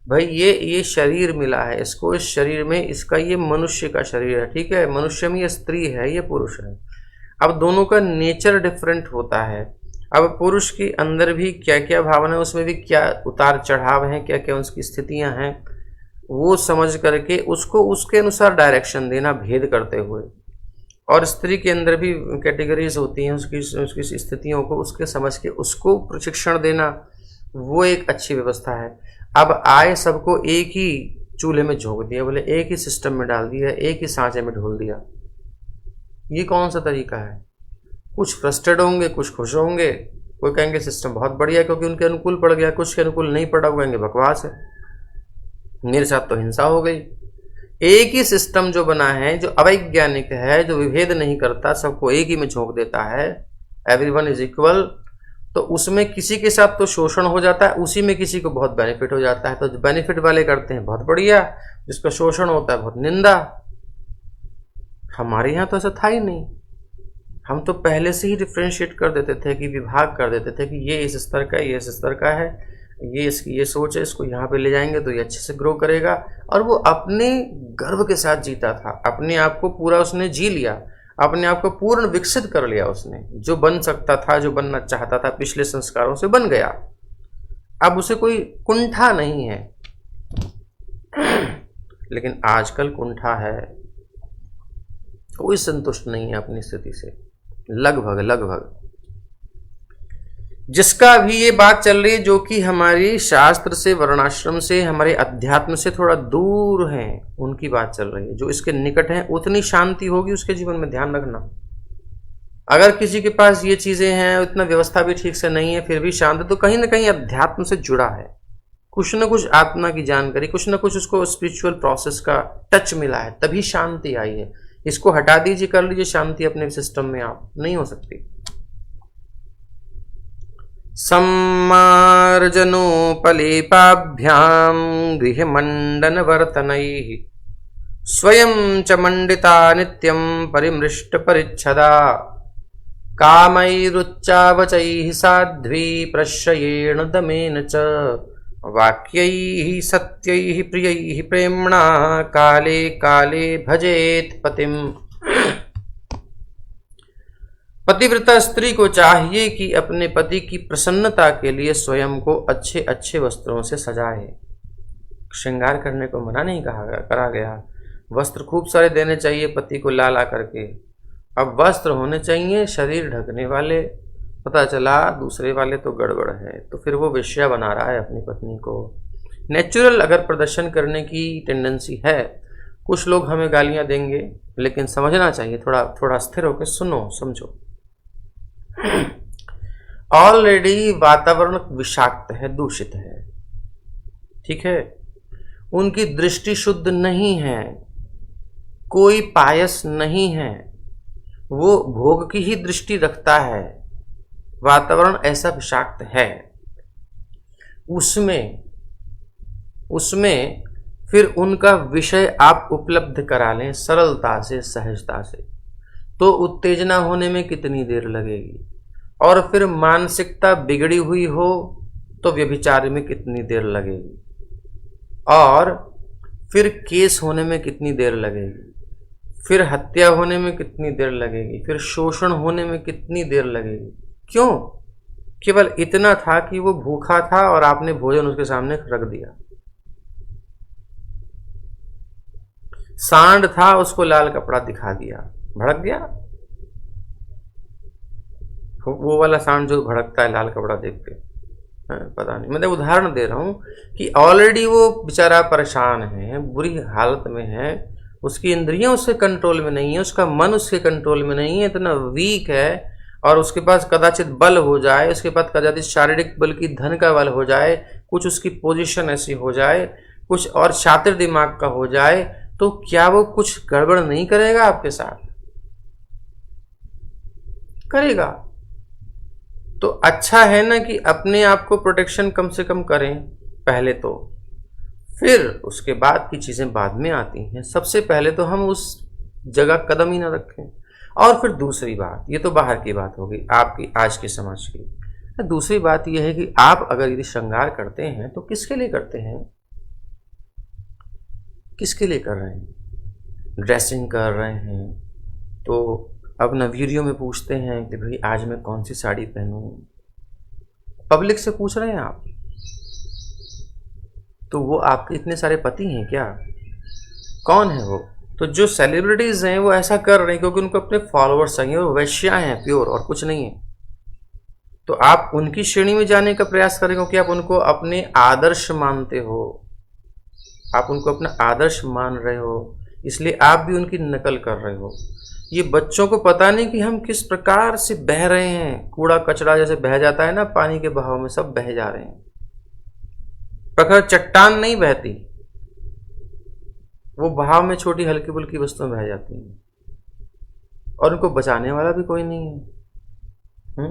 भाई ये शरीर मिला है इसको, इस शरीर में इसका ये मनुष्य का शरीर है, ठीक है, मनुष्य में ये स्त्री है, ये पुरुष है। अब दोनों का नेचर डिफरेंट होता है। अब पुरुष के अंदर भी क्या क्या भावना है, उसमें भी क्या उतार चढ़ाव हैं, क्या क्या उसकी स्थितियां हैं, वो समझ करके उसको उसके अनुसार डायरेक्शन देना, भेद करते हुए। और स्त्री के अंदर भी कैटेगरीज होती हैं, उसकी स्थितियों को उसके समझ के उसको प्रशिक्षण देना, वो एक अच्छी व्यवस्था है। अब आए सबको एक ही चूल्हे में झोंक दिया, बोले एक ही सिस्टम में डाल दिया, एक ही सांचे में ढोल दिया, ये कौन सा तरीका है? कुछ फ्रस्ट्रेट होंगे, कुछ खुश होंगे, कोई कहेंगे सिस्टम बहुत बढ़िया क्योंकि उनके अनुकूल पड़ गया, कुछ के अनुकूल नहीं पड़ा, वो कहेंगे बकवास है, मेरे साथ तो हिंसा हो गई। एक ही सिस्टम जो बना है, जो अवैज्ञानिक है, जो विभेद नहीं करता, सबको एक ही में झोंक देता है, एवरीवन इज इक्वल, तो उसमें किसी के साथ तो शोषण हो जाता है, उसी में किसी को बहुत बेनिफिट हो जाता है। तो जो बेनिफिट वाले करते हैं बहुत बढ़िया, जिसका शोषण होता है बहुत निंदा। हमारे यहाँ तो ऐसा था ही नहीं। हम तो पहले से ही डिफ्रेंशिएट कर देते थे कि विभाग कर देते थे कि ये इस स्तर का है, ये इस स्तर का है, ये इसकी ये सोच है, इसको यहाँ पे ले जाएंगे तो ये अच्छे से ग्रो करेगा। और वो अपने गर्व के साथ जीता था, अपने आप को पूरा उसने जी लिया, अपने आप को पूर्ण विकसित कर लिया उसने। जो बन सकता था, जो बनना चाहता था, पिछले संस्कारों से बन गया। अब उसे कोई कुंठा नहीं है। लेकिन आजकल कुंठा है, कोई संतुष्ट नहीं है अपनी स्थिति से, लगभग जिसका भी ये बात चल रही है, जो कि हमारी शास्त्र से, वर्णाश्रम से, हमारे अध्यात्म से थोड़ा दूर हैं, उनकी बात चल रही है। जो इसके निकट हैं उतनी शांति होगी उसके जीवन में, ध्यान रखना। अगर किसी के पास ये चीजें हैं, उतना व्यवस्था भी ठीक से नहीं है, फिर भी शांत है, तो कहीं ना कहीं अध्यात्म से जुड़ा है। कुछ न कुछ आत्मा की जानकारी, कुछ न कुछ उसको स्पिरिचुअल प्रोसेस का टच मिला है, तभी शांति आई है। इसको हटा दीजिए, कर लीजिए शांति अपने सिस्टम में, आप नहीं हो सकती। सम्मार्जनोपलेपाभ्यां गृहमण्डनवर्तनैः स्वयं च मण्डिता नित्यं परिमृष्टपरिच्छदा कामैरुच्चावचैः साध्वी प्रश्रयेण दमेन च वाक्यैः सत्यैः प्रियैः प्रेम्णा काले काले भजेत पतिम्। पतिव्रता स्त्री को चाहिए कि अपने पति की प्रसन्नता के लिए स्वयं को अच्छे अच्छे वस्त्रों से सजाए। श्रृंगार करने को मना नहीं करा गया। वस्त्र खूब सारे देने चाहिए पति को ला ला करके। अब वस्त्र होने चाहिए शरीर ढकने वाले। पता चला दूसरे वाले तो गड़बड़ है, तो फिर वो वेश्या बना रहा है अपनी पत्नी को। नेचुरल अगर प्रदर्शन करने की टेंडेंसी है, कुछ लोग हमें गालियां देंगे, लेकिन समझना चाहिए, थोड़ा थोड़ा स्थिर होकर सुनो समझो। ऑलरेडी वातावरण विषाक्त है, दूषित है, ठीक है। उनकी दृष्टि शुद्ध नहीं है, कोई पायस नहीं है, वो भोग की ही दृष्टि रखता है। वातावरण ऐसा विषाक्त है, उसमें फिर उनका विषय आप उपलब्ध करा लें सरलता से, सहजता से, तो उत्तेजना होने में कितनी देर लगेगी, और फिर मानसिकता बिगड़ी हुई हो तो व्यभिचार में कितनी देर लगेगी, और फिर केस होने में कितनी देर लगेगी, फिर हत्या होने में कितनी देर लगेगी, फिर शोषण होने में कितनी देर लगेगी। क्यों? केवल इतना था कि वो भूखा था और आपने भोजन उसके सामने रख दिया। सांड था, उसको लाल कपड़ा दिखा दिया, भड़क गया। वो वाला सांड जो भड़कता है लाल कपड़ा देख के, पता नहीं, मैं उदाहरण दे रहा हूं कि ऑलरेडी वो बेचारा परेशान है, बुरी हालत में है, उसकी इंद्रियां उसके कंट्रोल में नहीं है, उसका मन उसके कंट्रोल में नहीं है, इतना वीक है, और उसके पास कदाचित बल हो जाए, उसके पास कदाचित शारीरिक बल की धन का बल हो जाए, कुछ उसकी पोजीशन ऐसी हो जाए, कुछ और शातिर दिमाग का हो जाए, तो क्या वो कुछ गड़बड़ नहीं करेगा आपके साथ? करेगा। तो अच्छा है ना कि अपने आप को प्रोटेक्शन कम से कम करें पहले तो, फिर उसके बाद की चीजें बाद में आती हैं। सबसे पहले तो हम उस जगह कदम ही ना रखें। और फिर दूसरी बात, ये तो बाहर की बात होगी आपकी आज की समझ की। दूसरी बात यह है कि आप अगर यदि श्रृंगार करते हैं तो किसके लिए करते हैं? किसके लिए कर रहे हैं? ड्रेसिंग कर रहे हैं तो अब नवीरियों में पूछते हैं कि भाई आज मैं कौन सी साड़ी पहनूं, पब्लिक से पूछ रहे हैं आप, तो वो आपके इतने सारे पति हैं क्या? कौन है वो? तो जो सेलिब्रिटीज हैं वो ऐसा कर रहे हैं क्योंकि उनको अपने फॉलोअर्स चाहिए, वो वैश्या हैं प्योर, और कुछ नहीं है। तो आप उनकी श्रेणी में जाने का प्रयास करें क्योंकि आप उनको अपने आदर्श मानते हो, आप उनको अपना आदर्श मान रहे हो, इसलिए आप भी उनकी नकल कर रहे हो। ये बच्चों को पता नहीं कि हम किस प्रकार से बह रहे हैं, कूड़ा कचरा जैसे बह जाता है ना पानी के बहाव में, सब बह जा रहे हैं। प्रखर चट्टान नहीं बहती, वो बहाव में छोटी हल्की फुल्की वस्तुएं बह जाती हैं, और उनको बचाने वाला भी कोई नहीं है।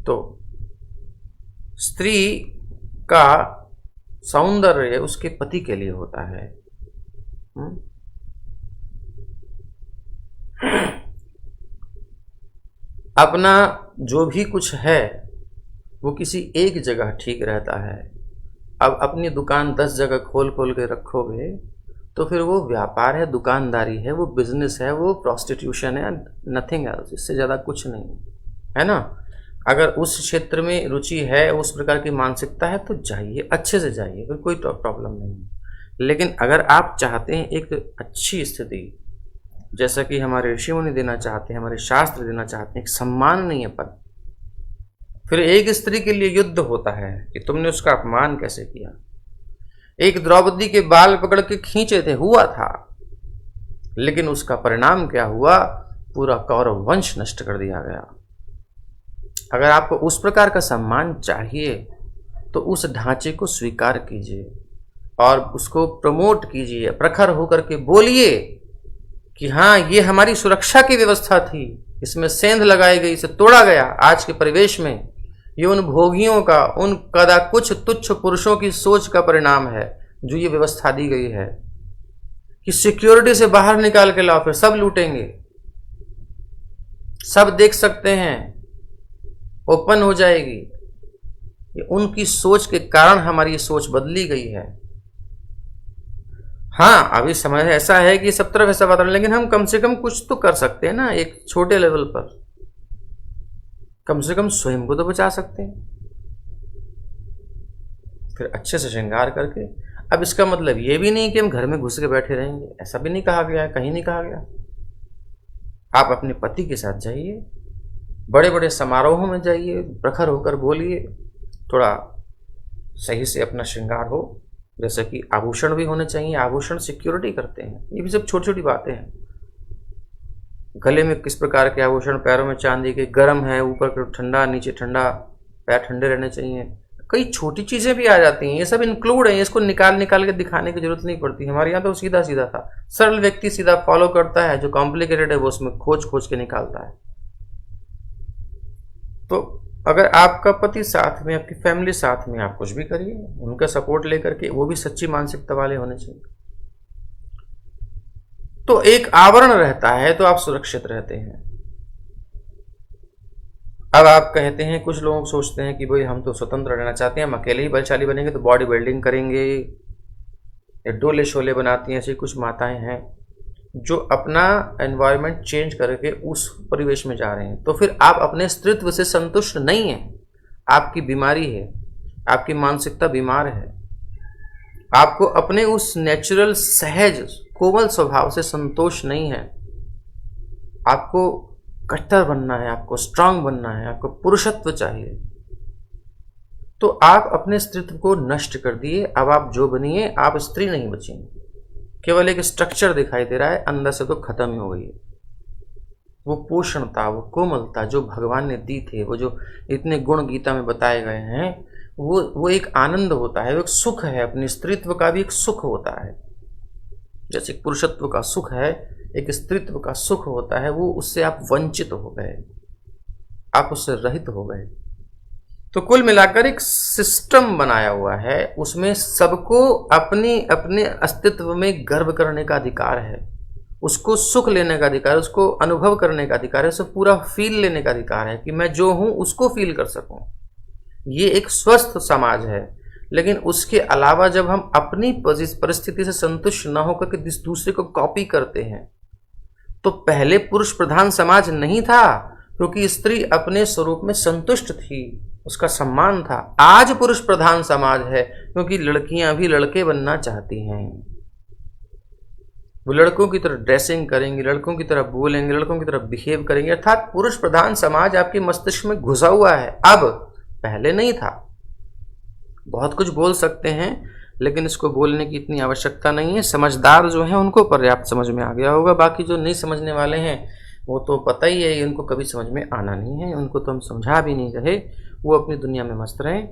तो स्त्री का सौंदर्य उसके पति के लिए होता है। अपना जो भी कुछ है वो किसी एक जगह ठीक रहता है। अब अपनी दुकान 10 जगह खोल खोल के रखोगे तो फिर वो व्यापार है, दुकानदारी है, वो बिजनेस है, वो प्रोस्टिट्यूशन है, नथिंग एल्स, इससे ज़्यादा कुछ नहीं है ना। अगर उस क्षेत्र में रुचि है, उस प्रकार की मानसिकता है, तो जाइए, अच्छे से जाइए, फिर कोई प्रॉब्लम नहीं है। लेकिन अगर आप चाहते हैं एक अच्छी स्थिति, जैसा कि हमारे ऋषि मुनि देना चाहते हैं, हमारे शास्त्र देना चाहते हैं, एक सम्माननीय पद, फिर एक स्त्री के लिए युद्ध होता है कि तुमने उसका अपमान कैसे किया। एक द्रौपदी के बाल पकड़ के खींचे थे, हुआ था, लेकिन उसका परिणाम क्या हुआ? पूरा कौरव वंश नष्ट कर दिया गया। अगर आपको उस प्रकार का सम्मान चाहिए तो उस ढांचे को स्वीकार कीजिए और उसको प्रमोट कीजिए, प्रखर होकर के बोलिए कि हाँ, ये हमारी सुरक्षा की व्यवस्था थी, इसमें सेंध लगाई गई, इसे तोड़ा गया। आज के परिवेश में ये उन भोगियों का, उन कदा कुछ तुच्छ पुरुषों की सोच का परिणाम है जो ये व्यवस्था दी गई है कि सिक्योरिटी से बाहर निकाल के लाओ, फिर सब लूटेंगे, सब देख सकते हैं, ओपन हो जाएगी। ये उनकी सोच के कारण हमारी सोच बदली गई है। हाँ, अभी समय ऐसा है कि सब तरफ ऐसा वातावरण, लेकिन हम कम से कम कुछ तो कर सकते हैं ना, एक छोटे लेवल पर कम से कम स्वयं को तो बचा सकते हैं, फिर अच्छे से श्रृंगार करके। अब इसका मतलब ये भी नहीं कि हम घर में घुस के बैठे रहेंगे, ऐसा भी नहीं कहा गया है, कहीं नहीं कहा गया। आप अपने पति के साथ जाइए, बड़े बड़े समारोहों में जाइए, प्रखर होकर बोलिए, थोड़ा सही से अपना श्रृंगार हो, जैसे कि आभूषण भी होने चाहिए, आभूषण सिक्योरिटी करते हैं। ये भी सब छोटी छोटी बातें हैं। गले में किस प्रकार के आभूषण, पैरों में चांदी के, गर्म है ऊपर ठंडा, नीचे ठंडा, पैर ठंडे रहने चाहिए। कई छोटी चीजें भी आ जाती हैं, ये सब इंक्लूड है, इसको निकाल निकाल के दिखाने की जरूरत नहीं पड़ती। हमारे यहाँ तो सीधा सीधा था, सरल व्यक्ति सीधा फॉलो करता है, जो कॉम्प्लिकेटेड है वो उसमें खोज खोज के निकालता है। तो अगर आपका पति साथ में, आपकी फैमिली साथ में, आप कुछ भी करिए, उनका सपोर्ट लेकर के, वो भी सच्ची मानसिकता वाले होने चाहिए। तो एक आवरण रहता है तो आप सुरक्षित रहते हैं। अब आप कहते हैं, कुछ लोग सोचते हैं कि भाई हम तो स्वतंत्र रहना चाहते हैं, हम अकेले ही बलशाली बनेंगे तो बॉडी बिल्डिंग करेंगे, या डोले शोले बनाती हैं, ऐसी कुछ माताएं हैं जो अपना एनवायरनमेंट चेंज करके उस परिवेश में जा रहे हैं। तो फिर आप अपने स्त्रीत्व से संतुष्ट नहीं हैं, आपकी बीमारी है, आपकी मानसिकता बीमार है। आपको अपने उस नेचुरल, सहज, कोमल स्वभाव से संतोष नहीं है। आपको कट्टर बनना है, आपको स्ट्रांग बनना है, आपको पुरुषत्व चाहिए। तो आप अपने स्त्रीत्व को नष्ट कर दिए, अब आप जो बनिए, आप स्त्री नहीं बचेंगे। केवल एक स्ट्रक्चर दिखाई दे रहा है, अंदर से तो खत्म ही हो गई है। वो पोषणता, वो कोमलता जो भगवान ने दी थे, वो जो इतने गुण गीता में बताए गए हैं, वो एक आनंद होता है, वो एक सुख है। अपने स्त्रीत्व का भी एक सुख होता है, जैसे पुरुषत्व का सुख है, एक स्त्रीत्व का सुख होता है। वो उससे आप वंचित हो गए, आप उससे रहित हो गए। तो कुल मिलाकर एक सिस्टम बनाया हुआ है, उसमें सबको अपने अपने अस्तित्व में गर्व करने का अधिकार है, उसको सुख लेने का अधिकार है, उसको अनुभव करने का अधिकार है, उसे पूरा फील लेने का अधिकार है कि मैं जो हूं उसको फील कर सकूं। ये एक स्वस्थ समाज है। लेकिन उसके अलावा जब हम अपनी परिस्थिति से संतुष्ट न होकर के दूसरे को कॉपी करते हैं, तो पहले पुरुष प्रधान समाज नहीं था, क्योंकि स्त्री अपने स्वरूप में संतुष्ट थी, उसका सम्मान था। आज पुरुष प्रधान समाज है, क्योंकि लड़कियां भी लड़के बनना चाहती हैं। वो लड़कों की तरह ड्रेसिंग करेंगी, लड़कों की तरह बोलेंगे, लड़कों की तरह बिहेव करेंगे। अर्थात पुरुष प्रधान समाज आपके मस्तिष्क में घुसा हुआ है, अब, पहले नहीं था। बहुत कुछ बोल सकते हैं, लेकिन इसको बोलने की इतनी आवश्यकता नहीं है। समझदार जो हैं उनको पर्याप्त समझ में आ गया होगा, बाकी जो नहीं समझने वाले हैं वो तो पता ही है, उनको कभी समझ में आना नहीं है, उनको तो हम समझा भी नहीं रहे, वो अपनी दुनिया में मस्त रहें।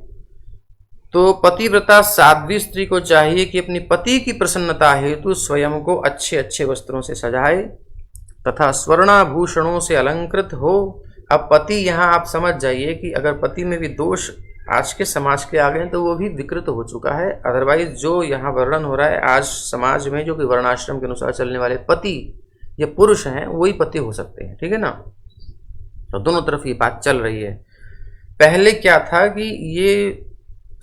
तो पतिव्रता साध्वी स्त्री को चाहिए कि अपनी पति की प्रसन्नता हेतु स्वयं को अच्छे अच्छे वस्त्रों से सजाए तथा स्वर्णाभूषणों से अलंकृत हो। अब पति, यहाँ आप समझ जाइए कि अगर पति में भी दोष आज के समाज के आ गए तो वो भी विकृत हो चुका है। अदरवाइज जो यहाँ वर्णन हो रहा है आज समाज में, जो कि वर्णाश्रम के अनुसार चलने वाले पति या पुरुष हैं, वही पति हो सकते हैं, ठीक है ना। तो दोनों तरफ ये बात चल रही है। पहले क्या था कि ये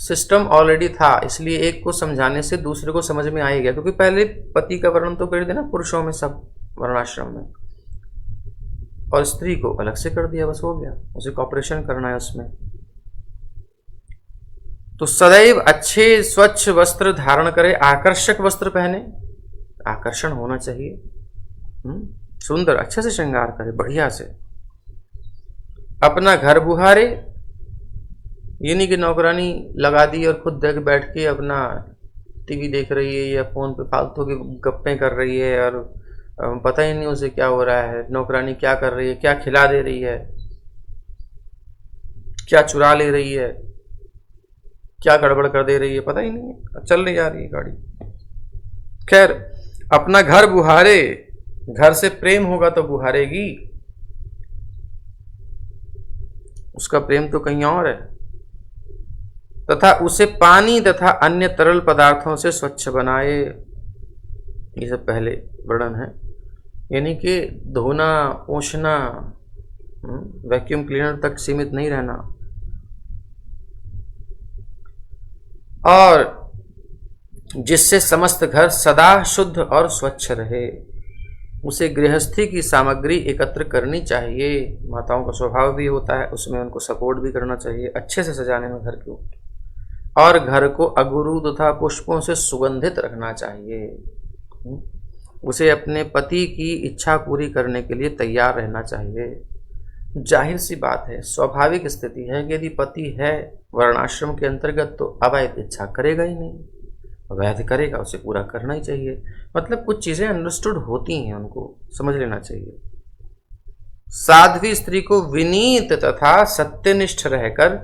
सिस्टम ऑलरेडी था, इसलिए एक को समझाने से दूसरे को समझ में आ ही गया, क्योंकि पहले पति का वर्णन तो कर दिया ना पुरुषों में, सब वर्णाश्रम में, और स्त्री को अलग से कर दिया, बस हो गया। उसे कॉपरेशन करना है उसमें। तो सदैव अच्छे स्वच्छ वस्त्र धारण करे, आकर्षक वस्त्र पहने, आकर्षण होना चाहिए, सुंदर अच्छे से श्रृंगार करे, बढ़िया से। अपना घर बुहारे, ये नहीं कि नौकरानी लगा दी और खुद देख बैठ के अपना टीवी देख रही है या फोन पे फालतू की गप्पें कर रही है और पता ही नहीं उसे क्या हो रहा है, नौकरानी क्या कर रही है, क्या खिला दे रही है, क्या चुरा ले रही है। क्या गड़बड़ कर दे रही है पता ही नहीं है, चल रही जा रही है गाड़ी। खैर, अपना घर बुहारे, घर से प्रेम होगा तो बुहारेगी, उसका प्रेम तो कहीं और है। तथा उसे पानी तथा अन्य तरल पदार्थों से स्वच्छ बनाए, ये सब पहले वर्णन है। यानी कि धोना पोंछना, वैक्यूम क्लीनर तक सीमित नहीं रहना। और जिससे समस्त घर सदा शुद्ध और स्वच्छ रहे, उसे गृहस्थी की सामग्री एकत्र करनी चाहिए। माताओं का स्वभाव भी होता है, उसमें उनको सपोर्ट भी करना चाहिए अच्छे से सजाने में घर को। और घर को अगुरु तथा पुष्पों से सुगंधित रखना चाहिए। उसे अपने पति की इच्छा पूरी करने के लिए तैयार रहना चाहिए। जाहिर सी बात है, स्वाभाविक स्थिति है कि यदि पति है वर्णाश्रम के अंतर्गत तो अवैध इच्छा करेगा ही नहीं, वैध करेगा, उसे पूरा करना ही चाहिए। मतलब कुछ चीजें अंडरस्टूड होती हैं, उनको समझ लेना चाहिए। साध्वी स्त्री को विनीत तथा सत्यनिष्ठ रहकर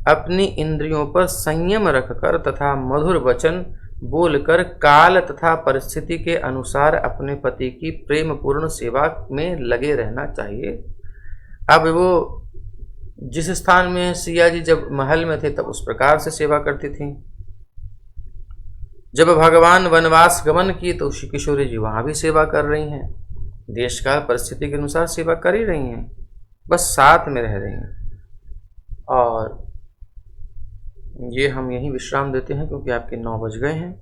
अपनी इंद्रियों पर संयम रखकर तथा मधुर वचन बोलकर काल तथा परिस्थिति के अनुसार अपने पति की प्रेम पूर्ण सेवा में लगे रहना चाहिए। अब वो जिस स्थान में सिया जी जब महल में थे तब उस प्रकार से सेवा करती थी, जब भगवान वनवास गमन किए तो श्री किशोरी जी वहां भी सेवा कर रही हैं, देश काल परिस्थिति के अनुसार सेवा कर ही रही हैं, बस साथ में रह रही हैं। और ये हम यहीं विश्राम देते हैं क्योंकि आपके 9 बज गए हैं,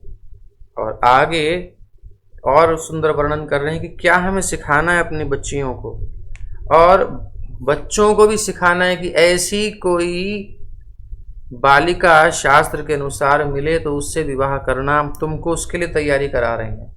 और आगे और सुंदर वर्णन कर रहे हैं कि क्या हमें सिखाना है अपनी बच्चियों को, और बच्चों को भी सिखाना है कि ऐसी कोई बालिका शास्त्र के अनुसार मिले तो उससे विवाह करना, तुमको उसके लिए तैयारी करा रहे हैं।